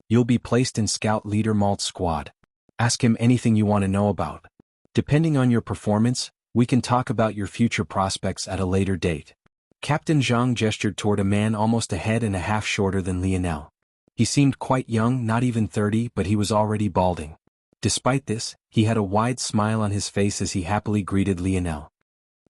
You'll be placed in Scout Leader Malt's squad. Ask him anything you want to know about. Depending on your performance, we can talk about your future prospects at a later date. Captain Zhang gestured toward a man almost a head and a half shorter than Lionel. He seemed quite young, not even 30, but he was already balding. Despite this, he had a wide smile on his face as he happily greeted Lionel.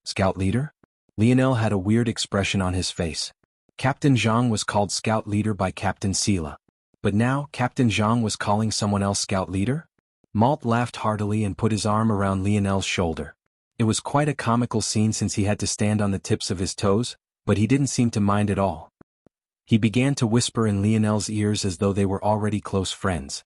Scout Leader? Lionel had a weird expression on his face. Captain Zhang was called Scout Leader by Captain Sela. But now Captain Zhang was calling someone else scout leader? Malt laughed heartily and put his arm around Lionel's shoulder. It was quite a comical scene since he had to stand on the tips of his toes, but he didn't seem to mind at all. He began to whisper in Lionel's ears as though they were already close friends.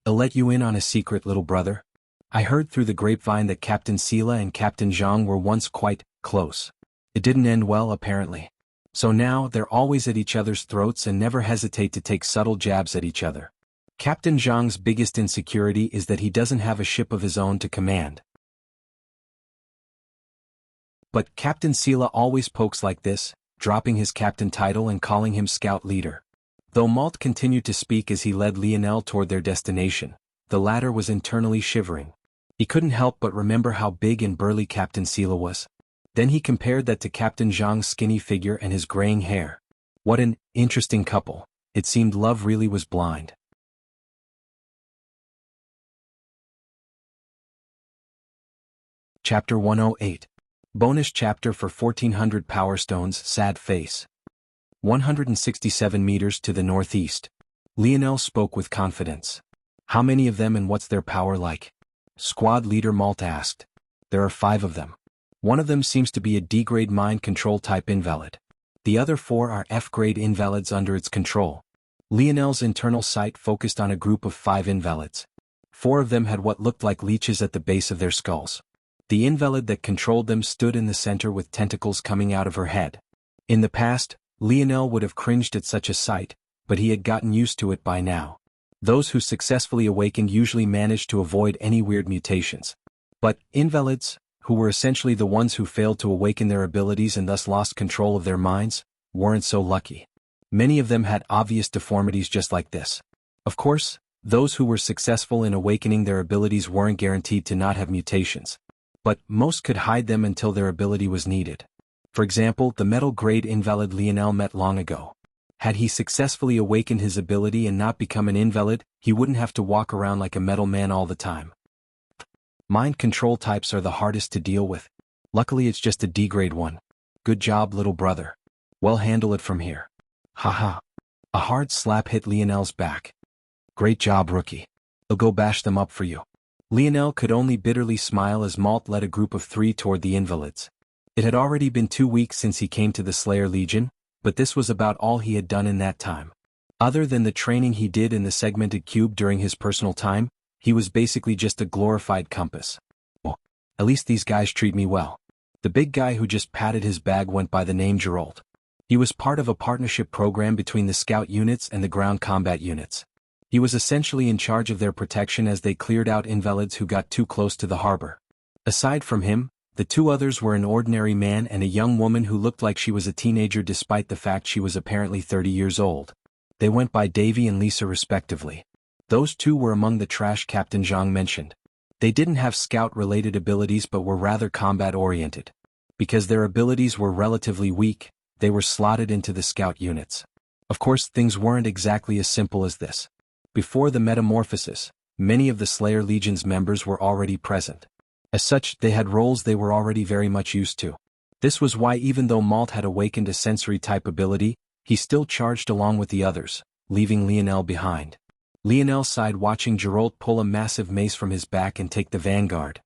"I'll let you in on a secret, little brother. I heard through the grapevine that Captain Sila and Captain Zhang were once quite close. It didn't end well, apparently. So now they're always at each other's throats and never hesitate to take subtle jabs at each other. Captain Zhang's biggest insecurity is that he doesn't have a ship of his own to command. But Captain Sila always pokes like this, dropping his captain title and calling him scout leader." Though Malt continued to speak as he led Lionel toward their destination, the latter was internally shivering. He couldn't help but remember how big and burly Captain Sila was. Then he compared that to Captain Zhang's skinny figure and his graying hair. What an interesting couple. It seemed love really was blind. Chapter 108. Bonus chapter for 1400 Power Stones. Sad face. 167 meters to the northeast. Lionel spoke with confidence. "How many of them and what's their power like?" Squad leader Malt asked. "There are 5 of them. One of them seems to be a D-grade mind control type invalid. The other 4 are F-grade invalids under its control." Lionel's internal sight focused on a group of 5 invalids. 4 of them had what looked like leeches at the base of their skulls. The invalid that controlled them stood in the center with tentacles coming out of her head. In the past, Lionel would have cringed at such a sight, but he had gotten used to it by now. Those who successfully awakened usually managed to avoid any weird mutations. But invalids, who were essentially the ones who failed to awaken their abilities and thus lost control of their minds, weren't so lucky. Many of them had obvious deformities just like this. Of course, those who were successful in awakening their abilities weren't guaranteed to not have mutations. But most could hide them until their ability was needed. For example, the metal-grade invalid Lionel met long ago. Had he successfully awakened his ability and not become an invalid, he wouldn't have to walk around like a metal man all the time. Mind control types are the hardest to deal with. Luckily it's just a D-grade one. Good job, little brother. Well, handle it from here. Haha. A hard slap hit Lionel's back. Great job, rookie. I'll go bash them up for you. Lionel could only bitterly smile as Malt led a group of 3 toward the invalids. It had already been 2 weeks since he came to the Slayer Legion, but this was about all he had done in that time. Other than the training he did in the segmented cube during his personal time, he was basically just a glorified compass. Well, at least these guys treat me well. The big guy who just patted his bag went by the name Geralt. He was part of a partnership program between the scout units and the ground combat units. He was essentially in charge of their protection as they cleared out invalids who got too close to the harbor. Aside from him, the 2 others were an ordinary man and a young woman who looked like she was a teenager despite the fact she was apparently 30 years old. They went by Davy and Lisa respectively. Those 2 were among the trash Captain Zhang mentioned. They didn't have scout-related abilities but were rather combat-oriented. Because their abilities were relatively weak, they were slotted into the scout units. Of course, things weren't exactly as simple as this. Before the metamorphosis, many of the Slayer Legion's members were already present. As such, they had roles they were already very much used to. This was why even though Malt had awakened a sensory-type ability, he still charged along with the others, leaving Lionel behind. Lionel sighed watching Geralt pull a massive mace from his back and take the vanguard.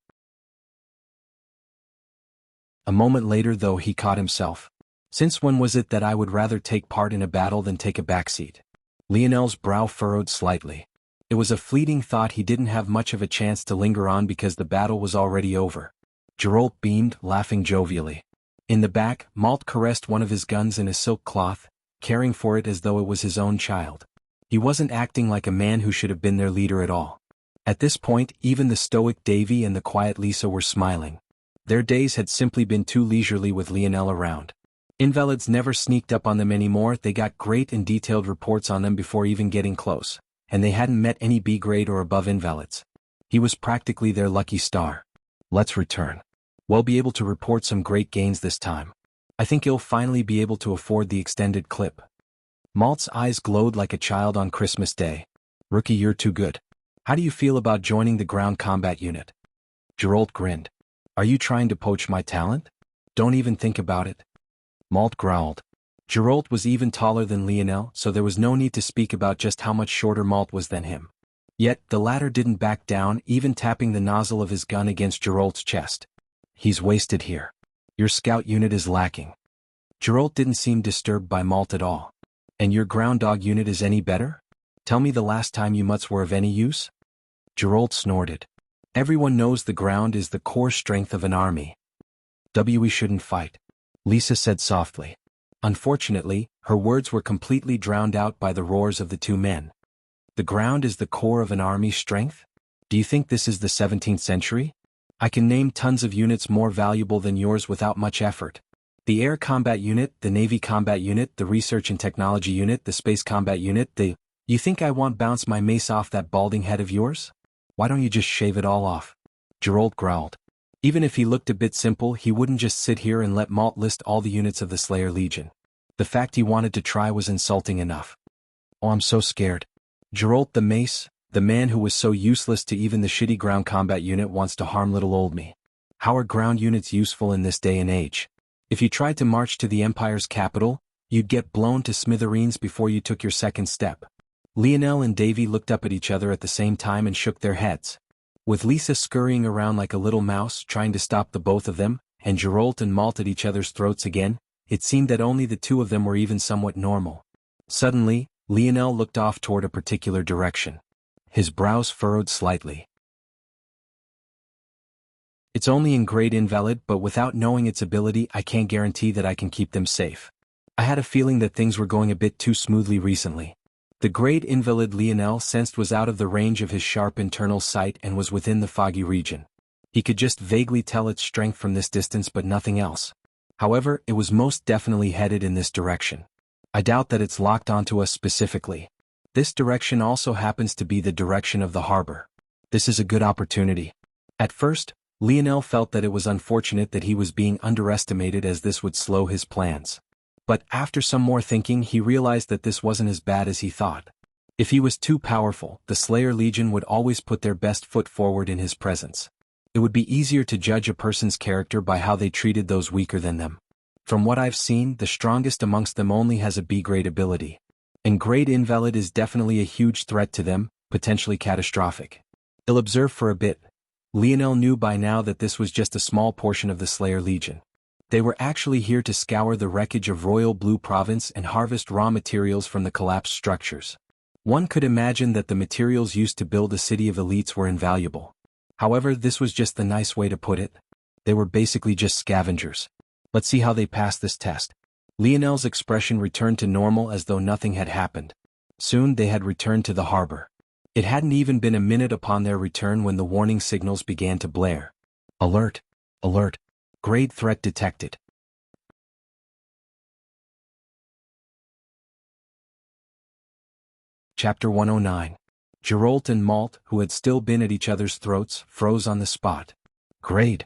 A moment later though he caught himself. Since when was it that I would rather take part in a battle than take a backseat? Lionel's brow furrowed slightly. It was a fleeting thought he didn't have much of a chance to linger on because the battle was already over. Geralt beamed, laughing jovially. In the back, Malt caressed one of his guns in a silk cloth, caring for it as though it was his own child. He wasn't acting like a man who should have been their leader at all. At this point, even the stoic Davy and the quiet Lisa were smiling. Their days had simply been too leisurely with Lionel around. Invalids never sneaked up on them anymore. They got great and detailed reports on them before even getting close, and they hadn't met any B-grade or above invalids. He was practically their lucky star. Let's return. We'll be able to report some great gains this time. I think he'll finally be able to afford the extended clip. Malt's eyes glowed like a child on Christmas Day. Rookie, you're too good. How do you feel about joining the ground combat unit? Geralt grinned. Are you trying to poach my talent? Don't even think about it. Malt growled. Geralt was even taller than Lionel, so there was no need to speak about just how much shorter Malt was than him. Yet, the latter didn't back down, even tapping the nozzle of his gun against Geralt's chest. He's wasted here. Your scout unit is lacking. Geralt didn't seem disturbed by Malt at all. And your ground dog unit is any better? Tell me the last time you mutts were of any use? Geralt snorted. Everyone knows the ground is the core strength of an army. We shouldn't fight, Lisa said softly. Unfortunately, her words were completely drowned out by the roars of the two men. The ground is the core of an army's strength? Do you think this is the 17th century? I can name tons of units more valuable than yours without much effort. The Air Combat Unit, the Navy Combat Unit, the Research and Technology Unit, the Space Combat Unit, You think I won't bounce my mace off that balding head of yours? Why don't you just shave it all off? Geralt growled. Even if he looked a bit simple, he wouldn't just sit here and let Malt list all the units of the Slayer Legion. The fact he wanted to try was insulting enough. Oh, I'm so scared. Geralt the Mace, the man who was so useless to even the shitty ground combat unit, wants to harm little old me. How are ground units useful in this day and age? If you tried to march to the Empire's capital, you'd get blown to smithereens before you took your second step. Lionel and Davy looked up at each other at the same time and shook their heads. With Lisa scurrying around like a little mouse trying to stop the both of them, and Geralt and Malt at each other's throats again, it seemed that only the two of them were even somewhat normal. Suddenly, Lionel looked off toward a particular direction. His brows furrowed slightly. It's only in Great Invalid, but without knowing its ability, I can't guarantee that I can keep them safe. I had a feeling that things were going a bit too smoothly recently. The Great Invalid Lionel sensed was out of the range of his sharp internal sight and was within the foggy region. He could just vaguely tell its strength from this distance but nothing else. However, it was most definitely headed in this direction. I doubt that it's locked onto us specifically. This direction also happens to be the direction of the harbor. This is a good opportunity. At first, Lionel felt that it was unfortunate that he was being underestimated, as this would slow his plans. But after some more thinking, he realized that this wasn't as bad as he thought. If he was too powerful, the Slayer Legion would always put their best foot forward in his presence. It would be easier to judge a person's character by how they treated those weaker than them. From what I've seen, the strongest amongst them only has a B-grade ability. And Great Invalid is definitely a huge threat to them, potentially catastrophic. He'll observe for a bit. Lionel knew by now that this was just a small portion of the Slayer Legion. They were actually here to scour the wreckage of Royal Blue Province and harvest raw materials from the collapsed structures. One could imagine that the materials used to build a city of elites were invaluable. However, this was just the nice way to put it. They were basically just scavengers. Let's see how they pass this test. Lionel's expression returned to normal as though nothing had happened. Soon they had returned to the harbor. It hadn't even been a minute upon their return when the warning signals began to blare. Alert! Alert! Grade threat detected. Chapter 109. Geralt and Malt, who had still been at each other's throats, froze on the spot. Grade.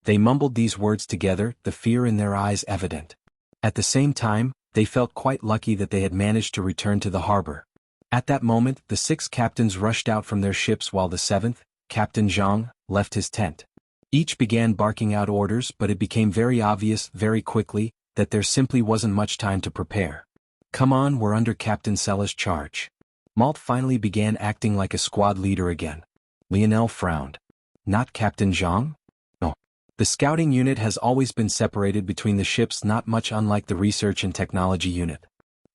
They mumbled these words together, the fear in their eyes evident. At the same time, they felt quite lucky that they had managed to return to the harbor. At that moment, the 6 captains rushed out from their ships while the 7th, Captain Zhang, left his tent. Each began barking out orders, but it became very obvious, very quickly, that there simply wasn't much time to prepare. Come on, we're under Captain Sella's charge. Malt finally began acting like a squad leader again. Lionel frowned. Not Captain Zhang? No. The scouting unit has always been separated between the ships, not much unlike the Research and Technology unit.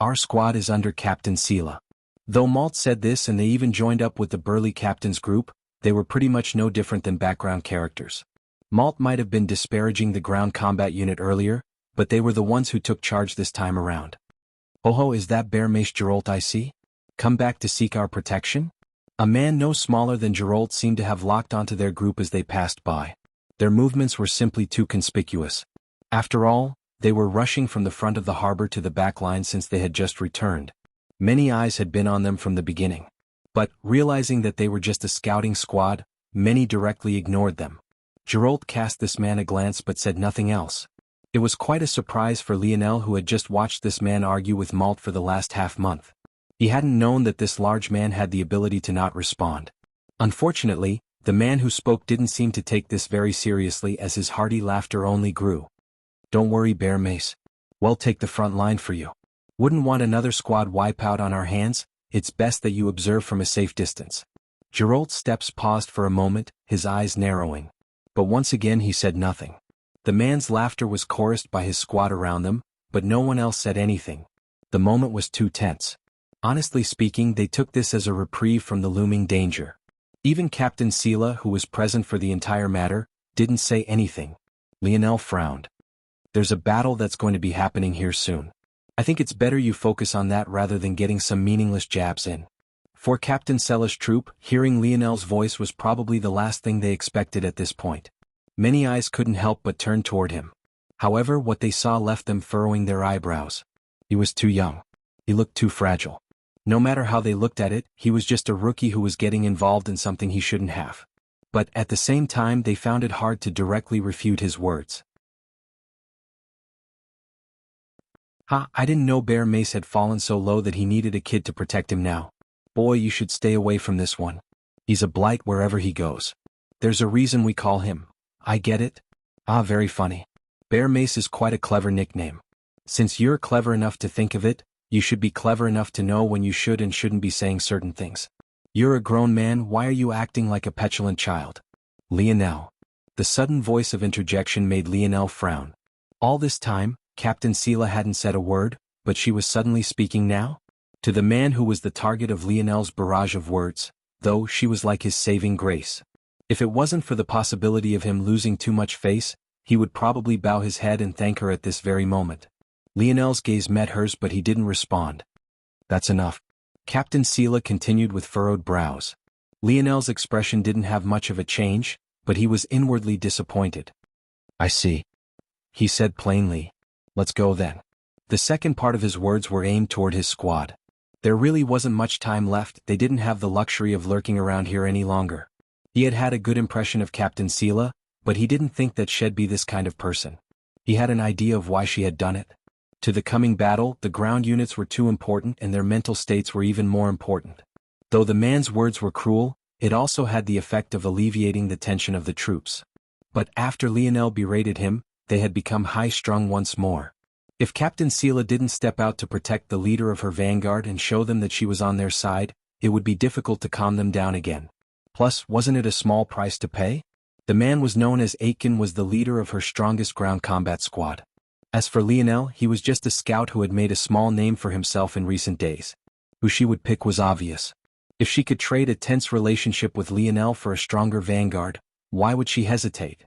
Our squad is under Captain Sela. Though Malt said this and they even joined up with the burly captain's group, they were pretty much no different than background characters. Malt might have been disparaging the ground combat unit earlier, but they were the ones who took charge this time around. Oh, is that Bear Mace Geralt I see? Come back to seek our protection? A man no smaller than Geralt seemed to have locked onto their group as they passed by. Their movements were simply too conspicuous. After all, they were rushing from the front of the harbor to the back line since they had just returned. Many eyes had been on them from the beginning. But, realizing that they were just a scouting squad, many directly ignored them. Geralt cast this man a glance but said nothing else. It was quite a surprise for Lionel, who had just watched this man argue with Malt for the last half-month. He hadn't known that this large man had the ability to not respond. Unfortunately, the man who spoke didn't seem to take this very seriously, as his hearty laughter only grew. Don't worry, Bear Mace. We'll take the front line for you. Wouldn't want another squad wipeout on our hands, it's best that you observe from a safe distance. Geralt's steps paused for a moment, his eyes narrowing. But once again he said nothing. The man's laughter was chorused by his squad around them, but no one else said anything. The moment was too tense. Honestly speaking, they took this as a reprieve from the looming danger. Even Captain Sela, who was present for the entire matter, didn't say anything. Lionel frowned. There's a battle that's going to be happening here soon. I think it's better you focus on that rather than getting some meaningless jabs in. For Captain Sela's troop, hearing Lionel's voice was probably the last thing they expected at this point. Many eyes couldn't help but turn toward him. However, what they saw left them furrowing their eyebrows. He was too young. He looked too fragile. No matter how they looked at it, he was just a rookie who was getting involved in something he shouldn't have. But at the same time they found it hard to directly refute his words. I didn't know Bear Mace had fallen so low that he needed a kid to protect him now. Boy, you should stay away from this one. He's a blight wherever he goes. There's a reason we call him. I get it. Very funny. Bear Mace is quite a clever nickname. Since you're clever enough to think of it, you should be clever enough to know when you should and shouldn't be saying certain things. You're a grown man, why are you acting like a petulant child? Lionel. The sudden voice of interjection made Lionel frown. All this time, Captain Sela hadn't said a word, but she was suddenly speaking now? To the man who was the target of Lionel's barrage of words, though, she was like his saving grace. If it wasn't for the possibility of him losing too much face, he would probably bow his head and thank her at this very moment. Lionel's gaze met hers but he didn't respond. That's enough. Captain Sela continued with furrowed brows. Lionel's expression didn't have much of a change, but he was inwardly disappointed. I see. He said plainly. Let's go then. The second part of his words were aimed toward his squad. There really wasn't much time left, they didn't have the luxury of lurking around here any longer. He had had a good impression of Captain Sela, but he didn't think that she'd be this kind of person. He had an idea of why she had done it. To the coming battle, the ground units were too important and their mental states were even more important. Though the man's words were cruel, it also had the effect of alleviating the tension of the troops. But after Lionel berated him, they had become high-strung once more. If Captain Sela didn't step out to protect the leader of her vanguard and show them that she was on their side, it would be difficult to calm them down again. Plus, wasn't it a small price to pay? The man was known as Aitken was the leader of her strongest ground combat squad. As for Lionel, he was just a scout who had made a small name for himself in recent days. Who she would pick was obvious. If she could trade a tense relationship with Lionel for a stronger vanguard, why would she hesitate?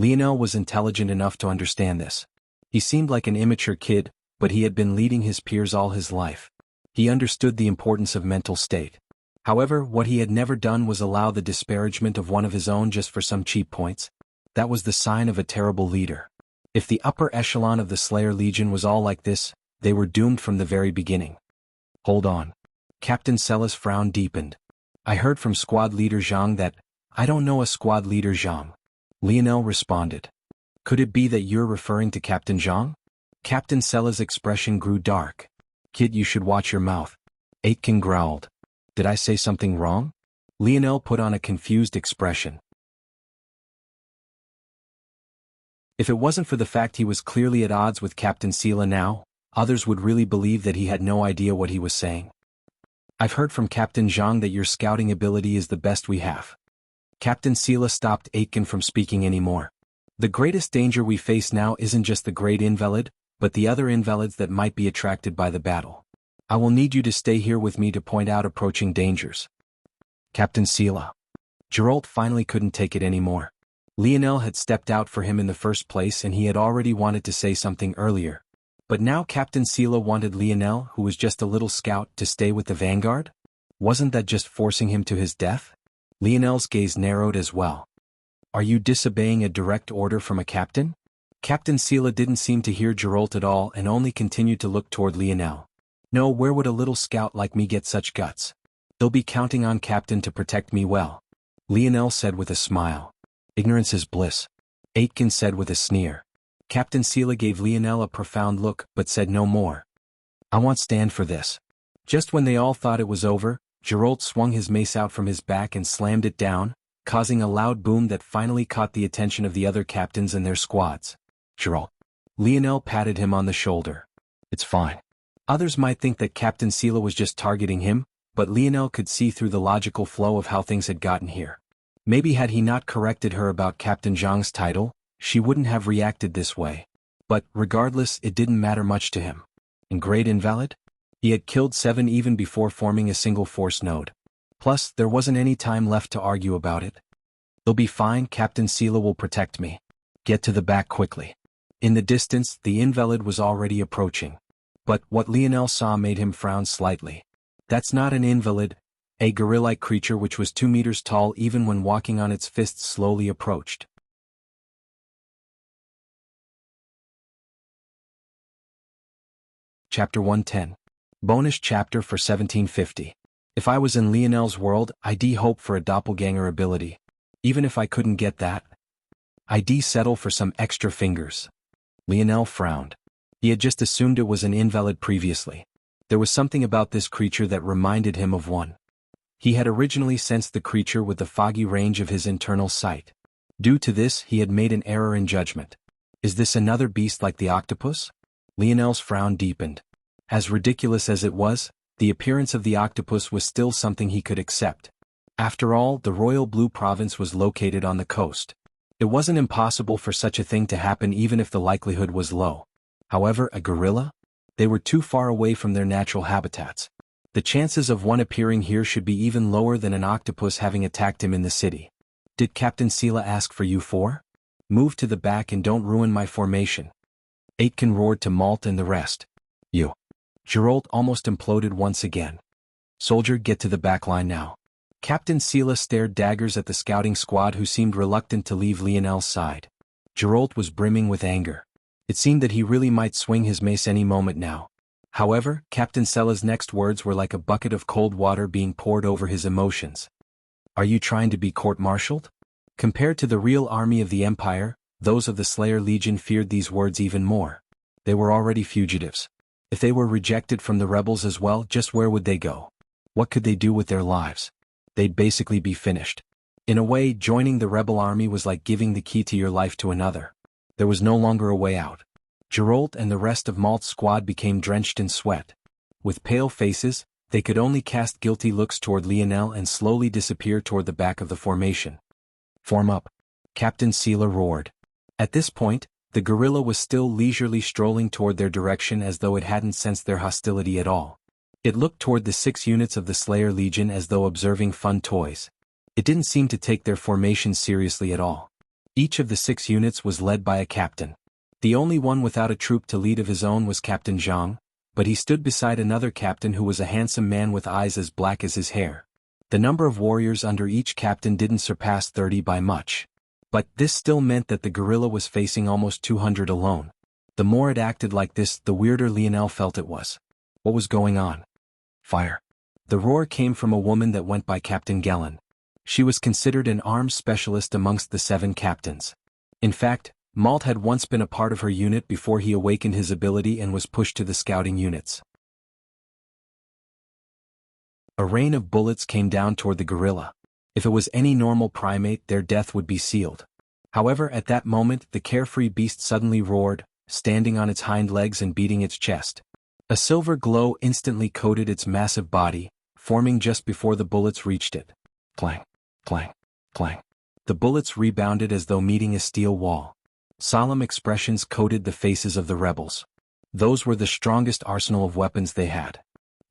Lionel was intelligent enough to understand this. He seemed like an immature kid, but he had been leading his peers all his life. He understood the importance of mental state. However, what he had never done was allow the disparagement of one of his own just for some cheap points. That was the sign of a terrible leader. If the upper echelon of the Slayer Legion was all like this, they were doomed from the very beginning. Hold on. Captain Sela's frown deepened. I heard from squad leader Zhang that, I don't know a squad leader Zhang. Lionel responded. Could it be that you're referring to Captain Zhang? Captain Sela's expression grew dark. Kid, you should watch your mouth. Aitken growled. Did I say something wrong? Lionel put on a confused expression. If it wasn't for the fact he was clearly at odds with Captain Sela now, others would really believe that he had no idea what he was saying. I've heard from Captain Zhang that your scouting ability is the best we have. Captain Sela stopped Aitken from speaking anymore. The greatest danger we face now isn't just the Great Invalid, but the other invalids that might be attracted by the battle. I will need you to stay here with me to point out approaching dangers. Captain Sela. Geralt finally couldn't take it anymore. Lionel had stepped out for him in the first place and he had already wanted to say something earlier. But now Captain Sela wanted Lionel, who was just a little scout, to stay with the vanguard? Wasn't that just forcing him to his death? Lionel's gaze narrowed as well. Are you disobeying a direct order from a captain? Captain Sela didn't seem to hear Geralt at all and only continued to look toward Lionel. No, where would a little scout like me get such guts? They'll be counting on Captain to protect me well. Lionel said with a smile. Ignorance is bliss. Aitken said with a sneer. Captain Sela gave Lionel a profound look but said no more. I won't stand for this. Just when they all thought it was over, Geralt swung his mace out from his back and slammed it down, causing a loud boom that finally caught the attention of the other captains and their squads. Geralt. Lionel patted him on the shoulder. It's fine. Others might think that Captain Sela was just targeting him, but Lionel could see through the logical flow of how things had gotten here. Maybe had he not corrected her about Captain Zhang's title, she wouldn't have reacted this way. But, regardless, it didn't matter much to him. And Great Invalid? He had killed 7 even before forming a single force node. Plus, there wasn't any time left to argue about it. It'll be fine, Captain Sela will protect me. Get to the back quickly. In the distance, the invalid was already approaching. But what Lionel saw made him frown slightly. That's not an invalid. A gorilla-like creature which was 2 meters tall even when walking on its fists slowly approached. Chapter 110. Bonus chapter for 1750. If I was in Lionel's world, I'd hope for a doppelganger ability. Even if I couldn't get that, I'd settle for some extra fingers. Lionel frowned. He had just assumed it was an invalid previously. There was something about this creature that reminded him of one. He had originally sensed the creature with the foggy range of his internal sight. Due to this, he had made an error in judgment. Is this another beast like the octopus? Lionel's frown deepened. As ridiculous as it was, the appearance of the octopus was still something he could accept. After all, the Royal Blue Province was located on the coast. It wasn't impossible for such a thing to happen even if the likelihood was low. However, a gorilla? They were too far away from their natural habitats. The chances of one appearing here should be even lower than an octopus having attacked him in the city. Did Captain Sela ask for you for? Move to the back and don't ruin my formation. Aitken roared to Malt and the rest. You. Geralt almost imploded once again. Soldier, get to the back line now. Captain Sela stared daggers at the scouting squad who seemed reluctant to leave Lionel's side. Geralt was brimming with anger. It seemed that he really might swing his mace any moment now. However, Captain Sela's next words were like a bucket of cold water being poured over his emotions. Are you trying to be court-martialed? Compared to the real army of the Empire, those of the Slayer Legion feared these words even more. They were already fugitives. If they were rejected from the rebels as well, just where would they go? What could they do with their lives? They'd basically be finished. In a way, joining the rebel army was like giving the key to your life to another. There was no longer a way out. Geralt and the rest of Malt's squad became drenched in sweat. With pale faces, they could only cast guilty looks toward Lionel and slowly disappear toward the back of the formation. Form up. Captain Sela roared. At this point, the gorilla was still leisurely strolling toward their direction as though it hadn't sensed their hostility at all. It looked toward the 6 units of the Slayer Legion as though observing fun toys. It didn't seem to take their formation seriously at all. Each of the 6 units was led by a captain. The only one without a troop to lead of his own was Captain Zhang, but he stood beside another captain who was a handsome man with eyes as black as his hair. The number of warriors under each captain didn't surpass 30 by much. But this still meant that the gorilla was facing almost 200 alone. The more it acted like this, the weirder Lionel felt it was. What was going on? Fire. The roar came from a woman that went by Captain Gellin. She was considered an arms specialist amongst the 7 captains. In fact, Malt had once been a part of her unit before he awakened his ability and was pushed to the scouting units. A rain of bullets came down toward the gorilla. If it was any normal primate, their death would be sealed. However, at that moment, the carefree beast suddenly roared, standing on its hind legs and beating its chest. A silver glow instantly coated its massive body, forming just before the bullets reached it. Clang, clang, clang. The bullets rebounded as though meeting a steel wall. Solemn expressions coated the faces of the rebels. Those were the strongest arsenal of weapons they had.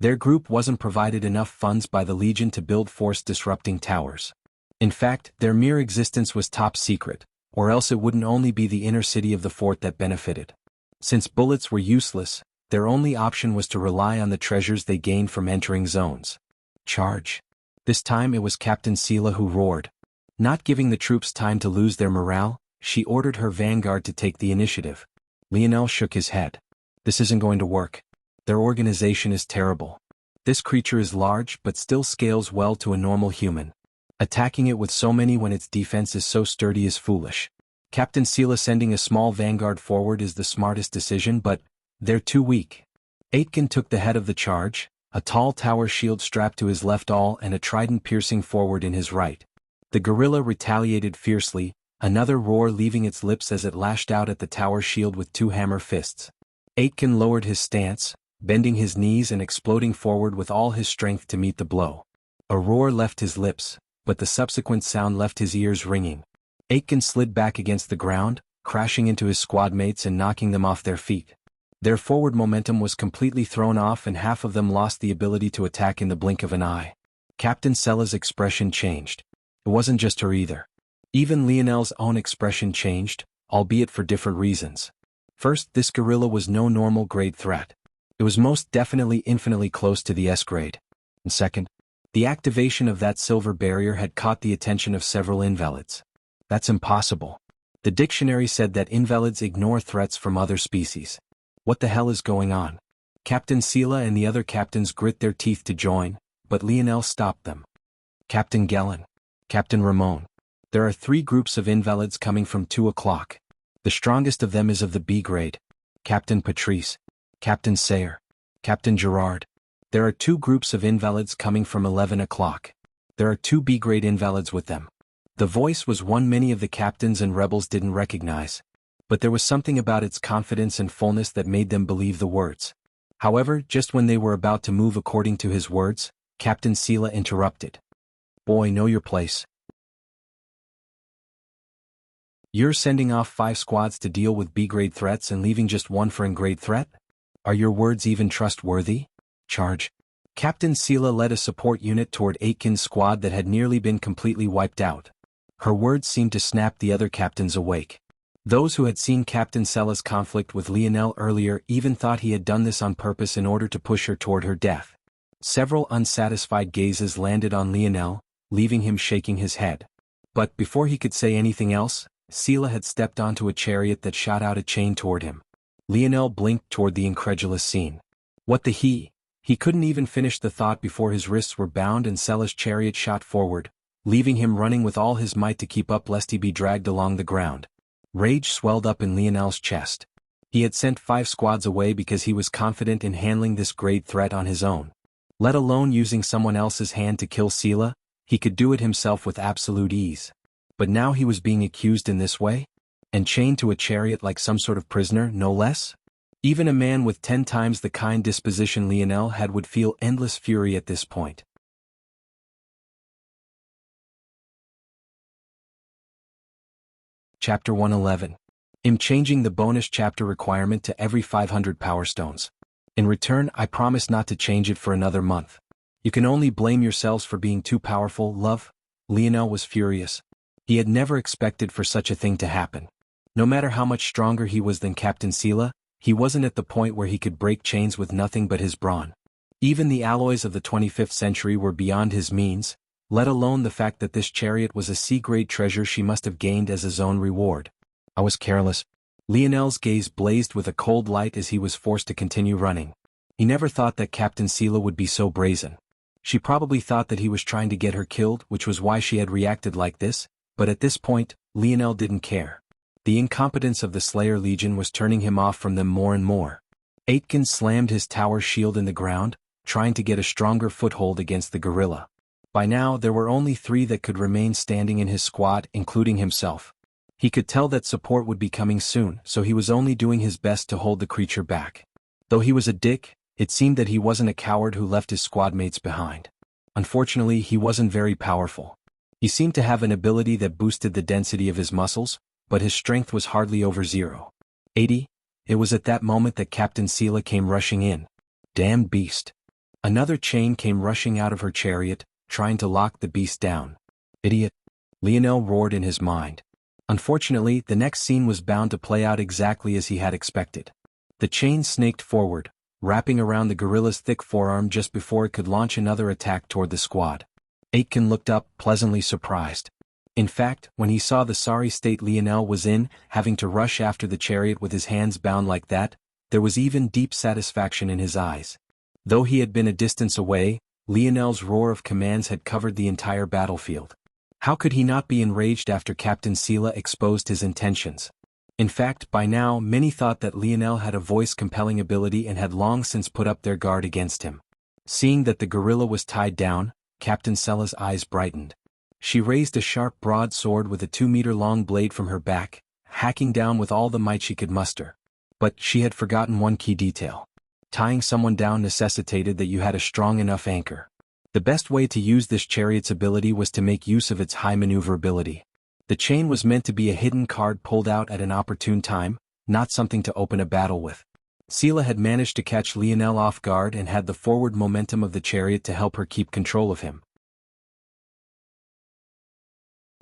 Their group wasn't provided enough funds by the Legion to build force-disrupting towers. In fact, their mere existence was top secret, or else it wouldn't only be the inner city of the fort that benefited. Since bullets were useless, their only option was to rely on the treasures they gained from entering zones. Charge. This time it was Captain Sela who roared. Not giving the troops time to lose their morale, she ordered her vanguard to take the initiative. Lionel shook his head. This isn't going to work. Their organization is terrible. This creature is large but still scales well to a normal human. Attacking it with so many when its defense is so sturdy is foolish. Captain Sela sending a small vanguard forward is the smartest decision, but they're too weak. Aitken took the head of the charge, a tall tower shield strapped to his left awl and a trident piercing forward in his right. The gorilla retaliated fiercely, Another roar leaving its lips as it lashed out at the tower shield with two hammer fists. Aitken lowered his stance, bending his knees and exploding forward with all his strength to meet the blow. A roar left his lips, but the subsequent sound left his ears ringing. Aitken slid back against the ground, crashing into his squadmates and knocking them off their feet. Their forward momentum was completely thrown off and half of them lost the ability to attack in the blink of an eye. Captain Sella's expression changed. It wasn't just her either. Even Lionel's own expression changed, albeit for different reasons. First, this gorilla was no normal grade threat. It was most definitely infinitely close to the S grade. And second, the activation of that silver barrier had caught the attention of several invalids. That's impossible. The dictionary said that invalids ignore threats from other species. What the hell is going on? Captain Sela and the other captains grit their teeth to join, but Lionel stopped them. Captain Gellin. Captain Ramon. There are 3 groups of invalids coming from 2 o'clock. The strongest of them is of the B grade. Captain Patrice. Captain Sayer. Captain Gerard. There are 2 groups of invalids coming from 11 o'clock. There are 2 B grade invalids with them. The voice was one many of the captains and rebels didn't recognize. But there was something about its confidence and fullness that made them believe the words. However, just when they were about to move according to his words, Captain Sela interrupted. Boy, know your place. You're sending off 5 squads to deal with B-grade threats and leaving just 1 for N-grade threat? Are your words even trustworthy? Charge. Captain Sela led a support unit toward Aitken's squad that had nearly been completely wiped out. Her words seemed to snap the other captains awake. Those who had seen Captain Sela's conflict with Lionel earlier even thought he had done this on purpose in order to push her toward her death. Several unsatisfied gazes landed on Lionel, leaving him shaking his head. But before he could say anything else, Sela had stepped onto a chariot that shot out a chain toward him. Lionel blinked toward the incredulous scene. What the he? He couldn't even finish the thought before his wrists were bound and Sela's chariot shot forward, leaving him running with all his might to keep up lest he be dragged along the ground. Rage swelled up in Lionel's chest. He had sent 5 squads away because he was confident in handling this grade threat on his own. Let alone using someone else's hand to kill Sela, he could do it himself with absolute ease. But now he was being accused in this way? And chained to a chariot like some sort of prisoner, no less? Even a man with 10 times the kind disposition Lionel had would feel endless fury at this point. Chapter 111. I'm changing the bonus chapter requirement to every 500 power stones. In return, I promise not to change it for another month. You can only blame yourselves for being too powerful, love. Lionel was furious. He had never expected for such a thing to happen. No matter how much stronger he was than Captain Sela, he wasn't at the point where he could break chains with nothing but his brawn. Even the alloys of the 25th century were beyond his means, let alone the fact that this chariot was a C-grade treasure she must have gained as his own reward. I was careless. Lionel's gaze blazed with a cold light as he was forced to continue running. He never thought that Captain Sela would be so brazen. She probably thought that he was trying to get her killed, which was why she had reacted like this, but at this point, Lionel didn't care. The incompetence of the Slayer Legion was turning him off from them more and more. Aitken slammed his tower shield in the ground, trying to get a stronger foothold against the gorilla. By now there were only 3 that could remain standing in his squad, including himself. He could tell that support would be coming soon, so he was only doing his best to hold the creature back. Though he was a dick, it seemed that he wasn't a coward who left his squadmates behind. Unfortunately, he wasn't very powerful. He seemed to have an ability that boosted the density of his muscles, but his strength was hardly over 0. 80. It was at that moment that Captain Sela came rushing in. Damned beast. Another chain came rushing out of her chariot, trying to lock the beast down. Idiot. Lionel roared in his mind. Unfortunately, the next scene was bound to play out exactly as he had expected. The chain snaked forward, wrapping around the gorilla's thick forearm just before it could launch another attack toward the squad. Aitken looked up, pleasantly surprised. In fact, when he saw the sorry state Lionel was in, having to rush after the chariot with his hands bound like that, there was even deep satisfaction in his eyes. Though he had been a distance away, Lionel's roar of commands had covered the entire battlefield. How could he not be enraged after Captain Sela exposed his intentions? In fact, by now many thought that Lionel had a voice-compelling ability and had long since put up their guard against him. Seeing that the gorilla was tied down, Captain Sela's eyes brightened. She raised a sharp broadsword with a 2-meter-long blade from her back, hacking down with all the might she could muster. But she had forgotten one key detail. Tying someone down necessitated that you had a strong enough anchor. The best way to use this chariot's ability was to make use of its high maneuverability. The chain was meant to be a hidden card pulled out at an opportune time, not something to open a battle with. Sela had managed to catch Lionel off guard and had the forward momentum of the chariot to help her keep control of him.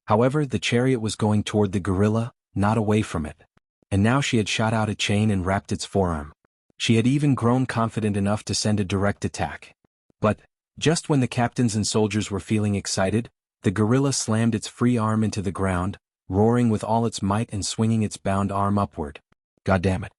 However, the chariot was going toward the gorilla, not away from it. And now she had shot out a chain and wrapped its forearm. She had even grown confident enough to send a direct attack. But, just when the captains and soldiers were feeling excited, the gorilla slammed its free arm into the ground, roaring with all its might and swinging its bound arm upward. Goddammit.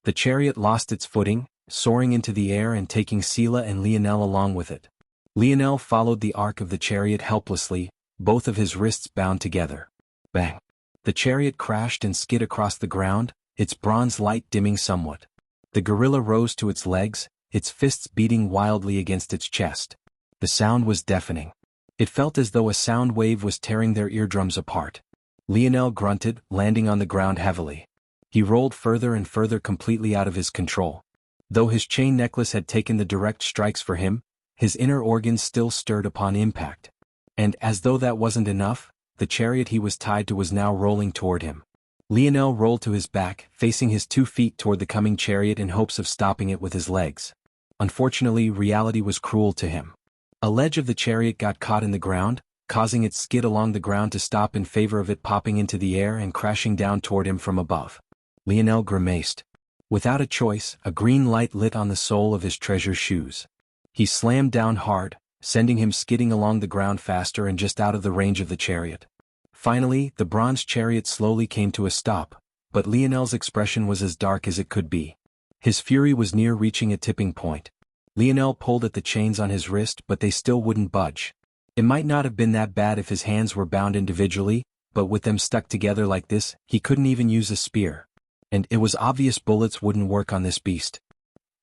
The chariot lost its footing, soaring into the air and taking Sela and Lionel along with it. Lionel followed the arc of the chariot helplessly, both of his wrists bound together. Bang! The chariot crashed and skid across the ground, its bronze light dimming somewhat. The gorilla rose to its legs, its fists beating wildly against its chest. The sound was deafening. It felt as though a sound wave was tearing their eardrums apart. Lionel grunted, landing on the ground heavily. He rolled further and further, completely out of his control. Though his chain necklace had taken the direct strikes for him, his inner organs still stirred upon impact. And as though that wasn't enough, the chariot he was tied to was now rolling toward him. Lionel rolled to his back, facing his 2 feet toward the coming chariot in hopes of stopping it with his legs. Unfortunately, reality was cruel to him. A ledge of the chariot got caught in the ground, causing it skid along the ground to stop in favor of it popping into the air and crashing down toward him from above. Lionel grimaced. Without a choice, a green light lit on the sole of his treasure shoes. He slammed down hard, sending him skidding along the ground faster and just out of the range of the chariot. Finally, the bronze chariot slowly came to a stop, but Lionel's expression was as dark as it could be. His fury was near reaching a tipping point. Lionel pulled at the chains on his wrist, but they still wouldn't budge. It might not have been that bad if his hands were bound individually, but with them stuck together like this, he couldn't even use a spear. And it was obvious bullets wouldn't work on this beast.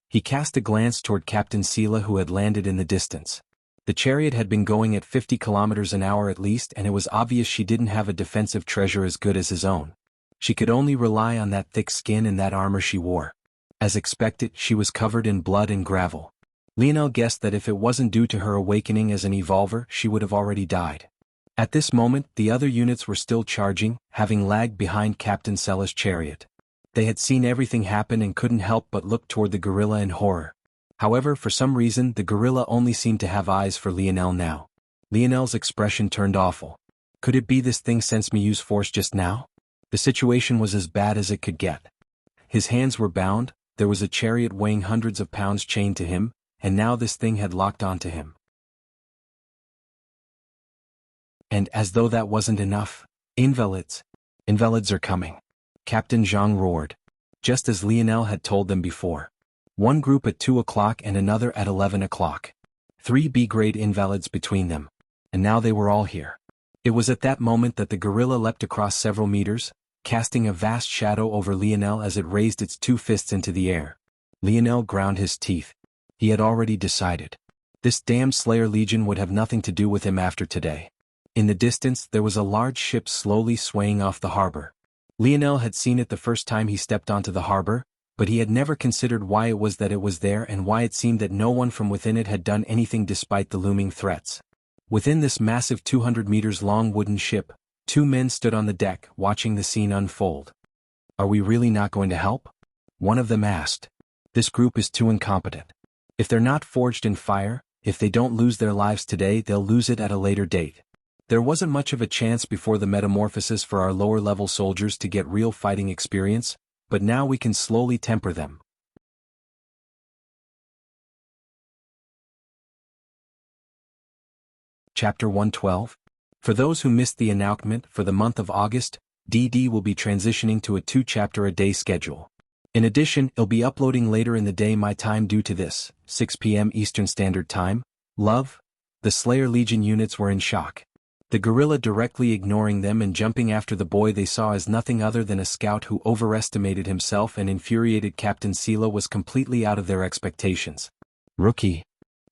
He cast a glance toward Captain Sela, who had landed in the distance. The chariot had been going at 50 kilometers an hour at least, and it was obvious she didn't have a defensive treasure as good as his own. She could only rely on that thick skin and that armor she wore. As expected, she was covered in blood and gravel. Lionel guessed that if it wasn't due to her awakening as an evolver, she would have already died. At this moment, the other units were still charging, having lagged behind Captain Sela's chariot. They had seen everything happen and couldn't help but look toward the gorilla in horror. However, for some reason, the gorilla only seemed to have eyes for Lionel now. Lionel's expression turned awful. Could it be this thing sensed me use force just now? The situation was as bad as it could get. His hands were bound, there was a chariot weighing hundreds of pounds chained to him, and now this thing had locked onto him. And as though that wasn't enough, invalids are coming. Captain Zhang roared. Just as Lionel had told them before. One group at 2 o'clock and another at 11 o'clock. 3 B-grade invalids between them. And now they were all here. It was at that moment that the gorilla leapt across several meters, casting a vast shadow over Lionel as it raised its 2 fists into the air. Lionel ground his teeth. He had already decided. This damned Slayer Legion would have nothing to do with him after today. In the distance, there was a large ship slowly swaying off the harbor. Lionel had seen it the first time he stepped onto the harbor, but he had never considered why it was that it was there and why it seemed that no one from within it had done anything despite the looming threats. Within this massive 200 meters long wooden ship, 2 men stood on the deck, watching the scene unfold. "Are we really not going to help?" one of them asked. "This group is too incompetent. If they're not forged in fire, if they don't lose their lives today, they'll lose it at a later date. There wasn't much of a chance before the metamorphosis for our lower-level soldiers to get real fighting experience, but now we can slowly temper them." Chapter 112. For those who missed the announcement, for the month of August, DD will be transitioning to a 2-chapter-a-day schedule. In addition, it'll be uploading later in the day my time due to this, 6 p.m. Eastern Standard Time. Love. The Slayer Legion units were in shock. The gorilla directly ignoring them and jumping after the boy they saw as nothing other than a scout who overestimated himself and infuriated Captain Sela was completely out of their expectations. "Rookie!"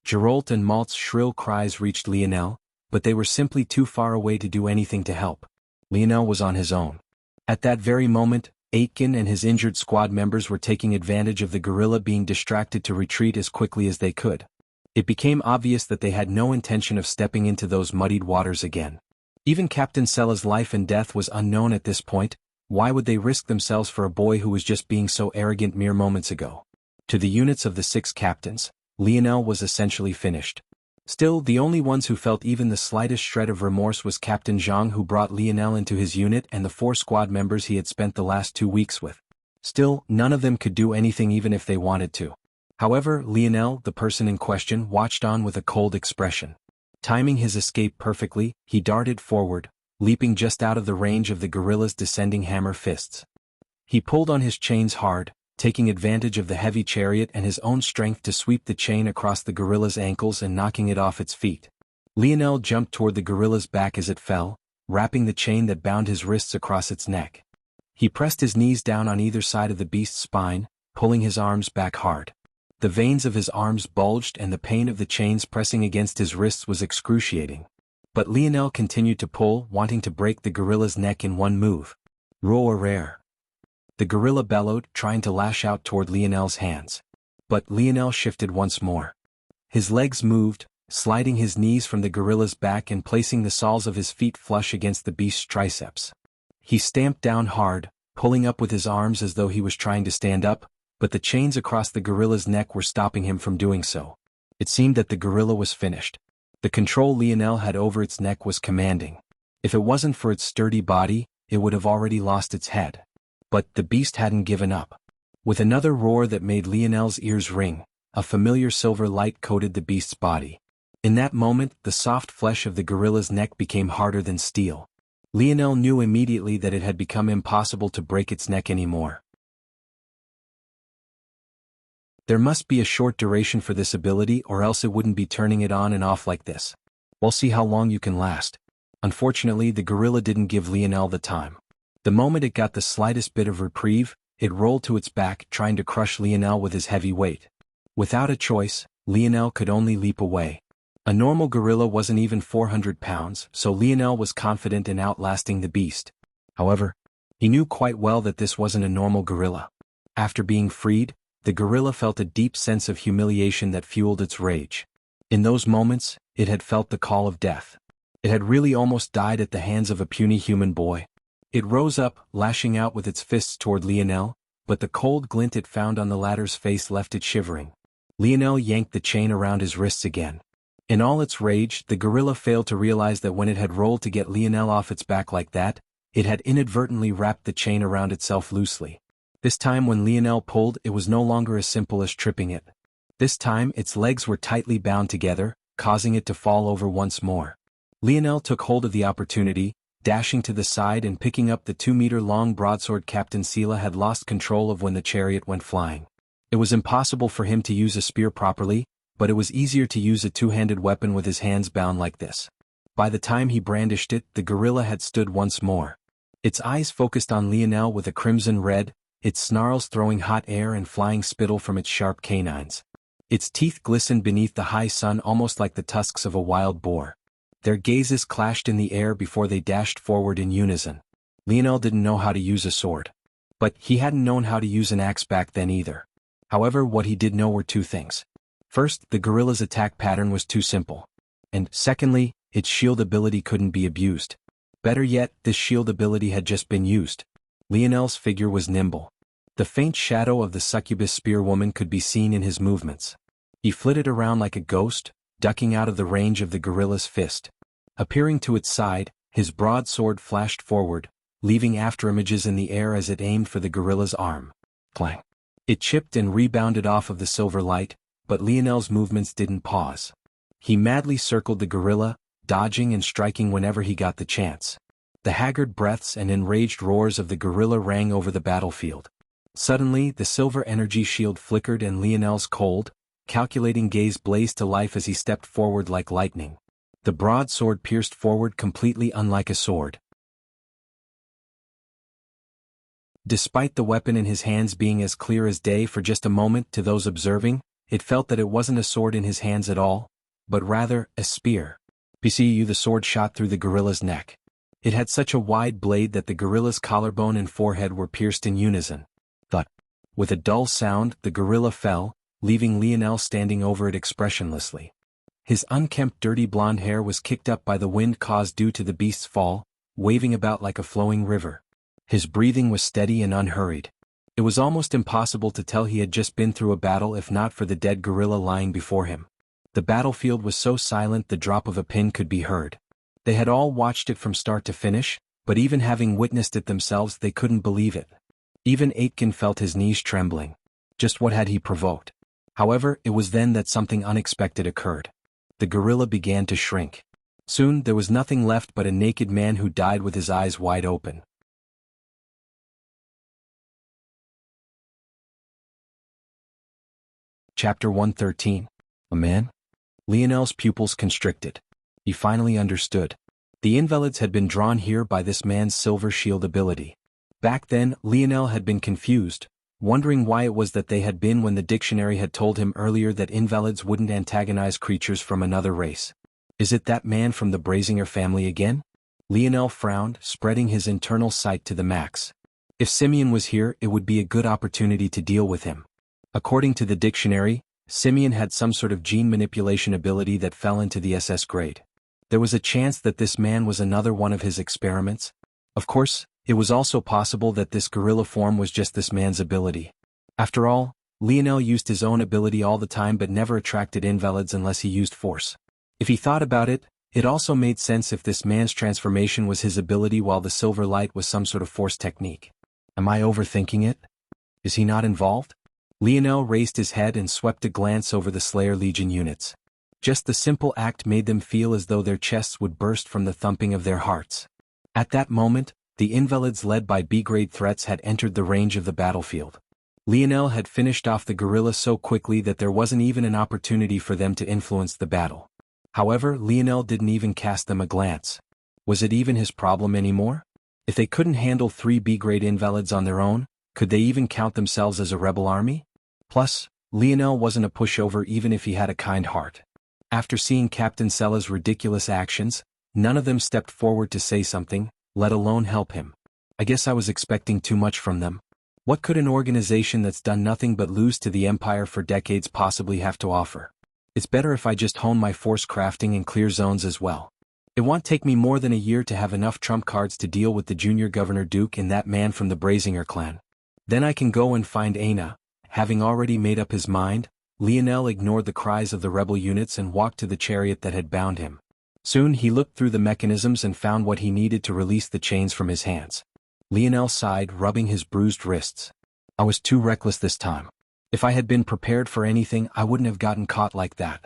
Geralt and Malt's shrill cries reached Lionel, but they were simply too far away to do anything to help. Lionel was on his own. At that very moment, Aitken and his injured squad members were taking advantage of the gorilla being distracted to retreat as quickly as they could. It became obvious that they had no intention of stepping into those muddied waters again. Even Captain Sella's life and death was unknown at this point. Why would they risk themselves for a boy who was just being so arrogant mere moments ago? To the units of the 6 captains, Lionel was essentially finished. Still, the only ones who felt even the slightest shred of remorse was Captain Zhang, who brought Lionel into his unit, and the 4 squad members he had spent the last 2 weeks with. Still, none of them could do anything even if they wanted to. However, Lionel, the person in question, watched on with a cold expression. Timing his escape perfectly, he darted forward, leaping just out of the range of the gorilla's descending hammer fists. He pulled on his chains hard, taking advantage of the heavy chariot and his own strength to sweep the chain across the gorilla's ankles and knocking it off its feet. Lionel jumped toward the gorilla's back as it fell, wrapping the chain that bound his wrists across its neck. He pressed his knees down on either side of the beast's spine, pulling his arms back hard. The veins of his arms bulged and the pain of the chains pressing against his wrists was excruciating. But Lionel continued to pull, wanting to break the gorilla's neck in one move. Roar! The gorilla bellowed, trying to lash out toward Lionel's hands. But Lionel shifted once more. His legs moved, sliding his knees from the gorilla's back and placing the soles of his feet flush against the beast's triceps. He stamped down hard, pulling up with his arms as though he was trying to stand up, but the chains across the gorilla's neck were stopping him from doing so. It seemed that the gorilla was finished. The control Lionel had over its neck was commanding. If it wasn't for its sturdy body, it would have already lost its head. But the beast hadn't given up. With another roar that made Lionel's ears ring, a familiar silver light coated the beast's body. In that moment, the soft flesh of the gorilla's neck became harder than steel. Lionel knew immediately that it had become impossible to break its neck anymore. There must be a short duration for this ability, or else it wouldn't be turning it on and off like this. We'll see how long you can last. Unfortunately, the gorilla didn't give Lionel the time. The moment it got the slightest bit of reprieve, it rolled to its back, trying to crush Lionel with his heavy weight. Without a choice, Lionel could only leap away. A normal gorilla wasn't even 400 pounds, so Lionel was confident in outlasting the beast. However, he knew quite well that this wasn't a normal gorilla. After being freed, the gorilla felt a deep sense of humiliation that fueled its rage. In those moments, it had felt the call of death. It had really almost died at the hands of a puny human boy. It rose up, lashing out with its fists toward Lionel, but the cold glint it found on the latter's face left it shivering. Lionel yanked the chain around his wrists again. In all its rage, the gorilla failed to realize that when it had rolled to get Lionel off its back like that, it had inadvertently wrapped the chain around itself loosely. This time when Lionel pulled, it was no longer as simple as tripping it. This time its legs were tightly bound together, causing it to fall over once more. Lionel took hold of the opportunity, dashing to the side and picking up the 2-meter-long broadsword Captain Sela had lost control of when the chariot went flying. It was impossible for him to use a spear properly, but it was easier to use a two-handed weapon with his hands bound like this. By the time he brandished it, the gorilla had stood once more. Its eyes focused on Lionel with a crimson red, its snarls throwing hot air and flying spittle from its sharp canines. Its teeth glistened beneath the high sun almost like the tusks of a wild boar. Their gazes clashed in the air before they dashed forward in unison. Lionel didn't know how to use a sword. But he hadn't known how to use an axe back then either. However, what he did know were 2 things. First, the gorilla's attack pattern was too simple. And secondly, its shield ability couldn't be abused. Better yet, this shield ability had just been used. Lionel's figure was nimble. The faint shadow of the succubus spearwoman could be seen in his movements. He flitted around like a ghost, ducking out of the range of the gorilla's fist. Appearing to its side, his broadsword flashed forward, leaving afterimages in the air as it aimed for the gorilla's arm. Clang! It chipped and rebounded off of the silver light, but Lionel's movements didn't pause. He madly circled the gorilla, dodging and striking whenever he got the chance. The haggard breaths and enraged roars of the gorilla rang over the battlefield. Suddenly, the silver energy shield flickered and Lionel's cold, calculating gaze blazed to life as he stepped forward like lightning. The broadsword pierced forward completely unlike a sword. Despite the weapon in his hands being as clear as day for just a moment to those observing, it felt that it wasn't a sword in his hands at all, but rather, a spear. The sword shot through the gorilla's neck. It had such a wide blade that the gorilla's collarbone and forehead were pierced in unison. Thud. With a dull sound, the gorilla fell, leaving Lionel standing over it expressionlessly. His unkempt dirty blonde hair was kicked up by the wind caused due to the beast's fall, waving about like a flowing river. His breathing was steady and unhurried. It was almost impossible to tell he had just been through a battle if not for the dead gorilla lying before him. The battlefield was so silent the drop of a pin could be heard. They had all watched it from start to finish, but even having witnessed it themselves they couldn't believe it. Even Aitken felt his knees trembling. Just what had he provoked? However, it was then that something unexpected occurred. The gorilla began to shrink. Soon there was nothing left but a naked man who died with his eyes wide open. Chapter 113. A man? Lionel's pupils constricted. He finally understood. The invalids had been drawn here by this man's silver shield ability. Back then, Lionel had been confused, wondering why it was that they had been when the dictionary had told him earlier that invalids wouldn't antagonize creatures from another race. Is it that man from the Brazinger family again? Lionel frowned, spreading his internal sight to the max. If Simeon was here, it would be a good opportunity to deal with him. According to the dictionary, Simeon had some sort of gene manipulation ability that fell into the SS grade. There was a chance that this man was another one of his experiments. Of course, it was also possible that this gorilla form was just this man's ability. After all, Lionel used his own ability all the time but never attracted invalids unless he used force. If he thought about it, it also made sense if this man's transformation was his ability while the silver light was some sort of force technique. Am I overthinking it? Is he not involved? Lionel raised his head and swept a glance over the Slayer Legion units. Just the simple act made them feel as though their chests would burst from the thumping of their hearts. At that moment, the invalids led by B-grade threats had entered the range of the battlefield. Lionel had finished off the gorilla so quickly that there wasn't even an opportunity for them to influence the battle. However, Lionel didn't even cast them a glance. Was it even his problem anymore? If they couldn't handle 3 B-grade invalids on their own, could they even count themselves as a rebel army? Plus, Lionel wasn't a pushover even if he had a kind heart. After seeing Captain Sella's ridiculous actions, none of them stepped forward to say something, let alone help him. I guess I was expecting too much from them. What could an organization that's done nothing but lose to the Empire for decades possibly have to offer? It's better if I just hone my force crafting and clear zones as well. It won't take me more than a year to have enough trump cards to deal with the junior Governor Duke and that man from the Brazinger clan. Then I can go and find Aina. Having already made up his mind, Lionel ignored the cries of the rebel units and walked to the chariot that had bound him. Soon he looked through the mechanisms and found what he needed to release the chains from his hands. Lionel sighed, rubbing his bruised wrists. I was too reckless this time. If I had been prepared for anything, I wouldn't have gotten caught like that.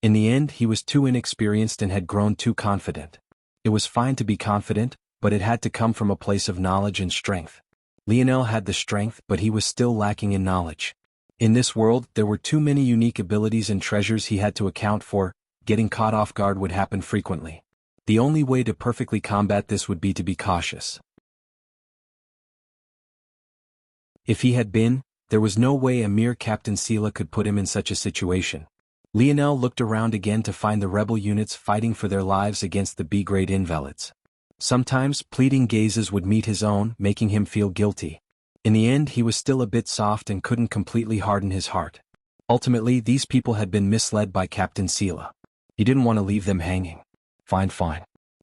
In the end, he was too inexperienced and had grown too confident. It was fine to be confident, but it had to come from a place of knowledge and strength. Lionel had the strength, but he was still lacking in knowledge. In this world, there were too many unique abilities and treasures he had to account for. Getting caught off guard would happen frequently. The only way to perfectly combat this would be to be cautious. If he had been, there was no way a mere Captain Sela could put him in such a situation. Lionel looked around again to find the rebel units fighting for their lives against the B-grade invalids. Sometimes, pleading gazes would meet his own, making him feel guilty. In the end, he was still a bit soft and couldn't completely harden his heart. Ultimately, these people had been misled by Captain Sela. He didn't want to leave them hanging. Fine.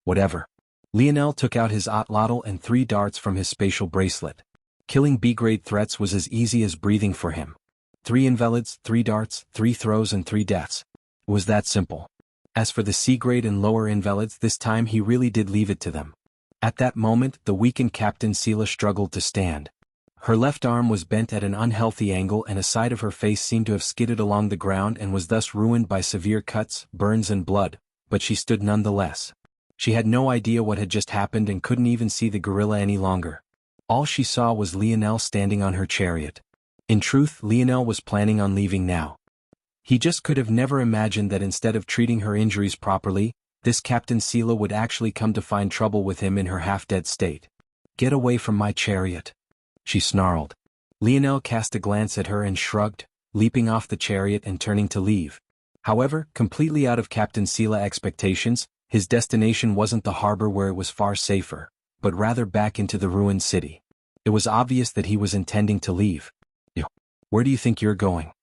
Whatever. Lionel took out his otlotl and 3 darts from his spatial bracelet. Killing B-grade threats was as easy as breathing for him. 3 invalids, 3 darts, 3 throws and 3 deaths. It was that simple. As for the C-grade and lower invalids, this time he really did leave it to them. At that moment, the weakened Captain Sela struggled to stand. Her left arm was bent at an unhealthy angle and a side of her face seemed to have skidded along the ground and was thus ruined by severe cuts, burns and blood, but she stood nonetheless. She had no idea what had just happened and couldn't even see the gorilla any longer. All she saw was Lionel standing on her chariot. In truth, Lionel was planning on leaving now. He just could have never imagined that instead of treating her injuries properly, this Captain Sela would actually come to find trouble with him in her half-dead state. Get away from my chariot, she snarled. Lionel cast a glance at her and shrugged, leaping off the chariot and turning to leave. However, completely out of Captain Sela expectations, His destination wasn't the harbor where it was far safer, but rather back into the ruined city. It was obvious that he was intending to leave. Where do you think you're going?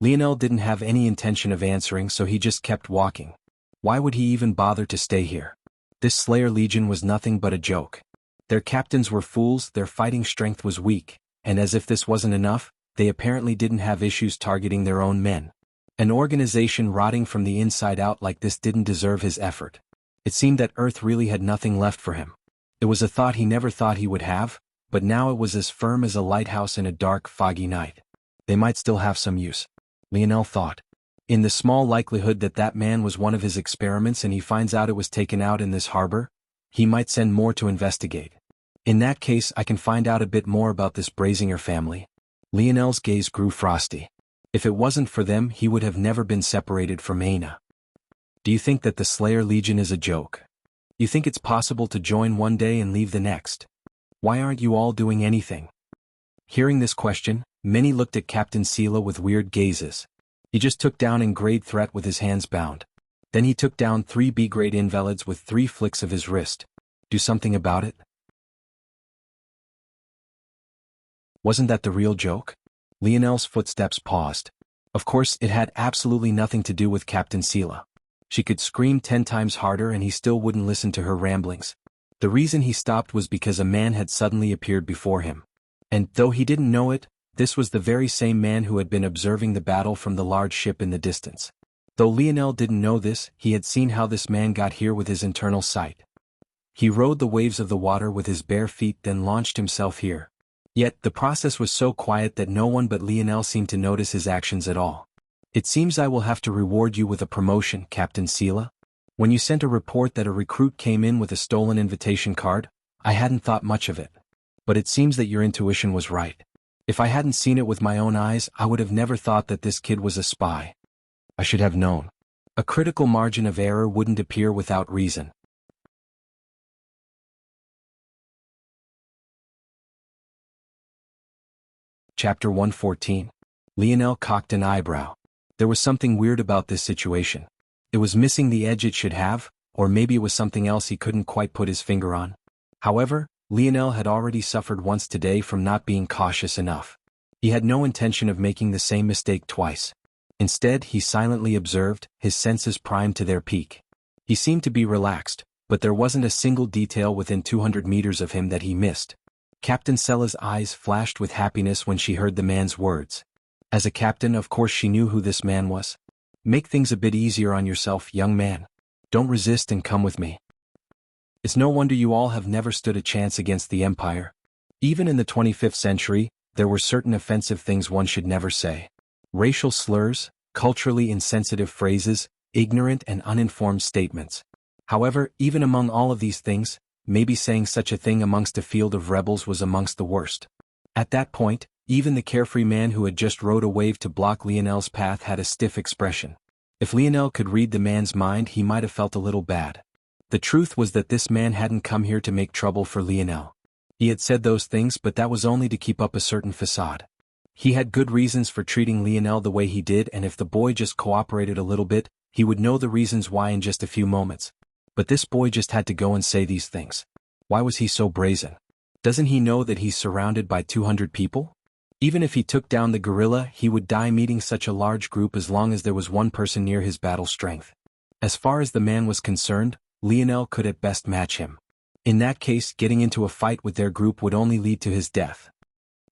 Lionel didn't have any intention of answering, so he just kept walking. Why would he even bother to stay here? This Slayer Legion was nothing but a joke. Their captains were fools, their fighting strength was weak, and as if this wasn't enough, they apparently didn't have issues targeting their own men. An organization rotting from the inside out like this didn't deserve his effort. It seemed that Earth really had nothing left for him. It was a thought he never thought he would have, but now it was as firm as a lighthouse in a dark, foggy night. They might still have some use, Lionel thought. In the small likelihood that that man was one of his experiments and he finds out it was taken out in this harbor, he might send more to investigate. In that case, I can find out a bit more about this Brazinger family. Lionel's gaze grew frosty. If it wasn't for them, he would have never been separated from Aina. Do you think that the Slayer Legion is a joke? You think it's possible to join one day and leave the next? Why aren't you all doing anything? Hearing this question, many looked at Captain Sela with weird gazes. He just took down in grade threat with his hands bound. Then he took down 3 B-grade invalids with 3 flicks of his wrist. Do something about it? Wasn't that the real joke? Lionel's footsteps paused. Of course, it had absolutely nothing to do with Captain Sela. She could scream 10 times harder and he still wouldn't listen to her ramblings. The reason he stopped was because a man had suddenly appeared before him. And, though he didn't know it, this was the very same man who had been observing the battle from the large ship in the distance. Though Lionel didn't know this, he had seen how this man got here with his internal sight. He rode the waves of the water with his bare feet, then launched himself here. Yet, the process was so quiet that no one but Lionel seemed to notice his actions at all. It seems I will have to reward you with a promotion, Captain Sela. When you sent a report that a recruit came in with a stolen invitation card, I hadn't thought much of it. But it seems that your intuition was right. If I hadn't seen it with my own eyes, I would have never thought that this kid was a spy. I should have known. A critical margin of error wouldn't appear without reason. Chapter 114. Lionel cocked an eyebrow. There was something weird about this situation. It was missing the edge it should have, or maybe it was something else he couldn't quite put his finger on. However, Lionel had already suffered once today from not being cautious enough. He had no intention of making the same mistake twice. Instead, he silently observed, his senses primed to their peak. He seemed to be relaxed, but there wasn't a single detail within 200 meters of him that he missed. Captain Sela's eyes flashed with happiness when she heard the man's words. As a captain, of course she knew who this man was. Make things a bit easier on yourself, young man. Don't resist and come with me. It's no wonder you all have never stood a chance against the Empire. Even in the 25th century, there were certain offensive things one should never say. Racial slurs, culturally insensitive phrases, ignorant and uninformed statements. However, even among all of these things, maybe saying such a thing amongst a field of rebels was amongst the worst. At that point, even the carefree man who had just rode a wave to block Lionel's path had a stiff expression. If Lionel could read the man's mind, he might have felt a little bad. The truth was that this man hadn't come here to make trouble for Lionel. He had said those things, but that was only to keep up a certain facade. He had good reasons for treating Lionel the way he did, and if the boy just cooperated a little bit, he would know the reasons why in just a few moments. But this boy just had to go and say these things. Why was he so brazen? Doesn't he know that he's surrounded by 200 people? Even if he took down the gorilla, he would die meeting such a large group as long as there was one person near his battle strength. As far as the man was concerned, Lionel could at best match him. In that case, getting into a fight with their group would only lead to his death.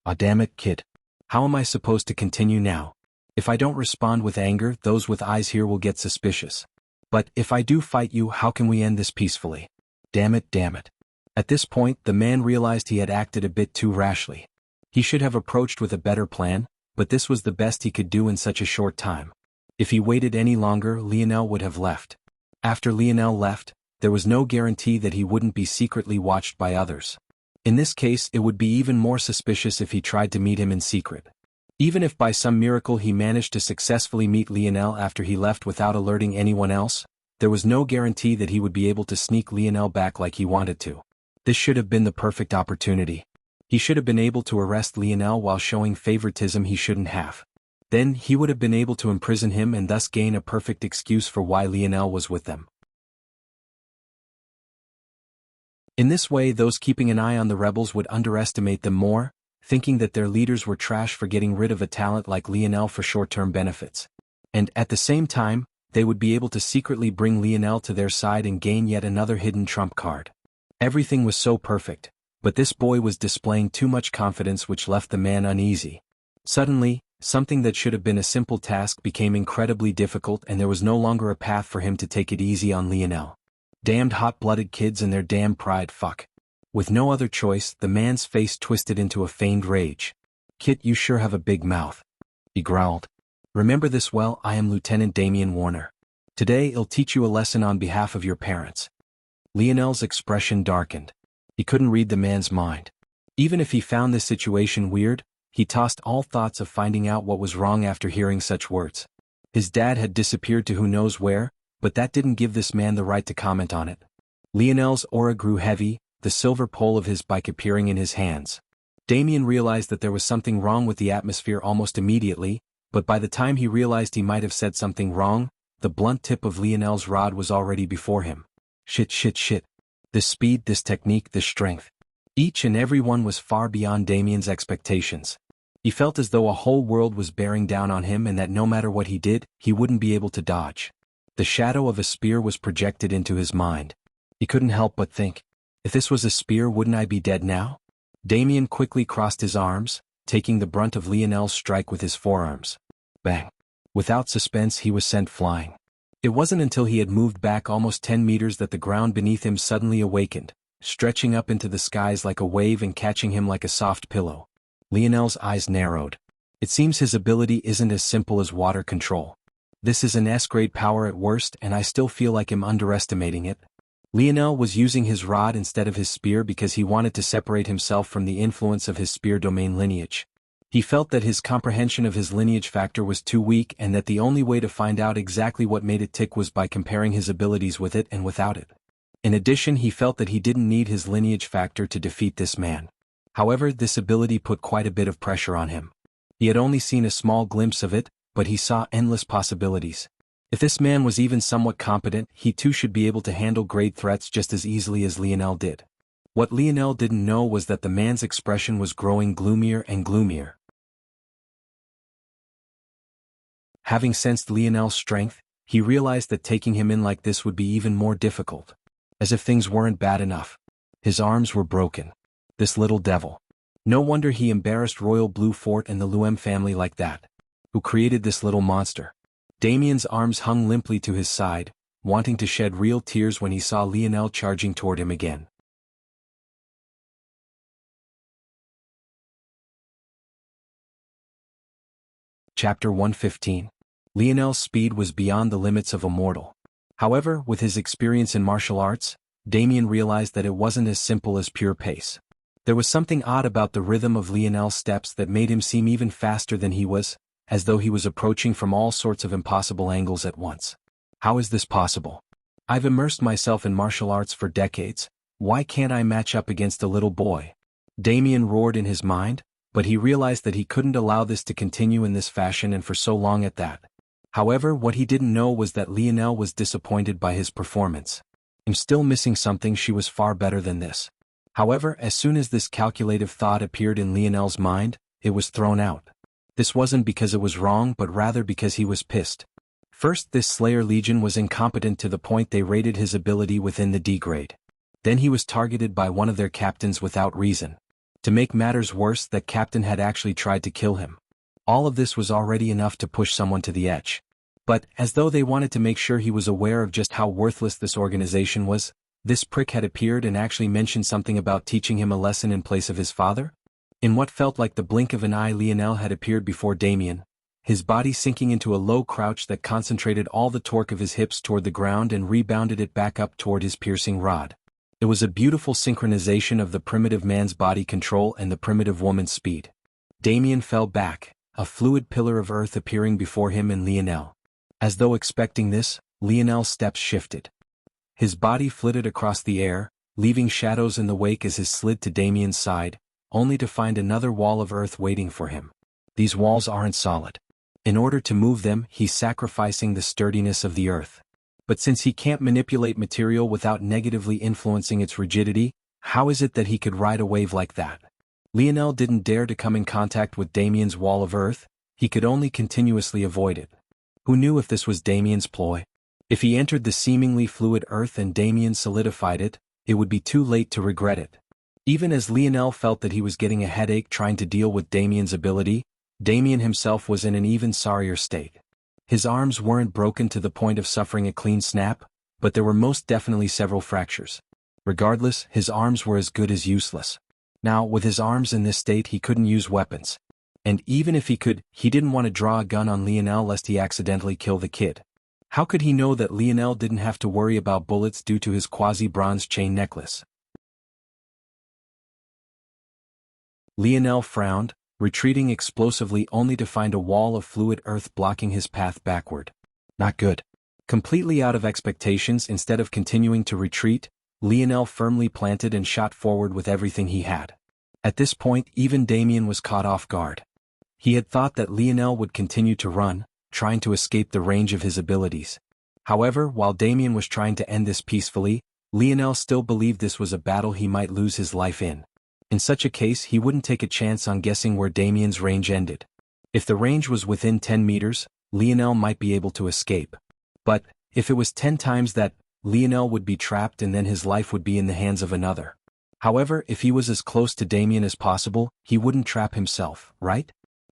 Ah, damn it, kid. How am I supposed to continue now? If I don't respond with anger, those with eyes here will get suspicious. But if I do fight you, how can we end this peacefully? Damn it, damn it. At this point, the man realized he had acted a bit too rashly. He should have approached with a better plan, but this was the best he could do in such a short time. If he waited any longer, Lionel would have left. After Lionel left, there was no guarantee that he wouldn't be secretly watched by others. In this case, it would be even more suspicious if he tried to meet him in secret. Even if by some miracle he managed to successfully meet Lionel after he left without alerting anyone else, there was no guarantee that he would be able to sneak Lionel back like he wanted to. This should have been the perfect opportunity. He should have been able to arrest Lionel while showing favoritism he shouldn't have. Then he would have been able to imprison him and thus gain a perfect excuse for why Lionel was with them. In this way, those keeping an eye on the rebels would underestimate them more, thinking that their leaders were trash for getting rid of a talent like Lionel for short-term benefits. And at the same time, they would be able to secretly bring Lionel to their side and gain yet another hidden trump card. Everything was so perfect, but this boy was displaying too much confidence, which left the man uneasy. Suddenly, something that should have been a simple task became incredibly difficult, and there was no longer a path for him to take it easy on Lionel. Damned hot-blooded kids and their damn pride, fuck. With no other choice, the man's face twisted into a feigned rage. "Kit, you sure have a big mouth," he growled. "Remember this well, I am Lieutenant Damien Warner. Today I'll teach you a lesson on behalf of your parents." Lionel's expression darkened. He couldn't read the man's mind. Even if he found this situation weird, he tossed all thoughts of finding out what was wrong after hearing such words. His dad had disappeared to who knows where, but that didn't give this man the right to comment on it. Lionel's aura grew heavy, the silver pole of his bike appearing in his hands. Damien realized that there was something wrong with the atmosphere almost immediately, but by the time he realized he might have said something wrong, the blunt tip of Lionel's rod was already before him. Shit. This speed, this technique, this strength. Each and every one was far beyond Damien's expectations. He felt as though a whole world was bearing down on him and that no matter what he did, he wouldn't be able to dodge. The shadow of a spear was projected into his mind. He couldn't help but think, if this was a spear, wouldn't I be dead now? Damien quickly crossed his arms, taking the brunt of Lionel's strike with his forearms. Bang! Without suspense, he was sent flying. It wasn't until he had moved back almost 10 meters that the ground beneath him suddenly awakened, stretching up into the skies like a wave and catching him like a soft pillow. Lionel's eyes narrowed. It seems his ability isn't as simple as water control. This is an S-grade power at worst, and I still feel like I'm underestimating it. Lionel was using his rod instead of his spear because he wanted to separate himself from the influence of his spear domain lineage. He felt that his comprehension of his lineage factor was too weak and that the only way to find out exactly what made it tick was by comparing his abilities with it and without it. In addition, he felt that he didn't need his lineage factor to defeat this man. However, this ability put quite a bit of pressure on him. He had only seen a small glimpse of it, but he saw endless possibilities. If this man was even somewhat competent, he too should be able to handle great threats just as easily as Lionel did. What Lionel didn't know was that the man's expression was growing gloomier and gloomier. Having sensed Lionel's strength, he realized that taking him in like this would be even more difficult. As if things weren't bad enough. His arms were broken. This little devil. No wonder he embarrassed Royal Blue Fort and the Luem family like that. Who created this little monster? Damien's arms hung limply to his side, wanting to shed real tears when he saw Lionel charging toward him again. Chapter 115. Lionel's speed was beyond the limits of a mortal. However, with his experience in martial arts, Damien realized that it wasn't as simple as pure pace. There was something odd about the rhythm of Lionel's steps that made him seem even faster than he was, as though he was approaching from all sorts of impossible angles at once. How is this possible? I've immersed myself in martial arts for decades. Why can't I match up against a little boy? Damien roared in his mind, but he realized that he couldn't allow this to continue in this fashion and for so long at that. However, what he didn't know was that Lionel was disappointed by his performance. I'm still missing something. She was far better than this. However, as soon as this calculative thought appeared in Lionel's mind, it was thrown out. This wasn't because it was wrong, but rather because he was pissed. First, this Slayer Legion was incompetent to the point they rated his ability within the D grade. Then he was targeted by one of their captains without reason. To make matters worse, that captain had actually tried to kill him. All of this was already enough to push someone to the edge. But, as though they wanted to make sure he was aware of just how worthless this organization was, this prick had appeared and actually mentioned something about teaching him a lesson in place of his father? In what felt like the blink of an eye, Lionel had appeared before Damien, his body sinking into a low crouch that concentrated all the torque of his hips toward the ground and rebounded it back up toward his piercing rod. It was a beautiful synchronization of the primitive man's body control and the primitive woman's speed. Damien fell back, a fluid pillar of earth appearing before him and Lionel. As though expecting this, Lionel's steps shifted. His body flitted across the air, leaving shadows in the wake as he slid to Damien's side, only to find another wall of earth waiting for him. These walls aren't solid. In order to move them, he's sacrificing the sturdiness of the earth. But since he can't manipulate material without negatively influencing its rigidity, How is it that he could ride a wave like that? Lionel didn't dare to come in contact with Damien's wall of earth, he could only continuously avoid it. Who knew if this was Damien's ploy? If he entered the seemingly fluid earth and Damien solidified it, it would be too late to regret it. Even as Lionel felt that he was getting a headache trying to deal with Damien's ability, Damien himself was in an even sorrier state. His arms weren't broken to the point of suffering a clean snap, but there were most definitely several fractures. Regardless, his arms were as good as useless. Now, with his arms in this state he couldn't use weapons. And even if he could, he didn't want to draw a gun on Lionel lest he accidentally kill the kid. How could he know that Lionel didn't have to worry about bullets due to his quasi-bronze chain necklace? Lionel frowned, retreating explosively only to find a wall of fluid earth blocking his path backward. Not good. Completely out of expectations, instead of continuing to retreat, Lionel firmly planted and shot forward with everything he had. At this point, even Damien was caught off guard. He had thought that Lionel would continue to run, trying to escape the range of his abilities. However, while Damien was trying to end this peacefully, Lionel still believed this was a battle he might lose his life in. In such a case, he wouldn't take a chance on guessing where Damien's range ended. If the range was within 10 meters, Lionel might be able to escape. But, if it was 10 times that, Lionel would be trapped and then his life would be in the hands of another. However, if he was as close to Damien as possible, he wouldn't trap himself, right?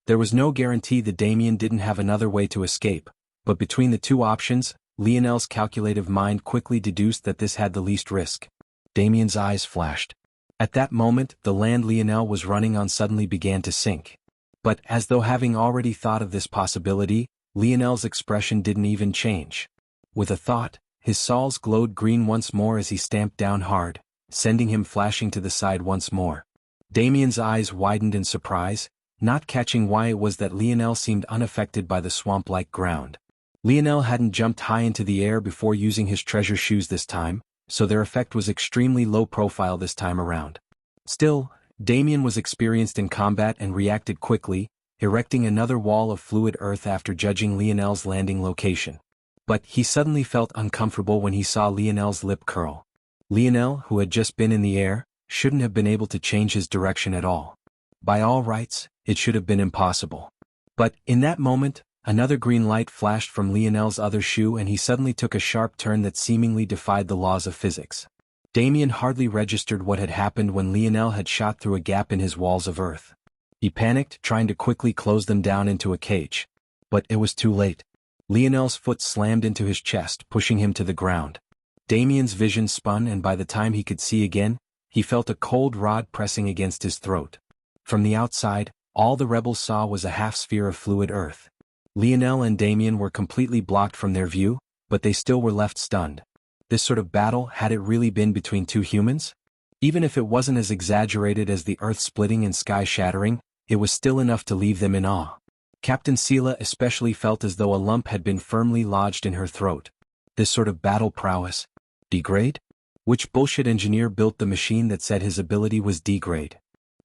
There was no guarantee that Damien didn't have another way to escape, but between the two options, Lionel's calculative mind quickly deduced that this had the least risk. Damien's eyes flashed. At that moment, the land Lionel was running on suddenly began to sink. But, as though having already thought of this possibility, Lionel's expression didn't even change. With a thought, his saws glowed green once more as he stamped down hard, sending him flashing to the side once more. Damien's eyes widened in surprise, not catching why it was that Lionel seemed unaffected by the swamp-like ground. Lionel hadn't jumped high into the air before using his treasure shoes this time, so their effect was extremely low profile this time around. Still, Damien was experienced in combat and reacted quickly, erecting another wall of fluid earth after judging Lionel's landing location. But he suddenly felt uncomfortable when he saw Lionel's lip curl. Lionel, who had just been in the air, shouldn't have been able to change his direction at all. By all rights, it should have been impossible. But, in that moment, another green light flashed from Lionel's other shoe and he suddenly took a sharp turn that seemingly defied the laws of physics. Damien hardly registered what had happened when Lionel had shot through a gap in his walls of earth. He panicked, trying to quickly close them down into a cage. But it was too late. Lionel's foot slammed into his chest, pushing him to the ground. Damien's vision spun and by the time he could see again, he felt a cold rod pressing against his throat. From the outside, all the rebels saw was a half-sphere of fluid earth. Lionel and Damien were completely blocked from their view, but they still were left stunned. This sort of battle, had it really been between two humans? Even if it wasn't as exaggerated as the earth splitting and sky shattering, it was still enough to leave them in awe. Captain Sela especially felt as though a lump had been firmly lodged in her throat. This sort of battle prowess? Degrade? Which bullshit engineer built the machine that said his ability was degrade?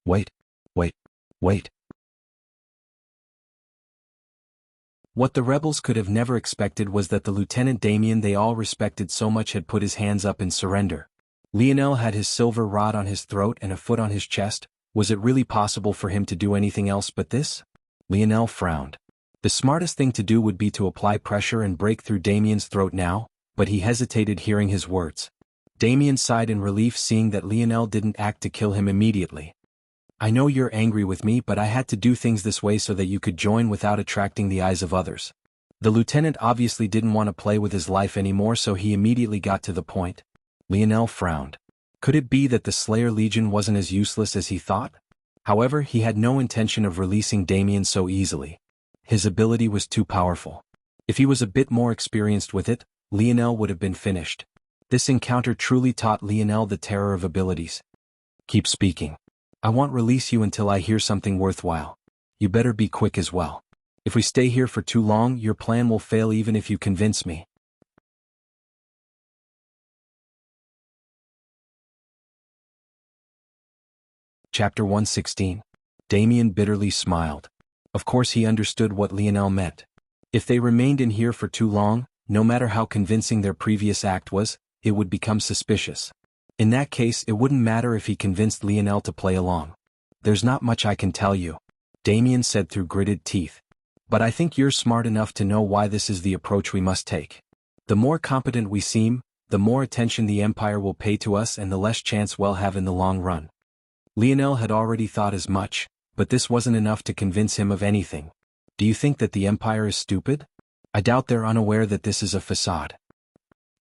Wait. What the rebels could have never expected was that the Lieutenant Damien they all respected so much had put his hands up in surrender. Lionel had his silver rod on his throat and a foot on his chest. Was it really possible for him to do anything else but this? Lionel frowned. The smartest thing to do would be to apply pressure and break through Damien's throat now, but he hesitated hearing his words. Damien sighed in relief seeing that Lionel didn't act to kill him immediately. I know you're angry with me, but I had to do things this way so that you could join without attracting the eyes of others. The lieutenant obviously didn't want to play with his life anymore, so he immediately got to the point. Lionel frowned. Could it be that the Slayer Legion wasn't as useless as he thought? However, he had no intention of releasing Damien so easily. His ability was too powerful. If he was a bit more experienced with it, Lionel would have been finished. This encounter truly taught Lionel the terror of abilities. Keep speaking. I won't release you until I hear something worthwhile. You better be quick as well. If we stay here for too long, your plan will fail even if you convince me. Chapter 116. Damien bitterly smiled. Of course he understood what Lionel meant. If they remained in here for too long, no matter how convincing their previous act was, it would become suspicious. In that case, it wouldn't matter if he convinced Lionel to play along. There's not much I can tell you, Damien said through gritted teeth. But I think you're smart enough to know why this is the approach we must take. The more competent we seem, the more attention the Empire will pay to us and the less chance we'll have in the long run. Lionel had already thought as much, but this wasn't enough to convince him of anything. Do you think that the Empire is stupid? I doubt they're unaware that this is a facade.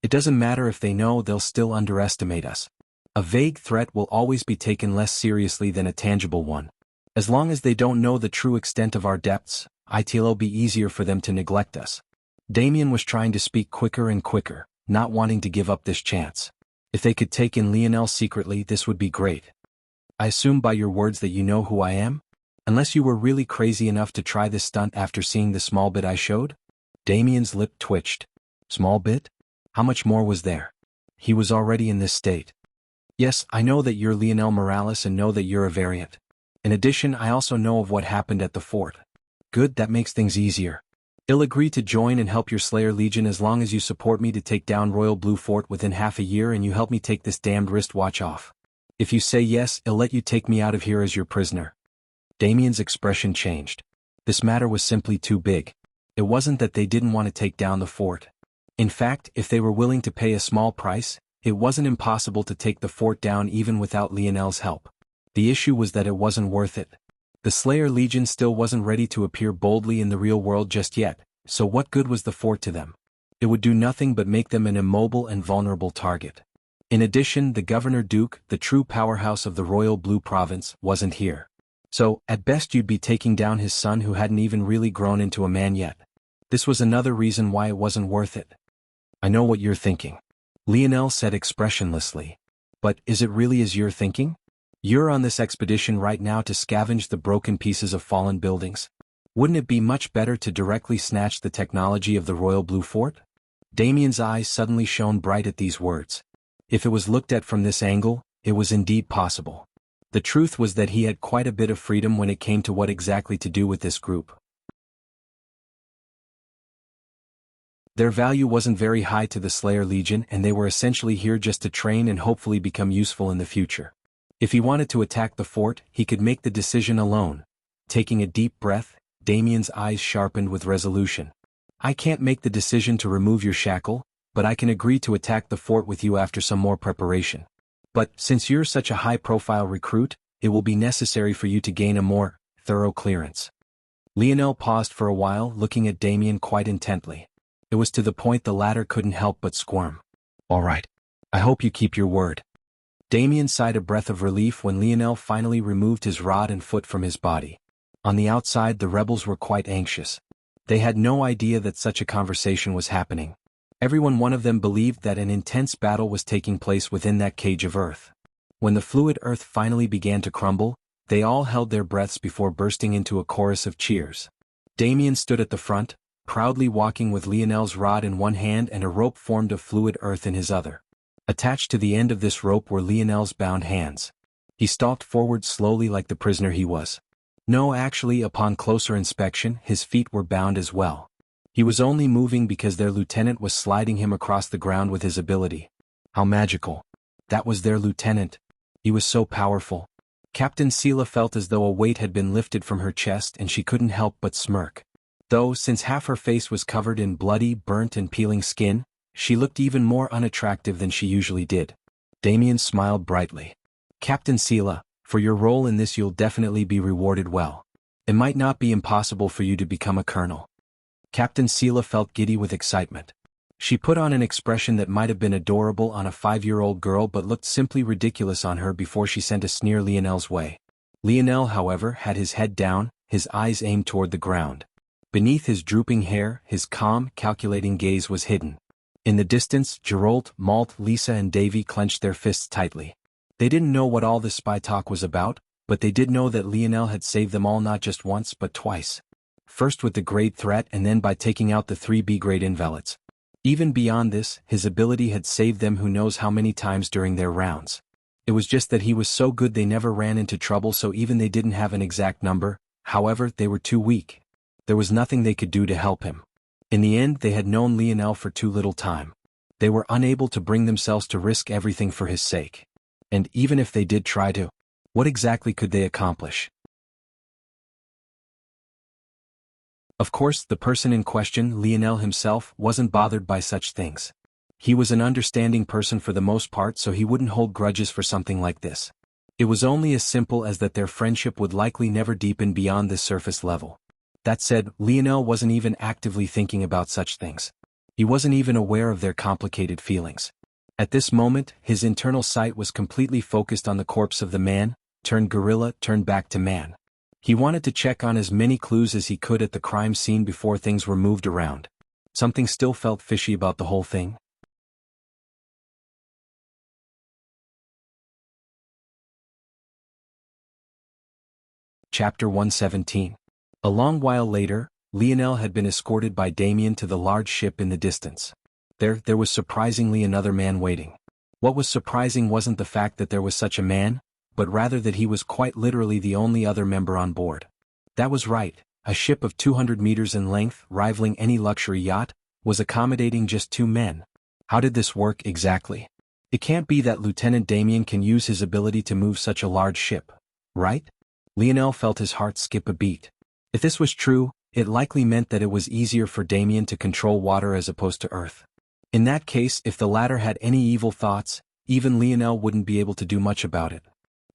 It doesn't matter if they know, they'll still underestimate us. A vague threat will always be taken less seriously than a tangible one. As long as they don't know the true extent of our depths, it'll be easier for them to neglect us. Damien was trying to speak quicker and quicker, not wanting to give up this chance. If they could take in Lionel secretly, this would be great. I assume by your words that you know who I am? Unless you were really crazy enough to try this stunt after seeing the small bit I showed? Damien's lip twitched. Small bit? How much more was there? He was already in this state. Yes, I know that you're Lionel Morales and know that you're a variant. In addition, I also know of what happened at the fort. Good, that makes things easier. I'll agree to join and help your Slayer Legion as long as you support me to take down Royal Blue Fort within half a year and you help me take this damned wristwatch off. If you say yes, I'll let you take me out of here as your prisoner. Damien's expression changed. This matter was simply too big. It wasn't that they didn't want to take down the fort. In fact, if they were willing to pay a small price, it wasn't impossible to take the fort down even without Lionel's help. The issue was that it wasn't worth it. The Slayer Legion still wasn't ready to appear boldly in the real world just yet, so what good was the fort to them? It would do nothing but make them an immobile and vulnerable target. In addition, the Governor Duke, the true powerhouse of the Royal Blue Province, wasn't here. So, at best you'd be taking down his son who hadn't even really grown into a man yet. This was another reason why it wasn't worth it. I know what you're thinking, Lionel said expressionlessly. But is it really as you're thinking? You're on this expedition right now to scavenge the broken pieces of fallen buildings. Wouldn't it be much better to directly snatch the technology of the Royal Blue Fort? Damien's eyes suddenly shone bright at these words. If it was looked at from this angle, it was indeed possible. The truth was that he had quite a bit of freedom when it came to what exactly to do with this group. Their value wasn't very high to the Slayer Legion and they were essentially here just to train and hopefully become useful in the future. If he wanted to attack the fort, he could make the decision alone. Taking a deep breath, Damien's eyes sharpened with resolution. I can't make the decision to remove your shackle, but I can agree to attack the fort with you after some more preparation. But, since you're such a high-profile recruit, it will be necessary for you to gain a more thorough clearance. Lionel paused for a while, looking at Damien quite intently. It was to the point the latter couldn't help but squirm. All right. I hope you keep your word. Damien sighed a breath of relief when Lionel finally removed his rod and foot from his body. On the outside, the rebels were quite anxious. They had no idea that such a conversation was happening. One of them believed that an intense battle was taking place within that cage of earth. When the fluid earth finally began to crumble, they all held their breaths before bursting into a chorus of cheers. Damien stood at the front, proudly walking with Lionel's rod in one hand and a rope formed of fluid earth in his other. Attached to the end of this rope were Lionel's bound hands. He stalked forward slowly like the prisoner he was. No, actually, upon closer inspection, his feet were bound as well. He was only moving because their lieutenant was sliding him across the ground with his ability. How magical. That was their lieutenant. He was so powerful. Captain Sela felt as though a weight had been lifted from her chest and she couldn't help but smirk. Though, since half her face was covered in bloody, burnt and peeling skin, she looked even more unattractive than she usually did. Damien smiled brightly. Captain Sela, for your role in this you'll definitely be rewarded well. It might not be impossible for you to become a colonel. Captain Sela felt giddy with excitement. She put on an expression that might have been adorable on a 5-year-old girl but looked simply ridiculous on her before she sent a sneer Lionel's way. Lionel, however, had his head down, his eyes aimed toward the ground. Beneath his drooping hair, his calm, calculating gaze was hidden. In the distance, Geralt, Malt, Lisa and Davy clenched their fists tightly. They didn't know what all this spy talk was about, but they did know that Lionel had saved them all not just once but twice. First with the grade threat and then by taking out the 3 B-grade invalids. Even beyond this, his ability had saved them who knows how many times during their rounds. It was just that he was so good they never ran into trouble, so even they didn't have an exact number. However, they were too weak. There was nothing they could do to help him. In the end, they had known Lionel for too little time. They were unable to bring themselves to risk everything for his sake. And even if they did try to, what exactly could they accomplish? Of course, the person in question, Lionel himself, wasn't bothered by such things. He was an understanding person for the most part, so he wouldn't hold grudges for something like this. It was only as simple as that their friendship would likely never deepen beyond this surface level. That said, Lionel wasn't even actively thinking about such things. He wasn't even aware of their complicated feelings. At this moment, his internal sight was completely focused on the corpse of the man, turned gorilla, turned back to man. He wanted to check on as many clues as he could at the crime scene before things were moved around. Something still felt fishy about the whole thing. Chapter 117. A long while later, Lionel had been escorted by Damien to the large ship in the distance. There was surprisingly another man waiting. What was surprising wasn't the fact that there was such a man, but rather that he was quite literally the only other member on board. That was right, a ship of 200 meters in length, rivaling any luxury yacht, was accommodating just 2 men. How did this work exactly? It can't be that Lieutenant Damien can use his ability to move such a large ship, right? Lionel felt his heart skip a beat. If this was true, it likely meant that it was easier for Damien to control water as opposed to earth. In that case, if the latter had any evil thoughts, even Lionel wouldn't be able to do much about it.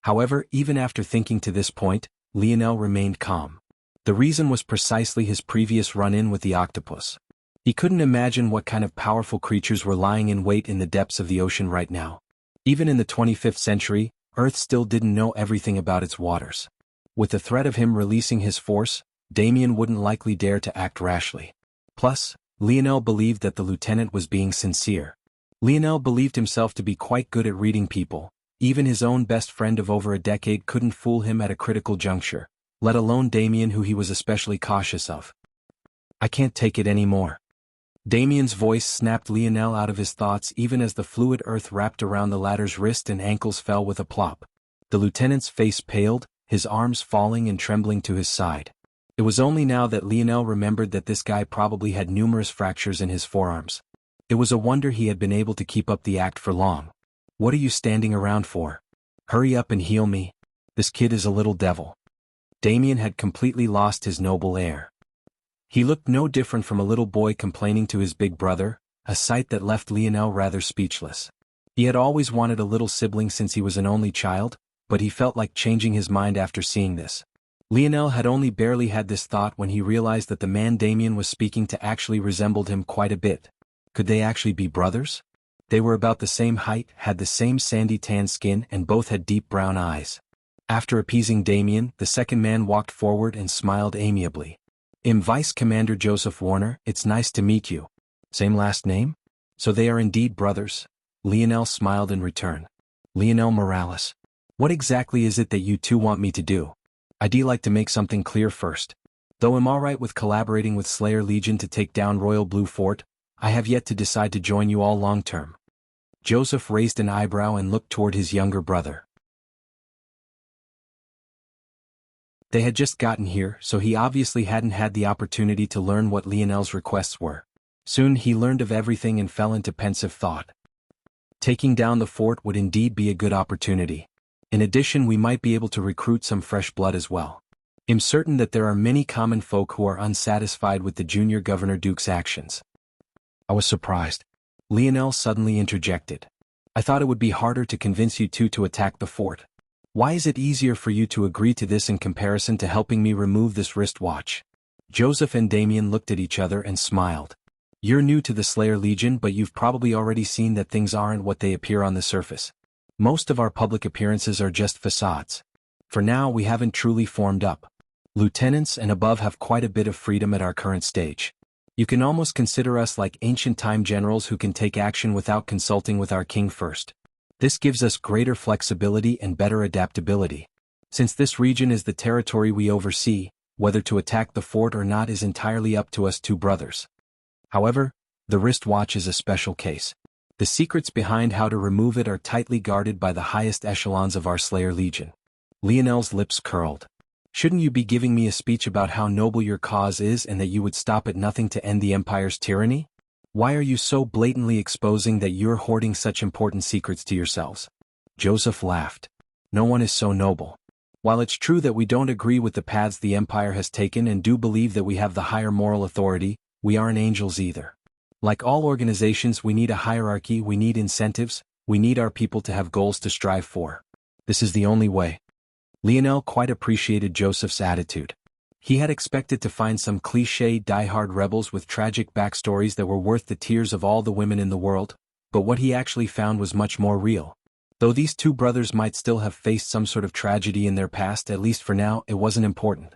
However, even after thinking to this point, Lionel remained calm. The reason was precisely his previous run-in with the octopus. He couldn't imagine what kind of powerful creatures were lying in wait in the depths of the ocean right now. Even in the 25th century, Earth still didn't know everything about its waters. With the threat of him releasing his force, Damien wouldn't likely dare to act rashly. Plus, Lionel believed that the lieutenant was being sincere. Lionel believed himself to be quite good at reading people. Even his own best friend of over a decade couldn't fool him at a critical juncture, let alone Damien, who he was especially cautious of. I can't take it anymore. Damien's voice snapped Lionel out of his thoughts even as the fluid earth wrapped around the latter's wrist and ankles fell with a plop. The lieutenant's face paled, his arms falling and trembling to his side. It was only now that Lionel remembered that this guy probably had numerous fractures in his forearms. It was a wonder he had been able to keep up the act for long. What are you standing around for? Hurry up and heal me. This kid is a little devil. Damien had completely lost his noble air. He looked no different from a little boy complaining to his big brother, a sight that left Lionel rather speechless. He had always wanted a little sibling since he was an only child, but he felt like changing his mind after seeing this. Lionel had only barely had this thought when he realized that the man Damien was speaking to actually resembled him quite a bit. Could they actually be brothers? They were about the same height, had the same sandy tan skin, and both had deep brown eyes. After appeasing Damien, the second man walked forward and smiled amiably. Vice Commander Joseph Warner, it's nice to meet you. Same last name? So they are indeed brothers? Lionel smiled in return. Lionel Morales. What exactly is it that you two want me to do? I'd like to make something clear first. Though I'm alright with collaborating with Slayer Legion to take down Royal Blue Fort, I have yet to decide to join you all long-term. Joseph raised an eyebrow and looked toward his younger brother. They had just gotten here, so he obviously hadn't had the opportunity to learn what Lionel's requests were. Soon he learned of everything and fell into pensive thought. Taking down the fort would indeed be a good opportunity. In addition, we might be able to recruit some fresh blood as well. I'm certain that there are many common folk who are unsatisfied with the junior Governor Duke's actions. I was surprised. Lionel suddenly interjected. I thought it would be harder to convince you two to attack the fort. Why is it easier for you to agree to this in comparison to helping me remove this wristwatch? Joseph and Damien looked at each other and smiled. You're new to the Slayer Legion, but you've probably already seen that things aren't what they appear on the surface. Most of our public appearances are just facades. For now, we haven't truly formed up. Lieutenants and above have quite a bit of freedom at our current stage. You can almost consider us like ancient time generals who can take action without consulting with our king first. This gives us greater flexibility and better adaptability. Since this region is the territory we oversee, whether to attack the fort or not is entirely up to us two brothers. However, the wristwatch is a special case. The secrets behind how to remove it are tightly guarded by the highest echelons of our Slayer Legion. Lionel's lips curled. Shouldn't you be giving me a speech about how noble your cause is and that you would stop at nothing to end the Empire's tyranny? Why are you so blatantly exposing that you're hoarding such important secrets to yourselves? Joseph laughed. No one is so noble. While it's true that we don't agree with the paths the Empire has taken and do believe that we have the higher moral authority, we aren't angels either. Like all organizations, we need a hierarchy, we need incentives, we need our people to have goals to strive for. This is the only way. Lionel quite appreciated Joseph's attitude. He had expected to find some cliché die-hard rebels with tragic backstories that were worth the tears of all the women in the world, but what he actually found was much more real. Though these two brothers might still have faced some sort of tragedy in their past, at least for now, it wasn't important.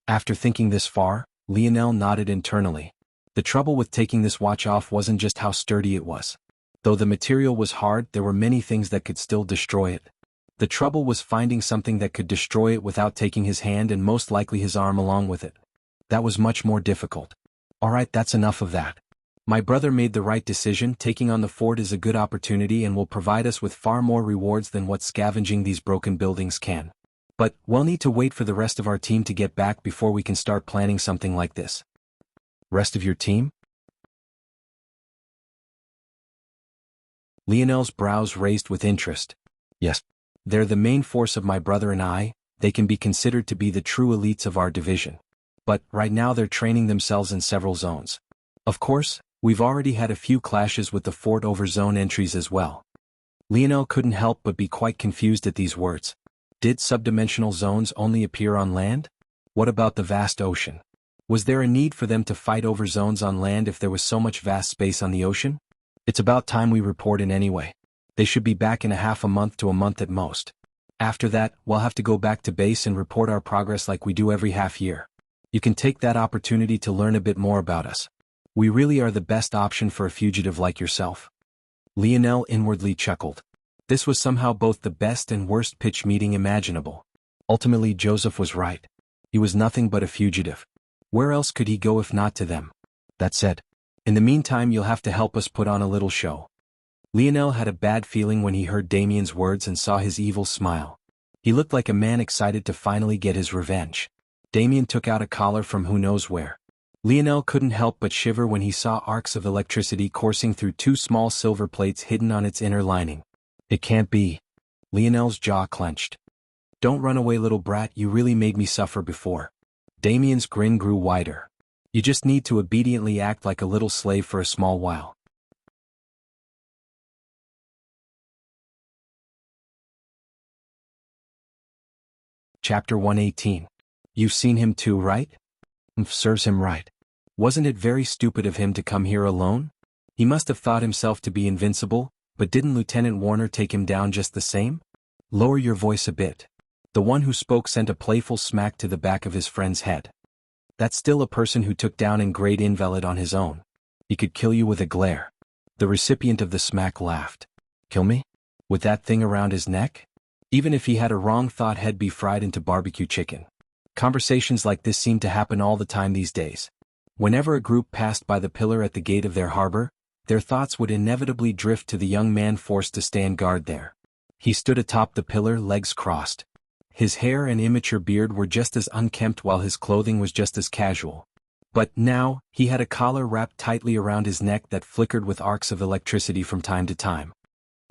After thinking this far, Lionel nodded internally. The trouble with taking this watch off wasn't just how sturdy it was. Though the material was hard, there were many things that could still destroy it. The trouble was finding something that could destroy it without taking his hand and most likely his arm along with it. That was much more difficult. Alright, that's enough of that. My brother made the right decision. Taking on the fort is a good opportunity and will provide us with far more rewards than what scavenging these broken buildings can. But we'll need to wait for the rest of our team to get back before we can start planning something like this. Rest of your team? Lionel's brows raised with interest. Yes. They're the main force of my brother and I. They can be considered to be the true elites of our division. But right now they're training themselves in several zones. Of course, we've already had a few clashes with the fort over zone entries as well. Lionel couldn't help but be quite confused at these words. Did subdimensional zones only appear on land? What about the vast ocean? Was there a need for them to fight over zones on land if there was so much vast space on the ocean? It's about time we report in anyway. They should be back in a month to a month at most. After that, we'll have to go back to base and report our progress like we do every half year. You can take that opportunity to learn a bit more about us. We really are the best option for a fugitive like yourself. Lionel inwardly chuckled. This was somehow both the best and worst pitch meeting imaginable. Ultimately, Joseph was right. He was nothing but a fugitive. Where else could he go if not to them? That said, in the meantime you'll have to help us put on a little show. Lionel had a bad feeling when he heard Damien's words and saw his evil smile. He looked like a man excited to finally get his revenge. Damien took out a collar from who knows where. Lionel couldn't help but shiver when he saw arcs of electricity coursing through two small silver plates hidden on its inner lining. It can't be. Lionel's jaw clenched. Don't run away, little brat, you really made me suffer before. Damien's grin grew wider. You just need to obediently act like a little slave for a small while. Chapter 118. You've seen him too, right? Serves him right. Wasn't it very stupid of him to come here alone? He must have thought himself to be invincible, but didn't Lieutenant Warner take him down just the same? Lower your voice a bit. The one who spoke sent a playful smack to the back of his friend's head. That's still a person who took down a great invalid on his own. He could kill you with a glare. The recipient of the smack laughed. Kill me? With that thing around his neck? Even if he had a wrong thought, he'd be fried into barbecue chicken. Conversations like this seem to happen all the time these days. Whenever a group passed by the pillar at the gate of their harbor, their thoughts would inevitably drift to the young man forced to stand guard there. He stood atop the pillar, legs crossed. His hair and immature beard were just as unkempt while his clothing was just as casual. But now, he had a collar wrapped tightly around his neck that flickered with arcs of electricity from time to time.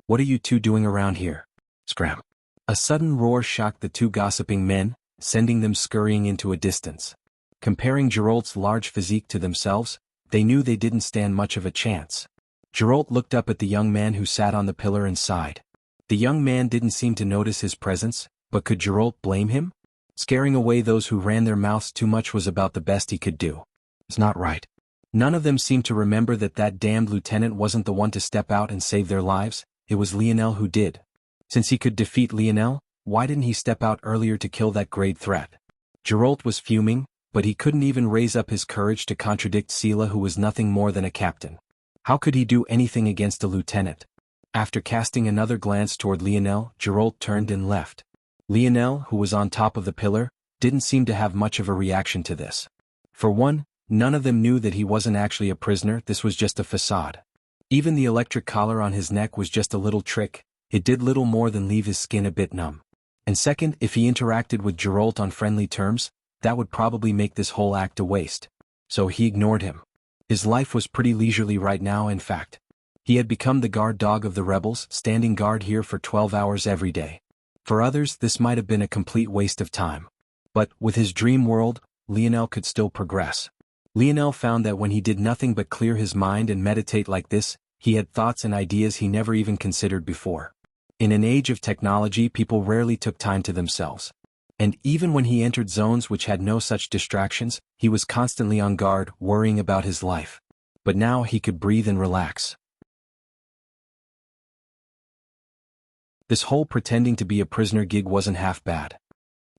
What are you two doing around here? Scram. A sudden roar shocked the two gossiping men, sending them scurrying into a distance. Comparing Geralt's large physique to themselves, they knew they didn't stand much of a chance. Geralt looked up at the young man who sat on the pillar and sighed. The young man didn't seem to notice his presence, but could Geralt blame him? Scaring away those who ran their mouths too much was about the best he could do. It's not right. None of them seemed to remember that damned lieutenant wasn't the one to step out and save their lives. It was Lionel who did. Since he could defeat Lionel, why didn't he step out earlier to kill that great threat? Geralt was fuming, but he couldn't even raise up his courage to contradict Sela, who was nothing more than a captain. How could he do anything against a lieutenant? After casting another glance toward Lionel, Geralt turned and left. Lionel, who was on top of the pillar, didn't seem to have much of a reaction to this. For one, none of them knew that he wasn't actually a prisoner. This was just a facade. Even the electric collar on his neck was just a little trick. It did little more than leave his skin a bit numb. And second, if he interacted with Geralt on friendly terms, that would probably make this whole act a waste. So he ignored him. His life was pretty leisurely right now, in fact. He had become the guard dog of the rebels, standing guard here for 12 hours every day. For others, this might have been a complete waste of time. But, with his dream world, Lionel could still progress. Lionel found that when he did nothing but clear his mind and meditate like this, he had thoughts and ideas he never even considered before. In an age of technology, people rarely took time to themselves. And even when he entered zones which had no such distractions, he was constantly on guard, worrying about his life. But now he could breathe and relax. This whole pretending to be a prisoner gig wasn't half bad.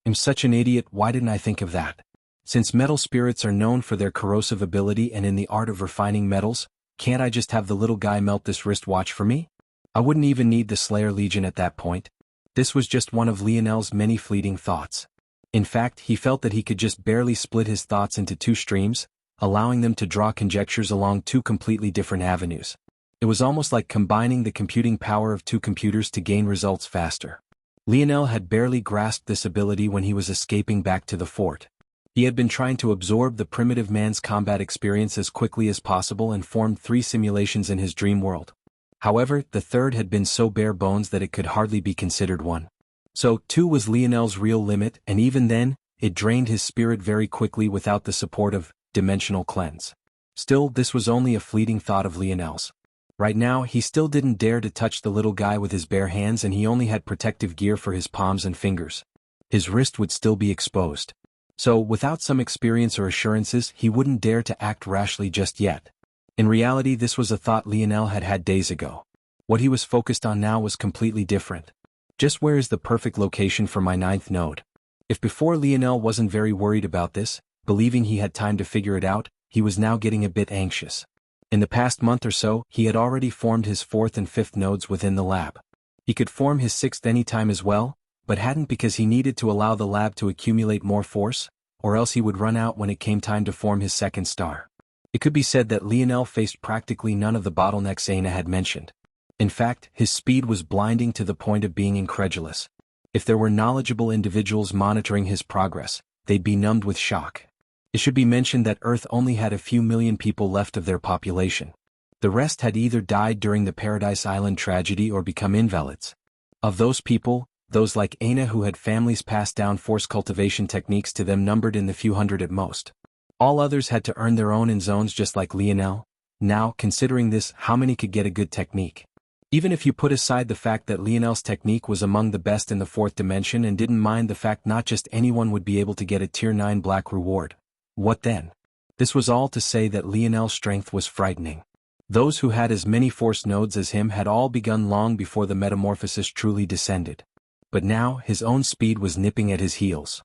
I'm such an idiot, why didn't I think of that? Since metal spirits are known for their corrosive ability and in the art of refining metals, can't I just have the little guy melt this wristwatch for me? I wouldn't even need the Slayer Legion at that point. This was just one of Lionel's many fleeting thoughts. In fact, he felt that he could just barely split his thoughts into two streams, allowing them to draw conjectures along two completely different avenues. It was almost like combining the computing power of two computers to gain results faster. Lionel had barely grasped this ability when he was escaping back to the fort. He had been trying to absorb the primitive man's combat experience as quickly as possible and formed 3 simulations in his dream world. However, the third had been so bare bones that it could hardly be considered one. So, 2 was Lionel's real limit, and even then, it drained his spirit very quickly without the support of dimensional cleanse. Still, this was only a fleeting thought of Lionel's. Right now, he still didn't dare to touch the little guy with his bare hands, and he only had protective gear for his palms and fingers. His wrist would still be exposed. So, without some experience or assurances, he wouldn't dare to act rashly just yet. In reality, this was a thought Lionel had had days ago. What he was focused on now was completely different. Just where is the perfect location for my 9th node? If before Lionel wasn't very worried about this, believing he had time to figure it out, he was now getting a bit anxious. In the past month or so, he had already formed his 4th and 5th nodes within the lab. He could form his 6th anytime as well, but hadn't because he needed to allow the lab to accumulate more force, or else he would run out when it came time to form his 2nd star. It could be said that Lionel faced practically none of the bottlenecks Aina had mentioned. In fact, his speed was blinding to the point of being incredulous. If there were knowledgeable individuals monitoring his progress, they'd be numbed with shock. It should be mentioned that Earth only had a few million people left of their population. The rest had either died during the Paradise Island tragedy or become invalids. Of those people, those like Aina who had families passed down force cultivation techniques to them numbered in the few hundred at most. All others had to earn their own in zones just like Lionel. Now, considering this, how many could get a good technique? Even if you put aside the fact that Lionel's technique was among the best in the 4th dimension and didn't mind the fact not just anyone would be able to get a Tier 9 black reward. What then? This was all to say that Lionel's strength was frightening. Those who had as many force nodes as him had all begun long before the metamorphosis truly descended. But now, his own speed was nipping at his heels.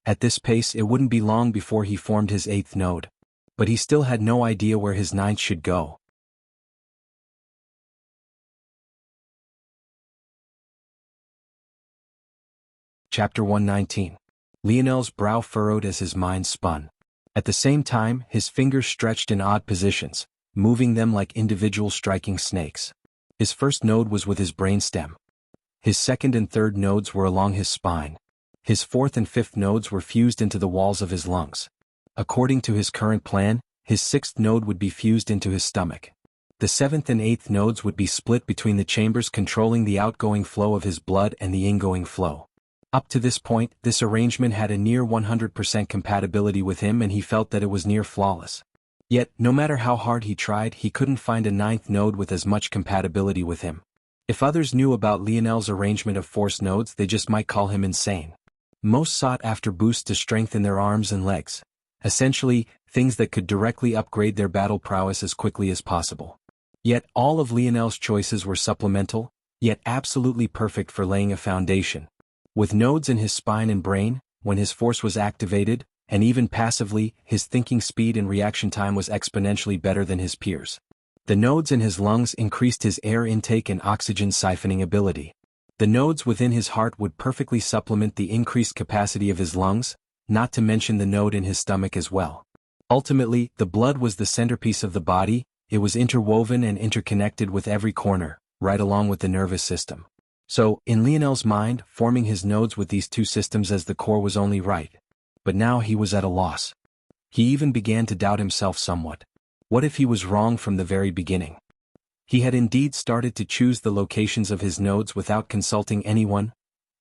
At this pace, it wouldn't be long before he formed his 8th node. But he still had no idea where his 9th should go. Chapter 119. Lionel's brow furrowed as his mind spun. At the same time, his fingers stretched in odd positions, moving them like individual striking snakes. His 1st node was with his brainstem. His 2nd and 3rd nodes were along his spine. His 4th and 5th nodes were fused into the walls of his lungs. According to his current plan, his 6th node would be fused into his stomach. The 7th and 8th nodes would be split between the chambers controlling the outgoing flow of his blood and the ingoing flow. Up to this point, this arrangement had a near 100% compatibility with him, and he felt that it was near flawless. Yet, no matter how hard he tried, he couldn't find a 9th node with as much compatibility with him. If others knew about Lionel's arrangement of force nodes, they just might call him insane. Most sought after boosts to strengthen their arms and legs. Essentially, things that could directly upgrade their battle prowess as quickly as possible. Yet, all of Lionel's choices were supplemental, yet absolutely perfect for laying a foundation. With nodes in his spine and brain, when his force was activated, and even passively, his thinking speed and reaction time was exponentially better than his peers. The nodes in his lungs increased his air intake and oxygen siphoning ability. The nodes within his heart would perfectly supplement the increased capacity of his lungs, not to mention the node in his stomach as well. Ultimately, the blood was the centerpiece of the body, it was interwoven and interconnected with every corner, right along with the nervous system. So, in Lionel's mind, forming his nodes with these two systems as the core was only right. but now he was at a loss. He even began to doubt himself somewhat. What if he was wrong from the very beginning? He had indeed started to choose the locations of his nodes without consulting anyone.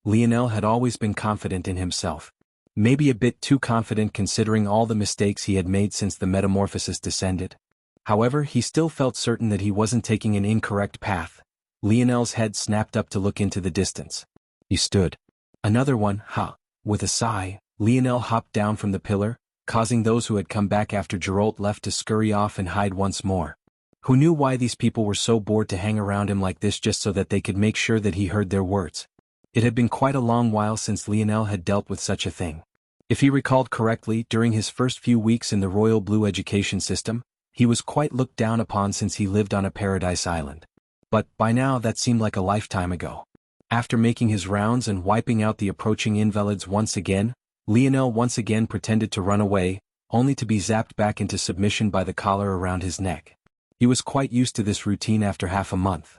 Lionel had always been confident in himself. Maybe a bit too confident considering all the mistakes he had made since the metamorphosis descended. However, he still felt certain that he wasn't taking an incorrect path. Lionel's head snapped up to look into the distance. He stood. Another one, ha! With a sigh, Lionel hopped down from the pillar, causing those who had come back after Geralt left to scurry off and hide once more. Who knew why these people were so bored to hang around him like this just so that they could make sure that he heard their words? It had been quite a long while since Lionel had dealt with such a thing. If he recalled correctly, during his first few weeks in the Royal Blue education system, he was quite looked down upon since he lived on a paradise island. But, by now that seemed like a lifetime ago. After making his rounds and wiping out the approaching invalids once again, Lionel once again pretended to run away, only to be zapped back into submission by the collar around his neck. He was quite used to this routine after half a month.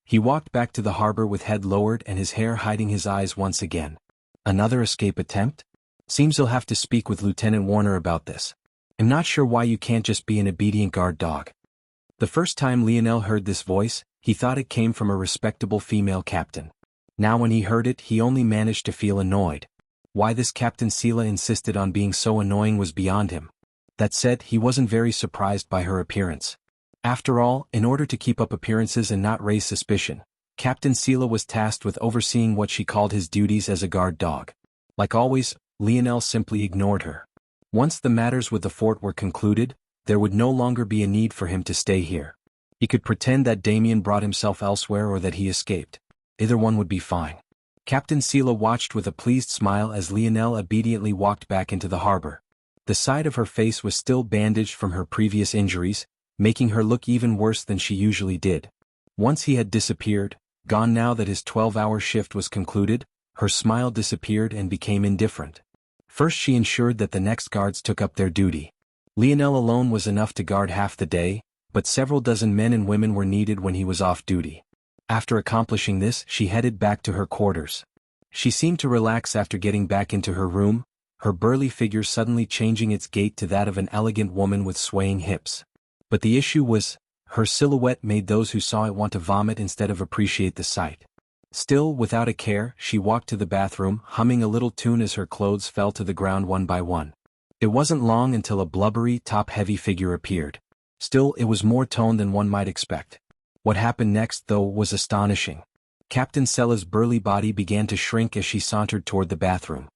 He walked back to the harbor with head lowered and his hair hiding his eyes once again. Another escape attempt? Seems he'll have to speak with Lieutenant Warner about this. I'm not sure why you can't just be an obedient guard dog. The first time Lionel heard this voice, he thought it came from a respectable female captain. Now when he heard it, he only managed to feel annoyed. Why this Captain Sela insisted on being so annoying was beyond him. That said, he wasn't very surprised by her appearance. After all, in order to keep up appearances and not raise suspicion, Captain Sela was tasked with overseeing what she called his duties as a guard dog. Like always, Lionel simply ignored her. Once the matters with the fort were concluded, there would no longer be a need for him to stay here. He could pretend that Damien brought himself elsewhere or that he escaped. Either one would be fine. Captain Sela watched with a pleased smile as Lionel obediently walked back into the harbor. The side of her face was still bandaged from her previous injuries, making her look even worse than she usually did. Once he had disappeared, gone now that his 12-hour shift was concluded, her smile disappeared and became indifferent. First she ensured that the next guards took up their duty. Lionel alone was enough to guard half the day, but several dozen men and women were needed when he was off duty. After accomplishing this, she headed back to her quarters. She seemed to relax after getting back into her room, her burly figure suddenly changing its gait to that of an elegant woman with swaying hips. But the issue was, her silhouette made those who saw it want to vomit instead of appreciate the sight. Still, without a care, she walked to the bathroom, humming a little tune as her clothes fell to the ground one by one. It wasn't long until a blubbery, top-heavy figure appeared. Still, it was more toned than one might expect. What happened next, though, was astonishing. Captain Sela's burly body began to shrink as she sauntered toward the bathroom.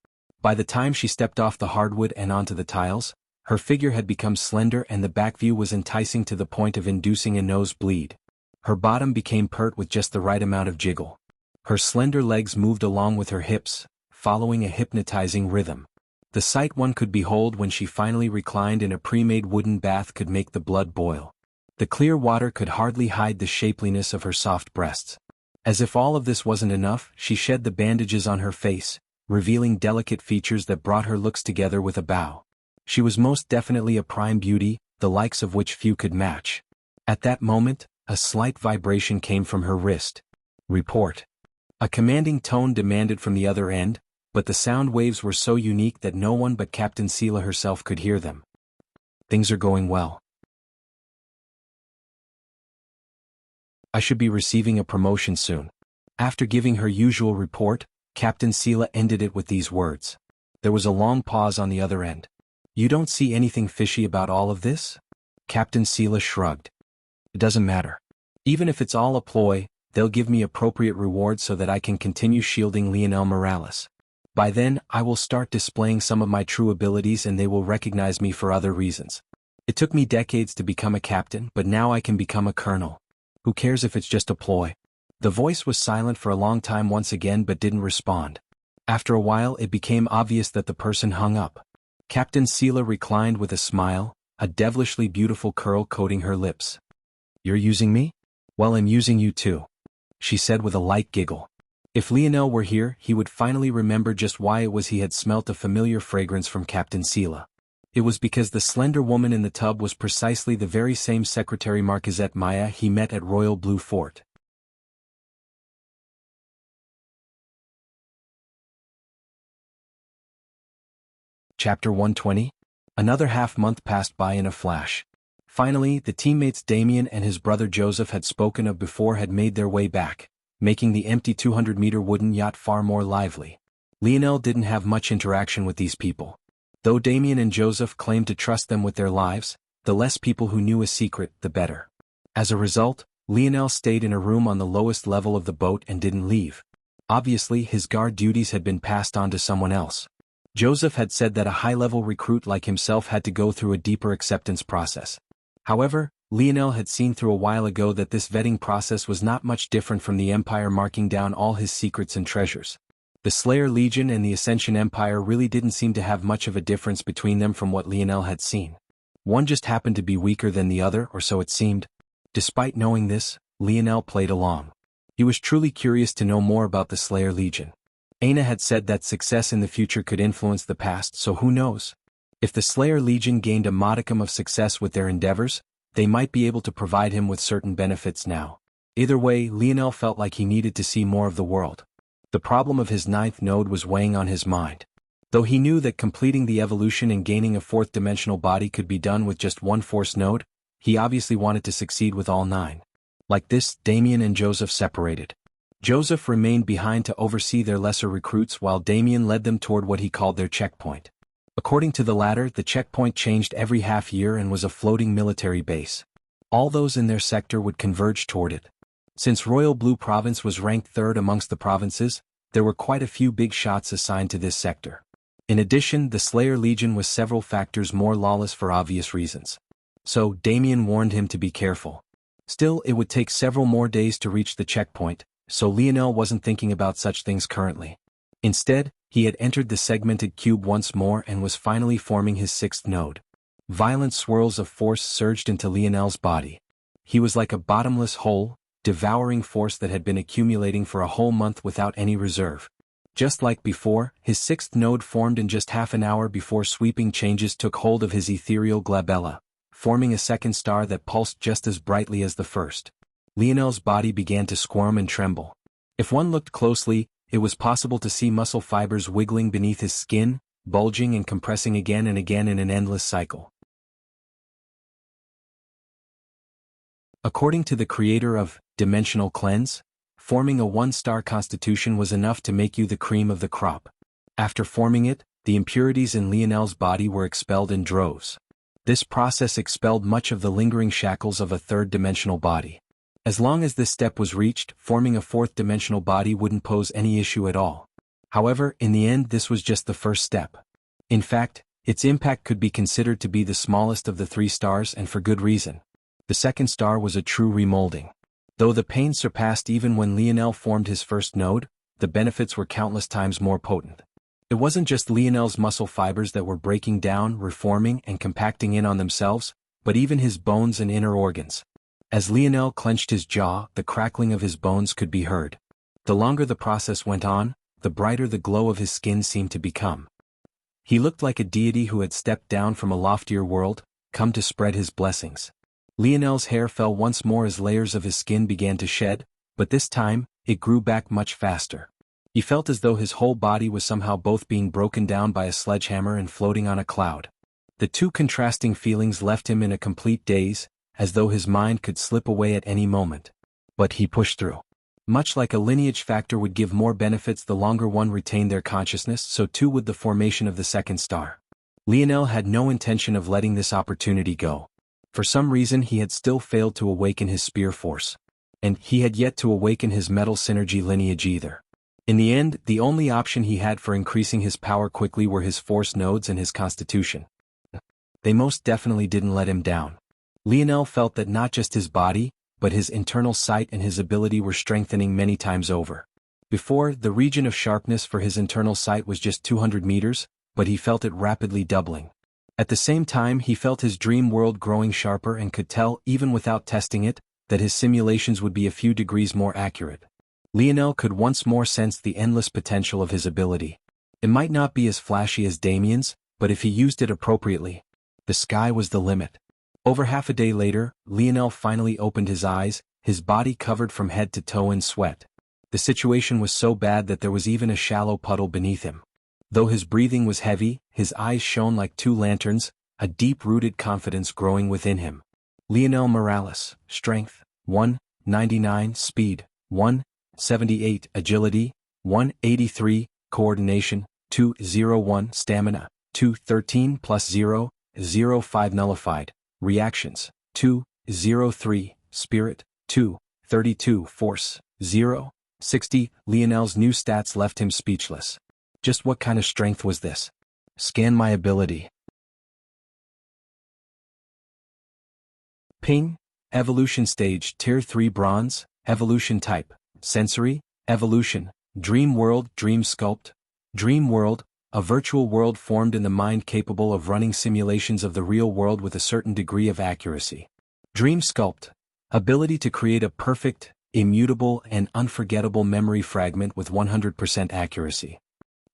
By the time she stepped off the hardwood and onto the tiles, her figure had become slender and the back view was enticing to the point of inducing a nosebleed. Her bottom became pert with just the right amount of jiggle. Her slender legs moved along with her hips, following a hypnotizing rhythm. The sight one could behold when she finally reclined in a pre-made wooden bath could make the blood boil. The clear water could hardly hide the shapeliness of her soft breasts. As if all of this wasn't enough, she shed the bandages on her face, revealing delicate features that brought her looks together with a bow. She was most definitely a prime beauty, the likes of which few could match. At that moment, a slight vibration came from her wrist. Report. A commanding tone demanded from the other end, but the sound waves were so unique that no one but Captain Sela herself could hear them. Things are going well. I should be receiving a promotion soon. After giving her usual report, Captain Sela ended it with these words. There was a long pause on the other end. You don't see anything fishy about all of this? Captain Sela shrugged. It doesn't matter. Even if it's all a ploy, they'll give me appropriate rewards so that I can continue shielding Lionel Morales. By then, I will start displaying some of my true abilities and they will recognize me for other reasons. It took me decades to become a captain, but now I can become a colonel. Who cares if it's just a ploy? The voice was silent for a long time once again but didn't respond. After a while it became obvious that the person hung up. Captain Sela reclined with a smile, a devilishly beautiful curl coating her lips. You're using me? Well, I'm using you too, she said with a light giggle. If Lionel were here, he would finally remember just why it was he had smelt a familiar fragrance from Captain Sela. It was because the slender woman in the tub was precisely the very same Secretary Marquisette Maya he met at Royal Blue Fort. Chapter 120? Another half-month passed by in a flash. Finally, the teammates Damien and his brother Joseph had spoken of before had made their way back, making the empty 200-meter wooden yacht far more lively. Lionel didn't have much interaction with these people. Though Damien and Joseph claimed to trust them with their lives, the less people who knew a secret, the better. As a result, Lionel stayed in a room on the lowest level of the boat and didn't leave. Obviously, his guard duties had been passed on to someone else. Joseph had said that a high-level recruit like himself had to go through a deeper acceptance process. However, Lionel had seen through a while ago that this vetting process was not much different from the Empire marking down all his secrets and treasures. The Slayer Legion and the Ascension Empire really didn't seem to have much of a difference between them from what Lionel had seen. One just happened to be weaker than the other, or so it seemed. Despite knowing this, Lionel played along. He was truly curious to know more about the Slayer Legion. Aina had said that success in the future could influence the past, so who knows? If the Slayer Legion gained a modicum of success with their endeavors, they might be able to provide him with certain benefits now. Either way, Lionel felt like he needed to see more of the world. The problem of his ninth node was weighing on his mind. Though he knew that completing the evolution and gaining a fourth-dimensional body could be done with just one force node, he obviously wanted to succeed with all 9. Like this, Damien and Joseph separated. Joseph remained behind to oversee their lesser recruits while Damien led them toward what he called their checkpoint. According to the latter, the checkpoint changed every half year and was a floating military base. All those in their sector would converge toward it. Since Royal Blue Province was ranked third amongst the provinces, there were quite a few big shots assigned to this sector. In addition, the Slayer Legion was several factors more lawless for obvious reasons. So, Damien warned him to be careful. Still, it would take several more days to reach the checkpoint, so Lionel wasn't thinking about such things currently. Instead, he had entered the segmented cube once more and was finally forming his 6th node. Violent swirls of force surged into Lionel's body. He was like a bottomless hole, devouring force that had been accumulating for a whole month without any reserve. Just like before, his 6th node formed in just half an hour before sweeping changes took hold of his ethereal glabella, forming a second star that pulsed just as brightly as the first. Lionel's body began to squirm and tremble. If one looked closely, it was possible to see muscle fibers wiggling beneath his skin, bulging and compressing again and again in an endless cycle. According to the creator of Dimensional Cleanse, forming a 1-star constitution was enough to make you the cream of the crop. After forming it, the impurities in Lionel's body were expelled in droves. This process expelled much of the lingering shackles of a third-dimensional body. As long as this step was reached, forming a fourth-dimensional body wouldn't pose any issue at all. However, in the end this was just the first step. In fact, its impact could be considered to be the smallest of the 3 stars, and for good reason. The 2nd star was a true remolding. Though the pain surpassed even when Lionel formed his first node, the benefits were countless times more potent. It wasn't just Lionel's muscle fibers that were breaking down, reforming, and compacting in on themselves, but even his bones and inner organs. As Lionel clenched his jaw, the crackling of his bones could be heard. The longer the process went on, the brighter the glow of his skin seemed to become. He looked like a deity who had stepped down from a loftier world, come to spread his blessings. Lionel's hair fell once more as layers of his skin began to shed, but this time, it grew back much faster. He felt as though his whole body was somehow both being broken down by a sledgehammer and floating on a cloud. The two contrasting feelings left him in a complete daze, as though his mind could slip away at any moment. But he pushed through. Much like a lineage factor would give more benefits the longer one retained their consciousness, so too would the formation of the 2nd star. Lionel had no intention of letting this opportunity go. For some reason he had still failed to awaken his spear force. And he had yet to awaken his metal synergy lineage either. In the end, the only option he had for increasing his power quickly were his force nodes and his constitution. They most definitely didn't let him down. Lionel felt that not just his body, but his internal sight and his ability were strengthening many times over. Before, the region of sharpness for his internal sight was just 200 meters, but he felt it rapidly doubling. At the same time, he felt his dream world growing sharper and could tell, even without testing it, that his simulations would be a few degrees more accurate. Lionel could once more sense the endless potential of his ability. It might not be as flashy as Damien's, but if he used it appropriately, the sky was the limit. Over half a day later, Lionel finally opened his eyes, his body covered from head to toe in sweat. The situation was so bad that there was even a shallow puddle beneath him. Though his breathing was heavy, his eyes shone like two lanterns, a deep-rooted confidence growing within him. Lionel Morales, Strength, 199, Speed, 178, Agility, 183, Coordination, 201, Stamina, 213 plus 0, 05 Nullified, Reactions, 203, Spirit, 232, Force, 060. Lionel's new stats left him speechless. Just what kind of strength was this? Scan my ability. Ping. Evolution Stage Tier 3 Bronze. Evolution Type Sensory. Evolution Dream World. Dream Sculpt. Dream World, a virtual world formed in the mind capable of running simulations of the real world with a certain degree of accuracy. Dream Sculpt, ability to create a perfect, immutable and unforgettable memory fragment with 100% accuracy.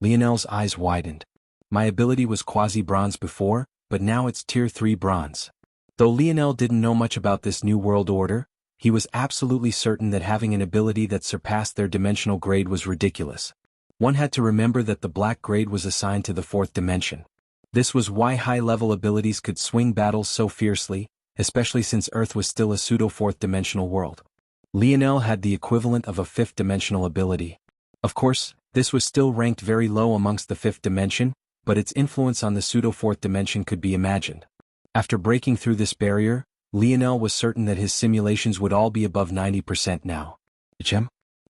Lionel's eyes widened. My ability was quasi-bronze before, but now it's Tier 3 Bronze. Though Lionel didn't know much about this new world order, he was absolutely certain that having an ability that surpassed their dimensional grade was ridiculous. One had to remember that the black grade was assigned to the fourth dimension. This was why high-level abilities could swing battles so fiercely, especially since Earth was still a pseudo-fourth dimensional world. Lionel had the equivalent of a fifth-dimensional ability. Of course, this was still ranked very low amongst the fifth dimension, but its influence on the pseudo-fourth dimension could be imagined. After breaking through this barrier, Lionel was certain that his simulations would all be above 90% now.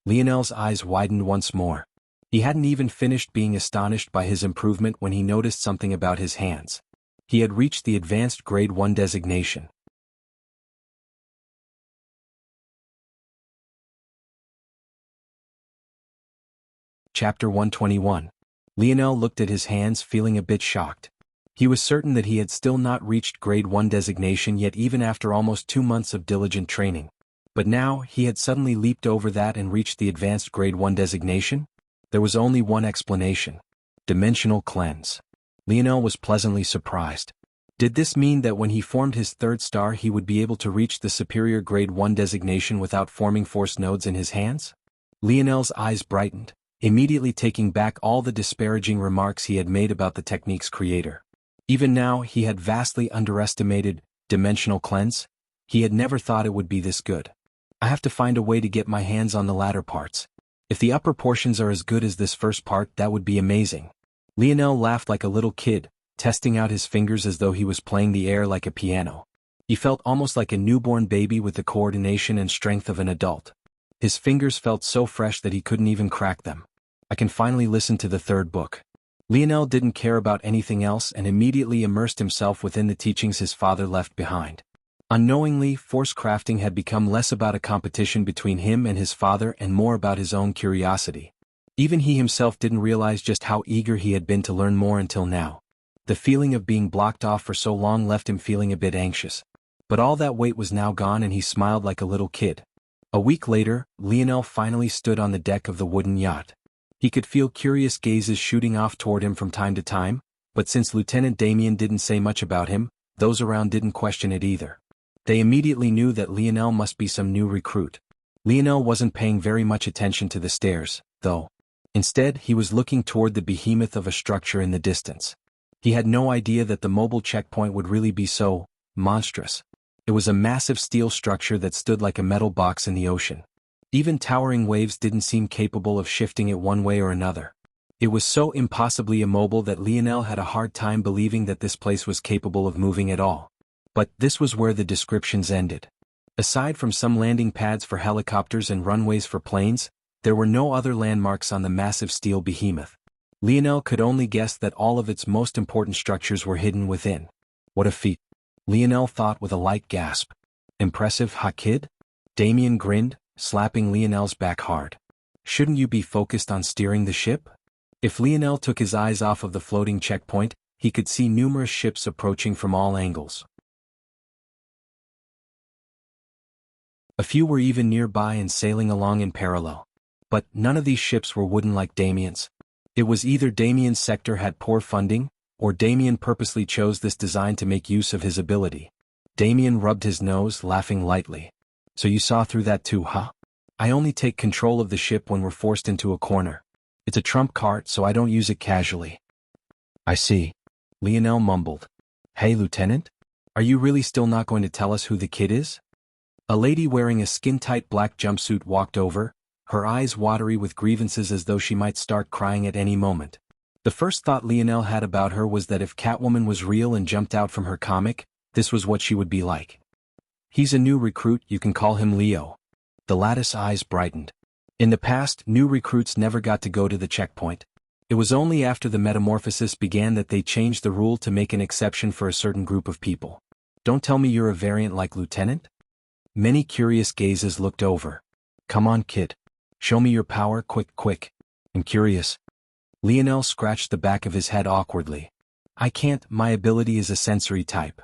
Lionel's eyes widened once more. He hadn't even finished being astonished by his improvement when he noticed something about his hands. He had reached the advanced grade 1 designation. Chapter 121. Lionel looked at his hands feeling a bit shocked. He was certain that he had still not reached grade 1 designation yet even after almost 2 months of diligent training. But now, he had suddenly leaped over that and reached the advanced grade 1 designation? There was only one explanation. Dimensional cleanse. Lionel was pleasantly surprised. Did this mean that when he formed his third star he would be able to reach the superior grade 1 designation without forming force nodes in his hands? Lionel's eyes brightened, immediately taking back all the disparaging remarks he had made about the technique's creator. Even now he had vastly underestimated dimensional cleanse. He had never thought it would be this good. I have to find a way to get my hands on the latter parts. If the upper portions are as good as this first part, that would be amazing. Lionel laughed like a little kid, testing out his fingers as though he was playing the air like a piano. He felt almost like a newborn baby with the coordination and strength of an adult. His fingers felt so fresh that he couldn't even crack them. I can finally listen to the third book. Lionel didn't care about anything else and immediately immersed himself within the teachings his father left behind. Unknowingly, force crafting had become less about a competition between him and his father and more about his own curiosity. Even he himself didn't realize just how eager he had been to learn more until now. The feeling of being blocked off for so long left him feeling a bit anxious. But all that weight was now gone and he smiled like a little kid. A week later, Lionel finally stood on the deck of the wooden yacht. He could feel curious gazes shooting off toward him from time to time, but since Lieutenant Damien didn't say much about him, those around didn't question it either. They immediately knew that Lionel must be some new recruit. Lionel wasn't paying very much attention to the stairs, though. Instead, he was looking toward the behemoth of a structure in the distance. He had no idea that the mobile checkpoint would really be so monstrous. It was a massive steel structure that stood like a metal box in the ocean. Even towering waves didn't seem capable of shifting it one way or another. It was so impossibly immobile that Lionel had a hard time believing that this place was capable of moving at all. But this was where the descriptions ended. Aside from some landing pads for helicopters and runways for planes, there were no other landmarks on the massive steel behemoth. Lionel could only guess that all of its most important structures were hidden within. What a feat, Lionel thought with a light gasp. Impressive, huh, kid? Damien grinned, slapping Lionel's back hard. Shouldn't you be focused on steering the ship? If Lionel took his eyes off of the floating checkpoint, he could see numerous ships approaching from all angles. A few were even nearby and sailing along in parallel. But none of these ships were wooden like Damien's. It was either Damien's sector had poor funding, or Damien purposely chose this design to make use of his ability. Damien rubbed his nose, laughing lightly. So you saw through that too, huh? I only take control of the ship when we're forced into a corner. It's a trump card, so I don't use it casually. I see. Lionel mumbled. Hey, Lieutenant? Are you really still not going to tell us who the kid is? A lady wearing a skin-tight black jumpsuit walked over, her eyes watery with grievances as though she might start crying at any moment. The first thought Lionel had about her was that if Catwoman was real and jumped out from her comic, this was what she would be like. He's a new recruit, you can call him Leo. The lattice eyes brightened. In the past, new recruits never got to go to the checkpoint. It was only after the metamorphosis began that they changed the rule to make an exception for a certain group of people. Don't tell me you're a variant like Lieutenant? Many curious gazes looked over. Come on, kid. Show me your power, quick. I'm curious. Lionel scratched the back of his head awkwardly. I can't, my ability is a sensory type.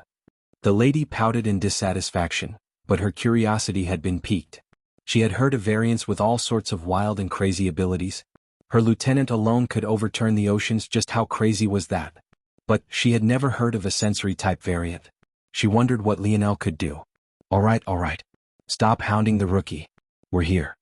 The lady pouted in dissatisfaction, but her curiosity had been piqued. She had heard of variants with all sorts of wild and crazy abilities. Her lieutenant alone could overturn the oceans, just how crazy was that? But she had never heard of a sensory type variant. She wondered what Lionel could do. All right. Stop hounding the rookie. We're here.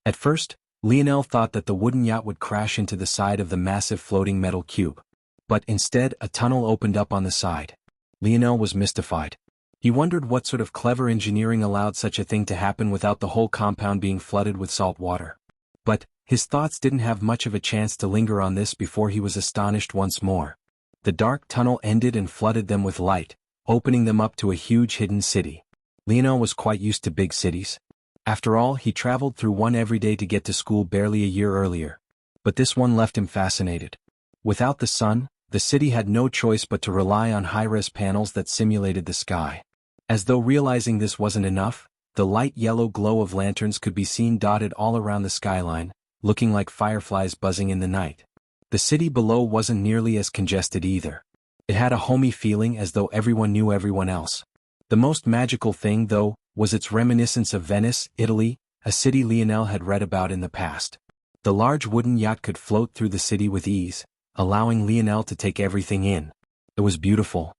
At first, Lionel thought that the wooden yacht would crash into the side of the massive floating metal cube. But instead, a tunnel opened up on the side. Lionel was mystified. He wondered what sort of clever engineering allowed such a thing to happen without the whole compound being flooded with salt water. But his thoughts didn't have much of a chance to linger on this before he was astonished once more. The dark tunnel ended and flooded them with light, opening them up to a huge hidden city. Lionel was quite used to big cities. After all, he traveled through one every day to get to school barely a year earlier. But this one left him fascinated. Without the sun, the city had no choice but to rely on high-res panels that simulated the sky. As though realizing this wasn't enough, the light yellow glow of lanterns could be seen dotted all around the skyline, looking like fireflies buzzing in the night. The city below wasn't nearly as congested either. It had a homey feeling as though everyone knew everyone else. The most magical thing, though, was its reminiscence of Venice, Italy, a city Lionel had read about in the past. The large wooden yacht could float through the city with ease, allowing Lionel to take everything in. It was beautiful.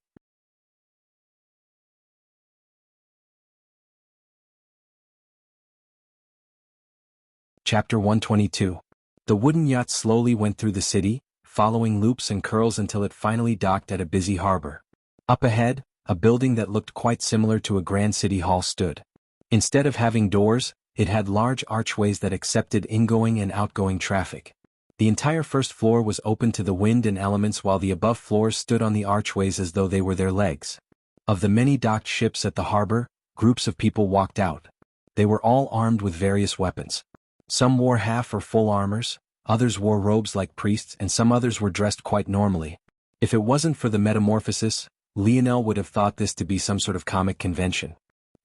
Chapter 122. The wooden yacht slowly went through the city, following loops and curls until it finally docked at a busy harbor. Up ahead, a building that looked quite similar to a grand city hall stood. Instead of having doors, it had large archways that accepted ingoing and outgoing traffic. The entire first floor was open to the wind and elements, while the above floors stood on the archways as though they were their legs. Of the many docked ships at the harbor, groups of people walked out. They were all armed with various weapons. Some wore half or full armors, others wore robes like priests, and some others were dressed quite normally. If it wasn't for the metamorphosis, Lionel would have thought this to be some sort of comic convention.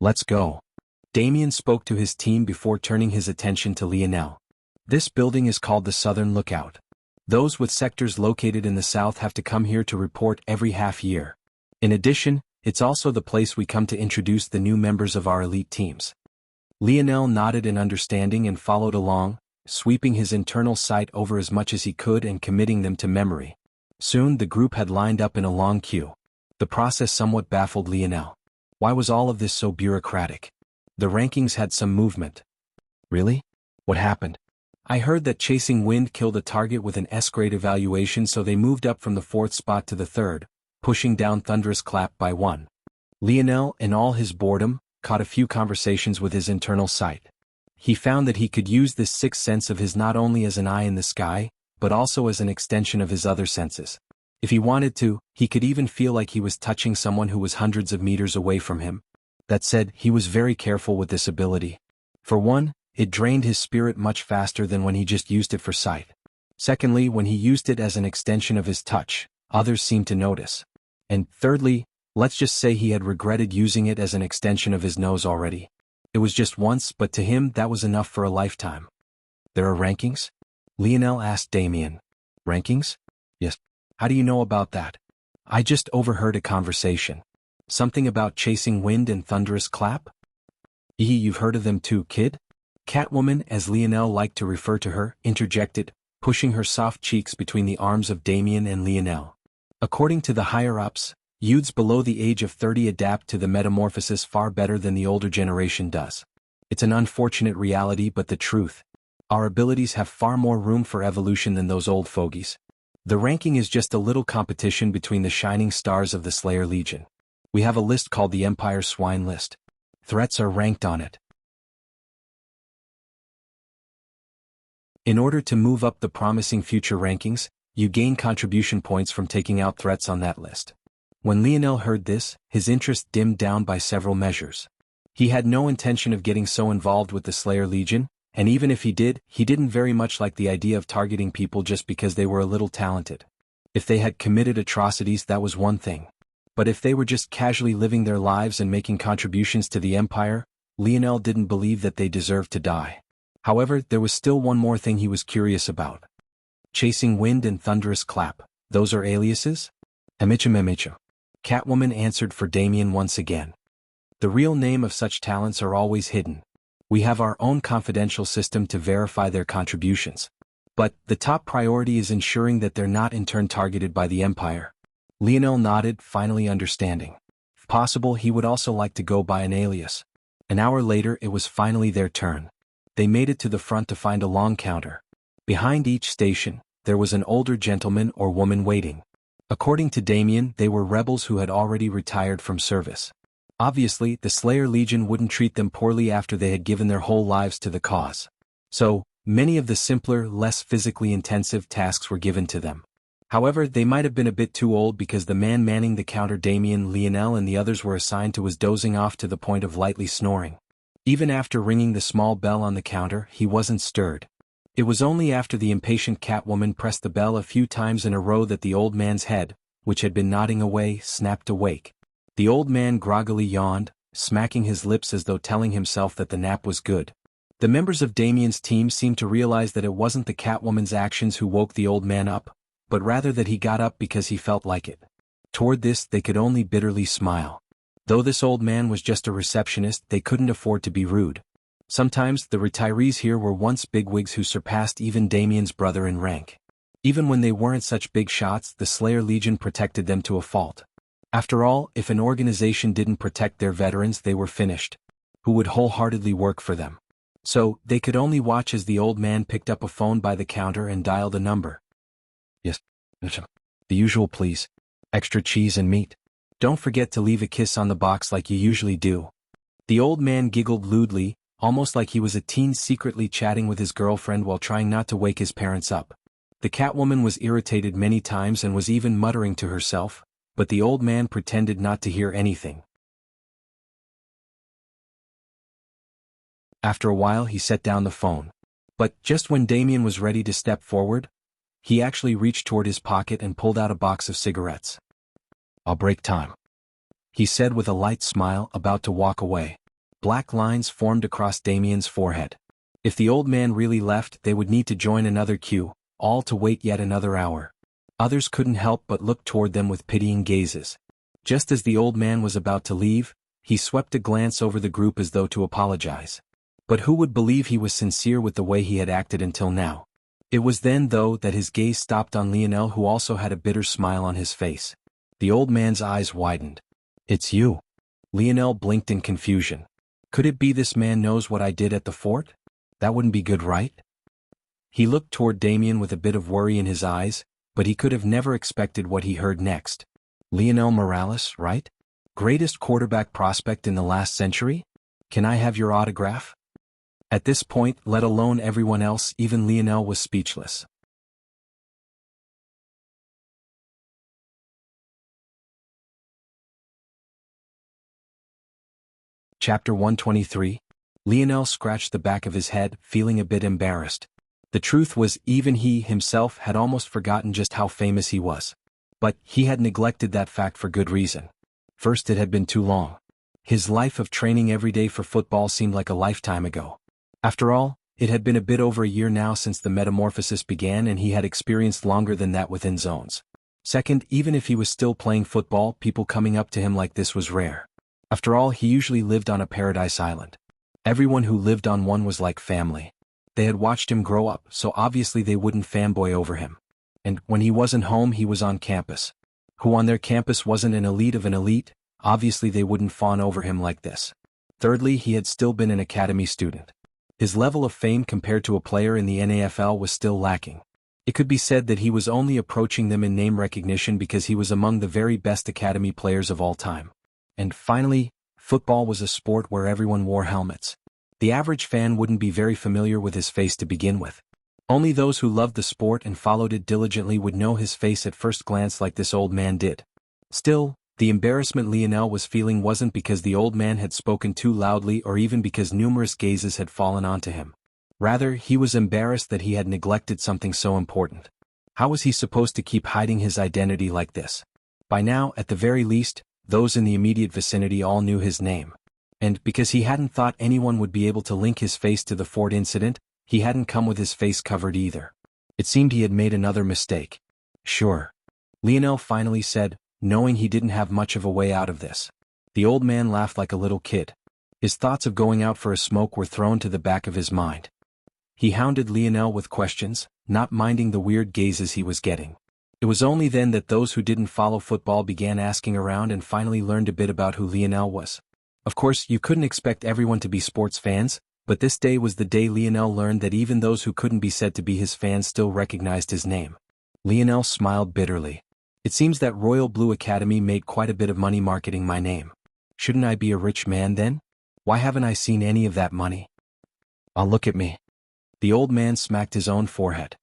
Let's go. Damien spoke to his team before turning his attention to Lionel. This building is called the Southern Lookout. Those with sectors located in the south have to come here to report every half year. In addition, it's also the place we come to introduce the new members of our elite teams. Lionel nodded in understanding and followed along, sweeping his internal sight over as much as he could and committing them to memory. Soon the group had lined up in a long queue. The process somewhat baffled Lionel. Why was all of this so bureaucratic? The rankings had some movement. Really? What happened? I heard that chasing wind killed a target with an S-grade evaluation, so they moved up from the 4th spot to the 3rd, pushing down Thunderous Clap by 1. Lionel, in all his boredom, caught a few conversations with his internal sight. He found that he could use this sixth sense of his not only as an eye in the sky, but also as an extension of his other senses. If he wanted to, he could even feel like he was touching someone who was hundreds of meters away from him. That said, he was very careful with this ability. For one, it drained his spirit much faster than when he just used it for sight. Secondly, when he used it as an extension of his touch, others seemed to notice. And thirdly, let's just say he had regretted using it as an extension of his nose already. It was just once, but to him that was enough for a lifetime. There are rankings? Lionel asked Damien. Rankings? Yes. How do you know about that? I just overheard a conversation. Something about chasing wind and Thunderous Clap? You've heard of them too, kid? Catwoman, as Lionel liked to refer to her, interjected, pushing her soft cheeks between the arms of Damien and Lionel. According to the higher-ups, youths below the age of 30 adapt to the metamorphosis far better than the older generation does. It's an unfortunate reality, but the truth. Our abilities have far more room for evolution than those old fogies. The ranking is just a little competition between the shining stars of the Slayer Legion. We have a list called the Empire Swine List. Threats are ranked on it. In order to move up the promising future rankings, you gain contribution points from taking out threats on that list. When Lionel heard this, his interest dimmed down by several measures. He had no intention of getting so involved with the Slayer Legion, and even if he didn't very much like the idea of targeting people just because they were a little talented. If they had committed atrocities, that was one thing. But if they were just casually living their lives and making contributions to the Empire, Lionel didn't believe that they deserved to die. However, there was still one more thing he was curious about. Chasing Wind and Thunderous Clap, those are aliases? Emicha. Catwoman answered for Damien once again. The real name of such talents are always hidden. We have our own confidential system to verify their contributions. But the top priority is ensuring that they're not in turn targeted by the Empire. Lionel nodded, finally understanding. If possible, he would also like to go by an alias. An hour later, it was finally their turn. They made it to the front to find a long counter. Behind each station, there was an older gentleman or woman waiting. According to Damien, they were rebels who had already retired from service. Obviously, the Slayer Legion wouldn't treat them poorly after they had given their whole lives to the cause. So, many of the simpler, less physically intensive tasks were given to them. However, they might have been a bit too old because the man manning the counter, Damien, Lionel and the others were assigned to, was dozing off to the point of lightly snoring. Even after ringing the small bell on the counter, he wasn't stirred. It was only after the impatient Catwoman pressed the bell a few times in a row that the old man's head, which had been nodding away, snapped awake. The old man groggily yawned, smacking his lips as though telling himself that the nap was good. The members of Damien's team seemed to realize that it wasn't the Catwoman's actions who woke the old man up, but rather that he got up because he felt like it. Toward this, they could only bitterly smile. Though this old man was just a receptionist, they couldn't afford to be rude. Sometimes, the retirees here were once bigwigs who surpassed even Damien's brother in rank. Even when they weren't such big shots, the Slayer Legion protected them to a fault. After all, if an organization didn't protect their veterans, they were finished. Who would wholeheartedly work for them? So, they could only watch as the old man picked up a phone by the counter and dialed a number. Yes. The usual, please. Extra cheese and meat. Don't forget to leave a kiss on the box like you usually do. The old man giggled lewdly, almost like he was a teen secretly chatting with his girlfriend while trying not to wake his parents up. The Catwoman was irritated many times and was even muttering to herself, but the old man pretended not to hear anything. After a while, he set down the phone. But just when Damien was ready to step forward, he actually reached toward his pocket and pulled out a box of cigarettes. "I'll break time," he said with a light smile, about to walk away. Black lines formed across Damien's forehead. If the old man really left, they would need to join another queue, all to wait yet another hour. Others couldn't help but look toward them with pitying gazes. Just as the old man was about to leave, he swept a glance over the group as though to apologize. But who would believe he was sincere with the way he had acted until now? It was then, though, that his gaze stopped on Lionel, who also had a bitter smile on his face. The old man's eyes widened. "It's you." Lionel blinked in confusion. Could it be this man knows what I did at the fort? That wouldn't be good, right? He looked toward Damien with a bit of worry in his eyes, but he could have never expected what he heard next. Lionel Morales, right? Greatest quarterback prospect in the last century? Can I have your autograph? At this point, let alone everyone else, even Lionel was speechless. Chapter 123. Lionel scratched the back of his head, feeling a bit embarrassed. The truth was, even he himself had almost forgotten just how famous he was. But he had neglected that fact for good reason. First, it had been too long. His life of training every day for football seemed like a lifetime ago. After all, it had been a bit over a year now since the metamorphosis began, and he had experienced longer than that within zones. Second, even if he was still playing football, people coming up to him like this was rare. After all, he usually lived on a paradise island. Everyone who lived on one was like family. They had watched him grow up, so obviously they wouldn't fanboy over him. And when he wasn't home, he was on campus. Who on their campus wasn't an elite of an elite? Obviously they wouldn't fawn over him like this. Thirdly, he had still been an academy student. His level of fame compared to a player in the NFL was still lacking. It could be said that he was only approaching them in name recognition because he was among the very best academy players of all time. And finally, football was a sport where everyone wore helmets. The average fan wouldn't be very familiar with his face to begin with. Only those who loved the sport and followed it diligently would know his face at first glance like this old man did. Still, the embarrassment Lionel was feeling wasn't because the old man had spoken too loudly or even because numerous gazes had fallen onto him. Rather, he was embarrassed that he had neglected something so important. How was he supposed to keep hiding his identity like this? By now, at the very least, those in the immediate vicinity all knew his name. And because he hadn't thought anyone would be able to link his face to the Ford incident, he hadn't come with his face covered either. It seemed he had made another mistake. Sure. Lionel finally said, knowing he didn't have much of a way out of this. The old man laughed like a little kid. His thoughts of going out for a smoke were thrown to the back of his mind. He hounded Lionel with questions, not minding the weird gazes he was getting. It was only then that those who didn't follow football began asking around and finally learned a bit about who Lionel was. Of course, you couldn't expect everyone to be sports fans, but this day was the day Lionel learned that even those who couldn't be said to be his fans still recognized his name. Lionel smiled bitterly. It seems that Royal Blue Academy made quite a bit of money marketing my name. Shouldn't I be a rich man then? Why haven't I seen any of that money? Look at me. The old man smacked his own forehead.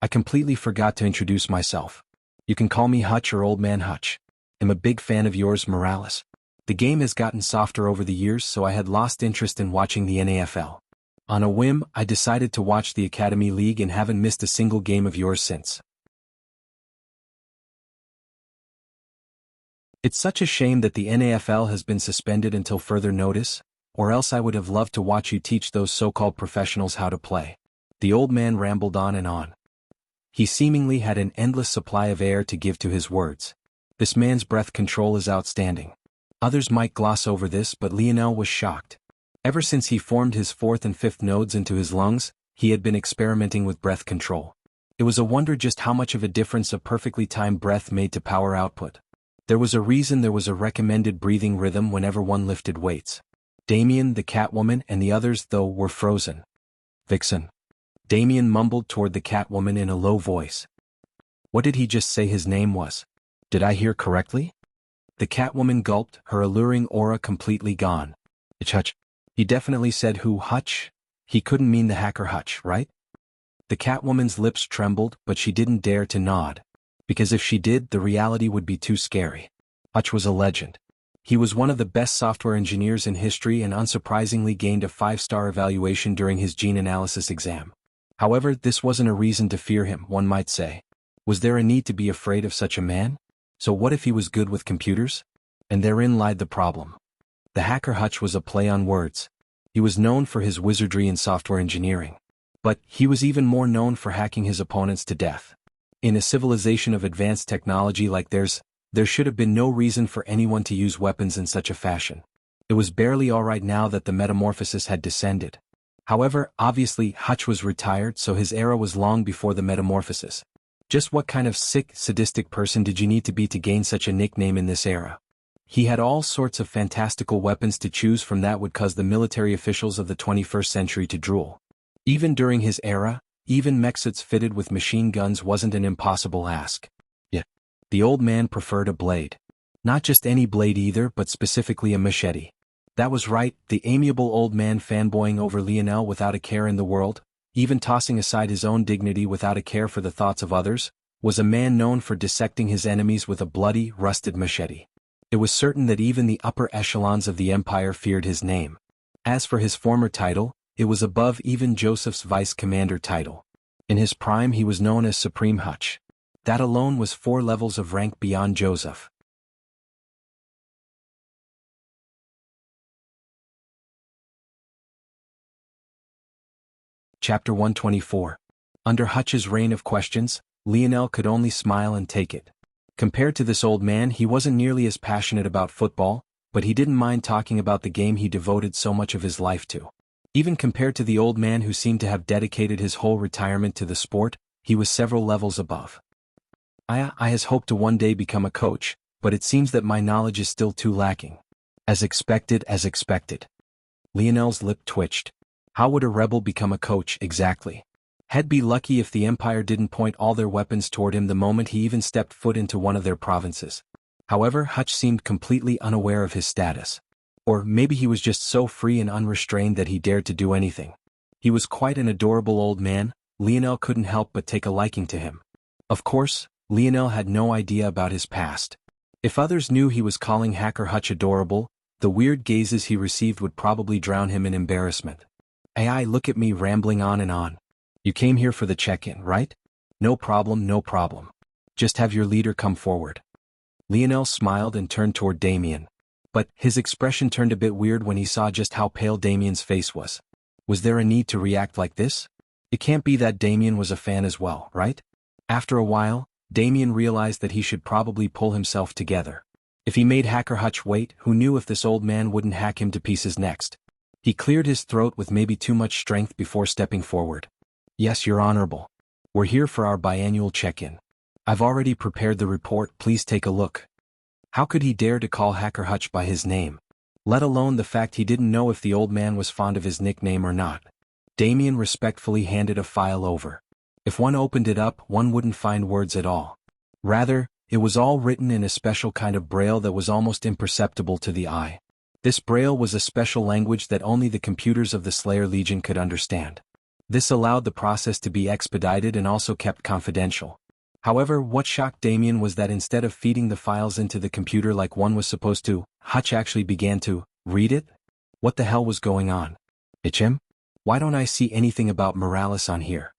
I completely forgot to introduce myself. You can call me Hutch or Old Man Hutch. I'm a big fan of yours, Morales. The game has gotten softer over the years, so I had lost interest in watching the NFL. On a whim, I decided to watch the Academy League and haven't missed a single game of yours since. It's such a shame that the NFL has been suspended until further notice, or else I would have loved to watch you teach those so-called professionals how to play. The old man rambled on and on. He seemingly had an endless supply of air to give to his words. This man's breath control is outstanding. Others might gloss over this, but Lionel was shocked. Ever since he formed his fourth and fifth nodes into his lungs, he had been experimenting with breath control. It was a wonder just how much of a difference a perfectly timed breath made to power output. There was a reason there was a recommended breathing rhythm whenever one lifted weights. Damien, the Catwoman, and the others, though, were frozen. Vixen. Damien mumbled toward the Catwoman in a low voice. What did he just say his name was? Did I hear correctly? The Catwoman gulped, her alluring aura completely gone. It's Hutch. He definitely said who, Hutch? He couldn't mean the hacker Hutch, right? The Catwoman's lips trembled, but she didn't dare to nod. Because if she did, the reality would be too scary. Hutch was a legend. He was one of the best software engineers in history and unsurprisingly gained a 5-star evaluation during his gene analysis exam. However, this wasn't a reason to fear him, one might say. Was there a need to be afraid of such a man? So what if he was good with computers? And therein lied the problem. The hacker Hutch was a play on words. He was known for his wizardry in software engineering. But he was even more known for hacking his opponents to death. In a civilization of advanced technology like theirs, there should have been no reason for anyone to use weapons in such a fashion. It was barely alright now that the metamorphosis had descended. However, obviously Hutch was retired, so his era was long before the metamorphosis. Just what kind of sick, sadistic person did you need to be to gain such a nickname in this era? He had all sorts of fantastical weapons to choose from that would cause the military officials of the 21st century to drool. Even during his era, even mechsuits fitted with machine guns wasn't an impossible ask. Yet, the old man preferred a blade. Not just any blade either, but specifically a machete. That was right, the amiable old man fanboying over Lionel without a care in the world, even tossing aside his own dignity without a care for the thoughts of others, was a man known for dissecting his enemies with a bloody, rusted machete. It was certain that even the upper echelons of the empire feared his name. As for his former title, it was above even Joseph's vice commander title. In his prime he was known as Supreme Hutch. That alone was 4 levels of rank beyond Joseph. Chapter 124. Under Hutch's reign of questions, Lionel could only smile and take it. Compared to this old man, he wasn't nearly as passionate about football, but he didn't mind talking about the game he devoted so much of his life to. Even compared to the old man who seemed to have dedicated his whole retirement to the sport, he was several levels above. I has hoped to one day become a coach, but it seems that my knowledge is still too lacking. As expected. Lionel's lip twitched. How would a rebel become a coach exactly? He'd be lucky if the Empire didn't point all their weapons toward him the moment he even stepped foot into one of their provinces. However, Hutch seemed completely unaware of his status. Or maybe he was just so free and unrestrained that he dared to do anything. He was quite an adorable old man. Lionel couldn't help but take a liking to him. Of course, Lionel had no idea about his past. If others knew he was calling Hacker Hutch adorable, the weird gazes he received would probably drown him in embarrassment. AI, look at me rambling on and on. You came here for the check-in, right? No problem, no problem. Just have your leader come forward. Lionel smiled and turned toward Damien. But his expression turned a bit weird when he saw just how pale Damien's face was. Was there a need to react like this? It can't be that Damien was a fan as well, right? After a while, Damien realized that he should probably pull himself together. If he made Hacker Hutch wait, who knew if this old man wouldn't hack him to pieces next? He cleared his throat with maybe too much strength before stepping forward. Yes, Your Honorable. We're here for our biannual check-in. I've already prepared the report, please take a look. How could he dare to call Hacker Hutch by his name? Let alone the fact he didn't know if the old man was fond of his nickname or not. Damien respectfully handed a file over. If one opened it up, one wouldn't find words at all. Rather, it was all written in a special kind of braille that was almost imperceptible to the eye. This braille was a special language that only the computers of the Slayer Legion could understand. This allowed the process to be expedited and also kept confidential. However, what shocked Damien was that instead of feeding the files into the computer like one was supposed to, Hutch actually began to read it? What the hell was going on? It's him? Why don't I see anything about Morales on here?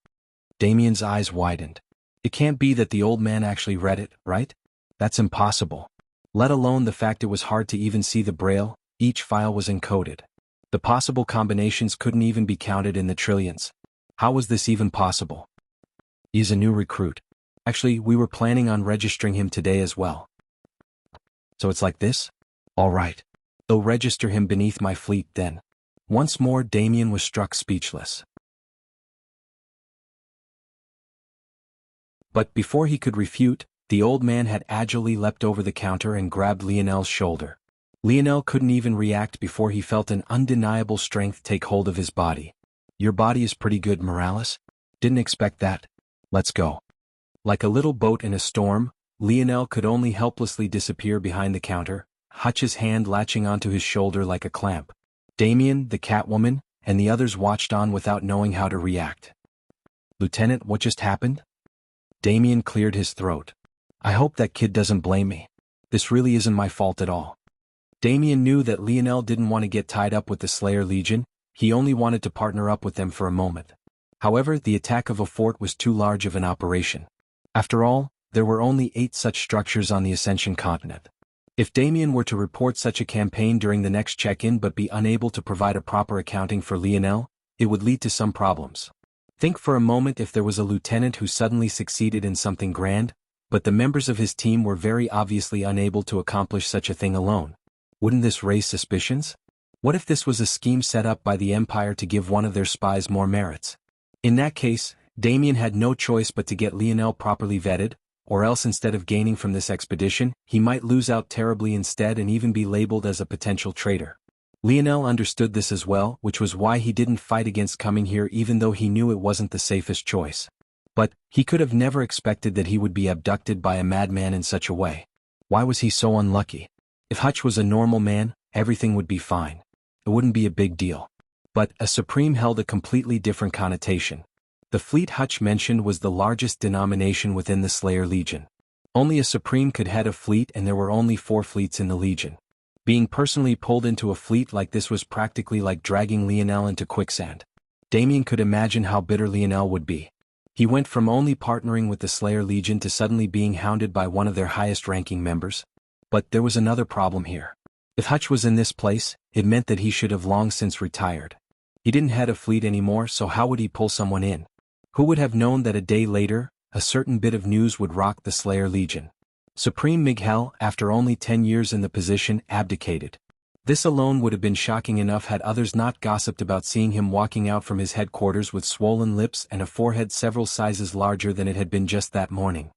Damien's eyes widened. It can't be that the old man actually read it, right? That's impossible. Let alone the fact it was hard to even see the braille, each file was encoded. The possible combinations couldn't even be counted in the trillions. How was this even possible? He's a new recruit. Actually, we were planning on registering him today as well. So it's like this? All right. I'll register him beneath my fleet then. Once more Damien was struck speechless. But before he could refute, the old man had agilely leapt over the counter and grabbed Lionel's shoulder. Lionel couldn't even react before he felt an undeniable strength take hold of his body. Your body is pretty good, Morales. Didn't expect that. Let's go. Like a little boat in a storm, Lionel could only helplessly disappear behind the counter, Hutch's hand latching onto his shoulder like a clamp. Damien, the Catwoman, and the others watched on without knowing how to react. Lieutenant, what just happened? Damien cleared his throat. I hope that kid doesn't blame me. This really isn't my fault at all. Damien knew that Lionel didn't want to get tied up with the Slayer Legion, he only wanted to partner up with them for a moment. However, the attack of a fort was too large of an operation. After all, there were only 8 such structures on the Ascension continent. If Damien were to report such a campaign during the next check-in but be unable to provide a proper accounting for Lionel, it would lead to some problems. Think for a moment if there was a lieutenant who suddenly succeeded in something grand, but the members of his team were very obviously unable to accomplish such a thing alone. Wouldn't this raise suspicions? What if this was a scheme set up by the Empire to give one of their spies more merits? In that case, Damien had no choice but to get Lionel properly vetted, or else instead of gaining from this expedition, he might lose out terribly instead and even be labeled as a potential traitor. Lionel understood this as well, which was why he didn't fight against coming here even though he knew it wasn't the safest choice. But he could have never expected that he would be abducted by a madman in such a way. Why was he so unlucky? If Hutch was a normal man, everything would be fine. It wouldn't be a big deal. But a Supreme held a completely different connotation. The fleet Hutch mentioned was the largest denomination within the Slayer Legion. Only a Supreme could head a fleet and there were only 4 fleets in the Legion. Being personally pulled into a fleet like this was practically like dragging Lionel into quicksand. Damien could imagine how bitter Lionel would be. He went from only partnering with the Slayer Legion to suddenly being hounded by one of their highest-ranking members. But there was another problem here. If Hutch was in this place, it meant that he should have long since retired. He didn't head a fleet anymore, so how would he pull someone in? Who would have known that a day later, a certain bit of news would rock the Slayer Legion? Supreme Miguel, after only 10 years in the position, abdicated. This alone would have been shocking enough had others not gossiped about seeing him walking out from his headquarters with swollen lips and a forehead several sizes larger than it had been just that morning.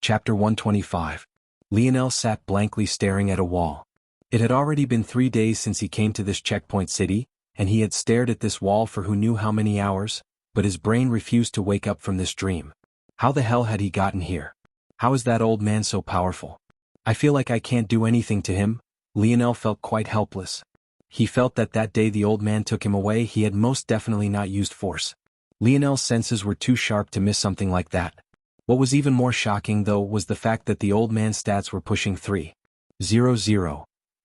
Chapter 125. Lionel sat blankly staring at a wall. It had already been 3 days since he came to this checkpoint city, and he had stared at this wall for who knew how many hours, but his brain refused to wake up from this dream. How the hell had he gotten here? How is that old man so powerful? I feel like I can't do anything to him. Lionel felt quite helpless. He felt that that day the old man took him away he had most definitely not used force. Lionel's senses were too sharp to miss something like that. What was even more shocking though was the fact that the old man's stats were pushing 300.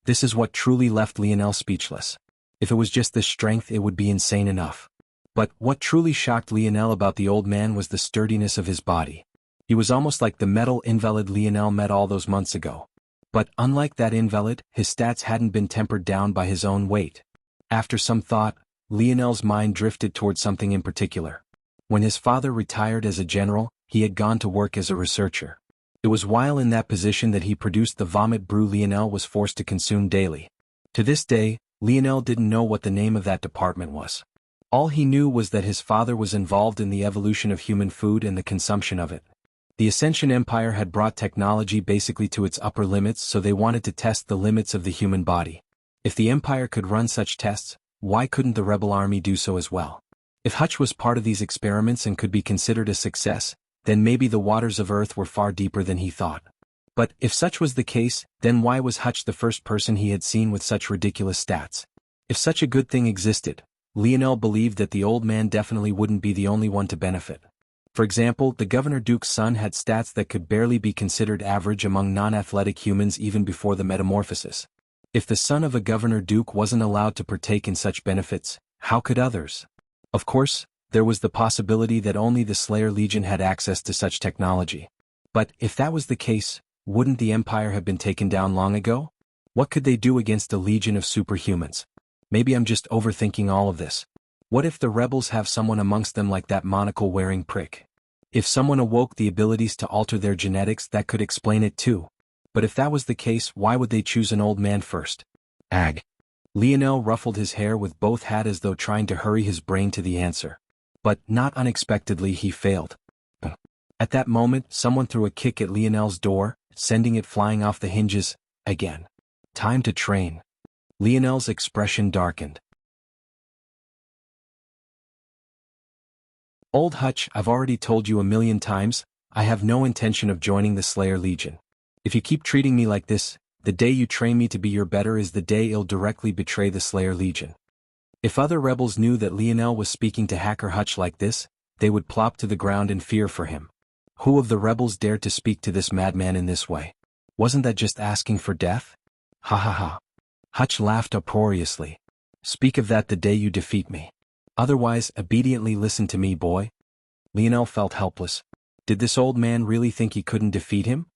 This is what truly left Lionel speechless. If it was just this strength it would be insane enough. But what truly shocked Lionel about the old man was the sturdiness of his body. He was almost like the metal invalid Lionel met all those months ago. But unlike that invalid, his stats hadn't been tempered down by his own weight. After some thought, Lionel's mind drifted toward something in particular. When his father retired as a general, he had gone to work as a researcher. It was while in that position that he produced the vomit brew Lionel was forced to consume daily. To this day, Lionel didn't know what the name of that department was. All he knew was that his father was involved in the evolution of human food and the consumption of it. The Ascension Empire had brought technology basically to its upper limits, so they wanted to test the limits of the human body. If the Empire could run such tests, why couldn't the rebel army do so as well? If Hutch was part of these experiments and could be considered a success, then maybe the waters of Earth were far deeper than he thought. But if such was the case, then why was Hutch the first person he had seen with such ridiculous stats? If such a good thing existed, Lionel believed that the old man definitely wouldn't be the only one to benefit. For example, the Governor Duke's son had stats that could barely be considered average among non-athletic humans even before the metamorphosis. If the son of a Governor Duke wasn't allowed to partake in such benefits, how could others? Of course, there was the possibility that only the Slayer Legion had access to such technology. But if that was the case, wouldn't the Empire have been taken down long ago? What could they do against a legion of superhumans? Maybe I'm just overthinking all of this. What if the rebels have someone amongst them like that monocle-wearing prick? If someone awoke the abilities to alter their genetics, that could explain it too. But if that was the case, why would they choose an old man first? Ag. Lionel ruffled his hair with both hands as though trying to hurry his brain to the answer. But not unexpectedly he failed. At that moment, someone threw a kick at Lionel's door, sending it flying off the hinges, again. Time to train. Lionel's expression darkened. Old Hutch, I've already told you 1,000,000 times, I have no intention of joining the Slayer Legion. If you keep treating me like this, the day you train me to be your better is the day I'll directly betray the Slayer Legion. If other rebels knew that Lionel was speaking to Hacker Hutch like this, they would plop to the ground in fear for him. Who of the rebels dared to speak to this madman in this way? Wasn't that just asking for death? Ha ha ha. Hutch laughed uproariously. Speak of that the day you defeat me. Otherwise, obediently listen to me, boy. Lionel felt helpless. Did this old man really think he couldn't defeat him?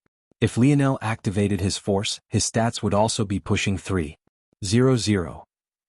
If Lionel activated his force, his stats would also be pushing 300.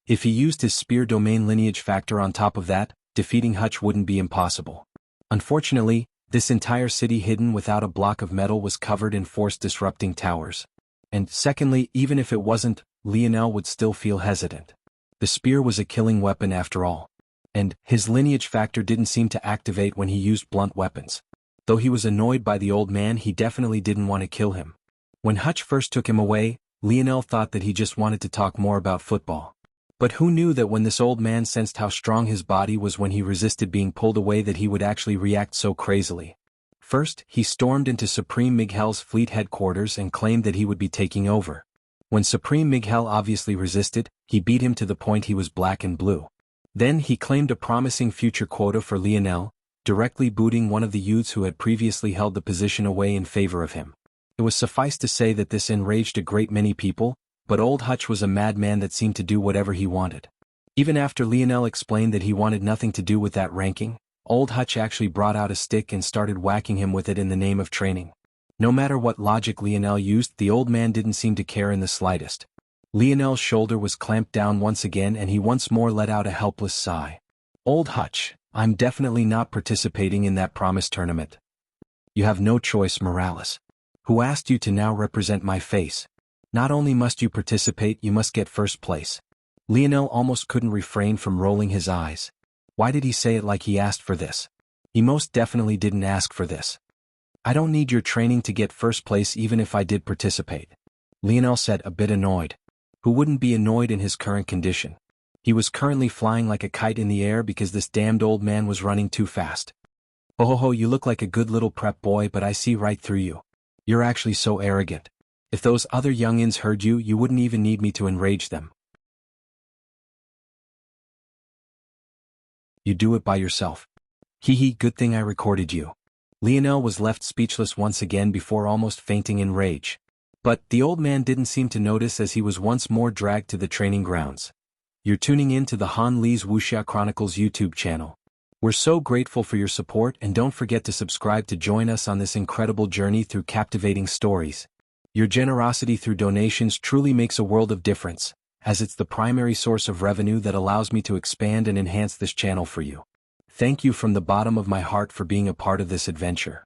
If he used his spear domain lineage factor on top of that, defeating Hutch wouldn't be impossible. Unfortunately, this entire city hidden without a block of metal was covered in force-disrupting towers. And secondly, even if it wasn't, Lionel would still feel hesitant. The spear was a killing weapon after all. And his lineage factor didn't seem to activate when he used blunt weapons. Though he was annoyed by the old man, he definitely didn't want to kill him. When Hutch first took him away, Lionel thought that he just wanted to talk more about football. But who knew that when this old man sensed how strong his body was when he resisted being pulled away that he would actually react so crazily. First, he stormed into Supreme Miguel's fleet headquarters and claimed that he would be taking over. When Supreme Miguel obviously resisted, he beat him to the point he was black and blue. Then he claimed a promising future quota for Lionel, directly booting one of the youths who had previously held the position away in favor of him. It was suffice to say that this enraged a great many people, but old Hutch was a madman that seemed to do whatever he wanted. Even after Lionel explained that he wanted nothing to do with that ranking, old Hutch actually brought out a stick and started whacking him with it in the name of training. No matter what logic Lionel used, the old man didn't seem to care in the slightest. Lionel's shoulder was clamped down once again and he once more let out a helpless sigh. Old Hutch, I'm definitely not participating in that promised tournament. You have no choice, Morales. Who asked you to now represent my face? Not only must you participate, you must get first place. Lionel almost couldn't refrain from rolling his eyes. Why did he say it like he asked for this? He most definitely didn't ask for this. I don't need your training to get first place even if I did participate. Lionel said, a bit annoyed. Who wouldn't be annoyed in his current condition? He was currently flying like a kite in the air because this damned old man was running too fast. Oh ho ho, you look like a good little prep boy, but I see right through you. You're actually so arrogant. If those other youngins heard you, you wouldn't even need me to enrage them. You do it by yourself. Hee hee, good thing I recorded you. Lionel was left speechless once again before almost fainting in rage. But the old man didn't seem to notice as he was once more dragged to the training grounds. You're tuning in to the Han Lee's Wuxia Chronicles YouTube channel. We're so grateful for your support, and don't forget to subscribe to join us on this incredible journey through captivating stories. Your generosity through donations truly makes a world of difference, as it's the primary source of revenue that allows me to expand and enhance this channel for you. Thank you from the bottom of my heart for being a part of this adventure.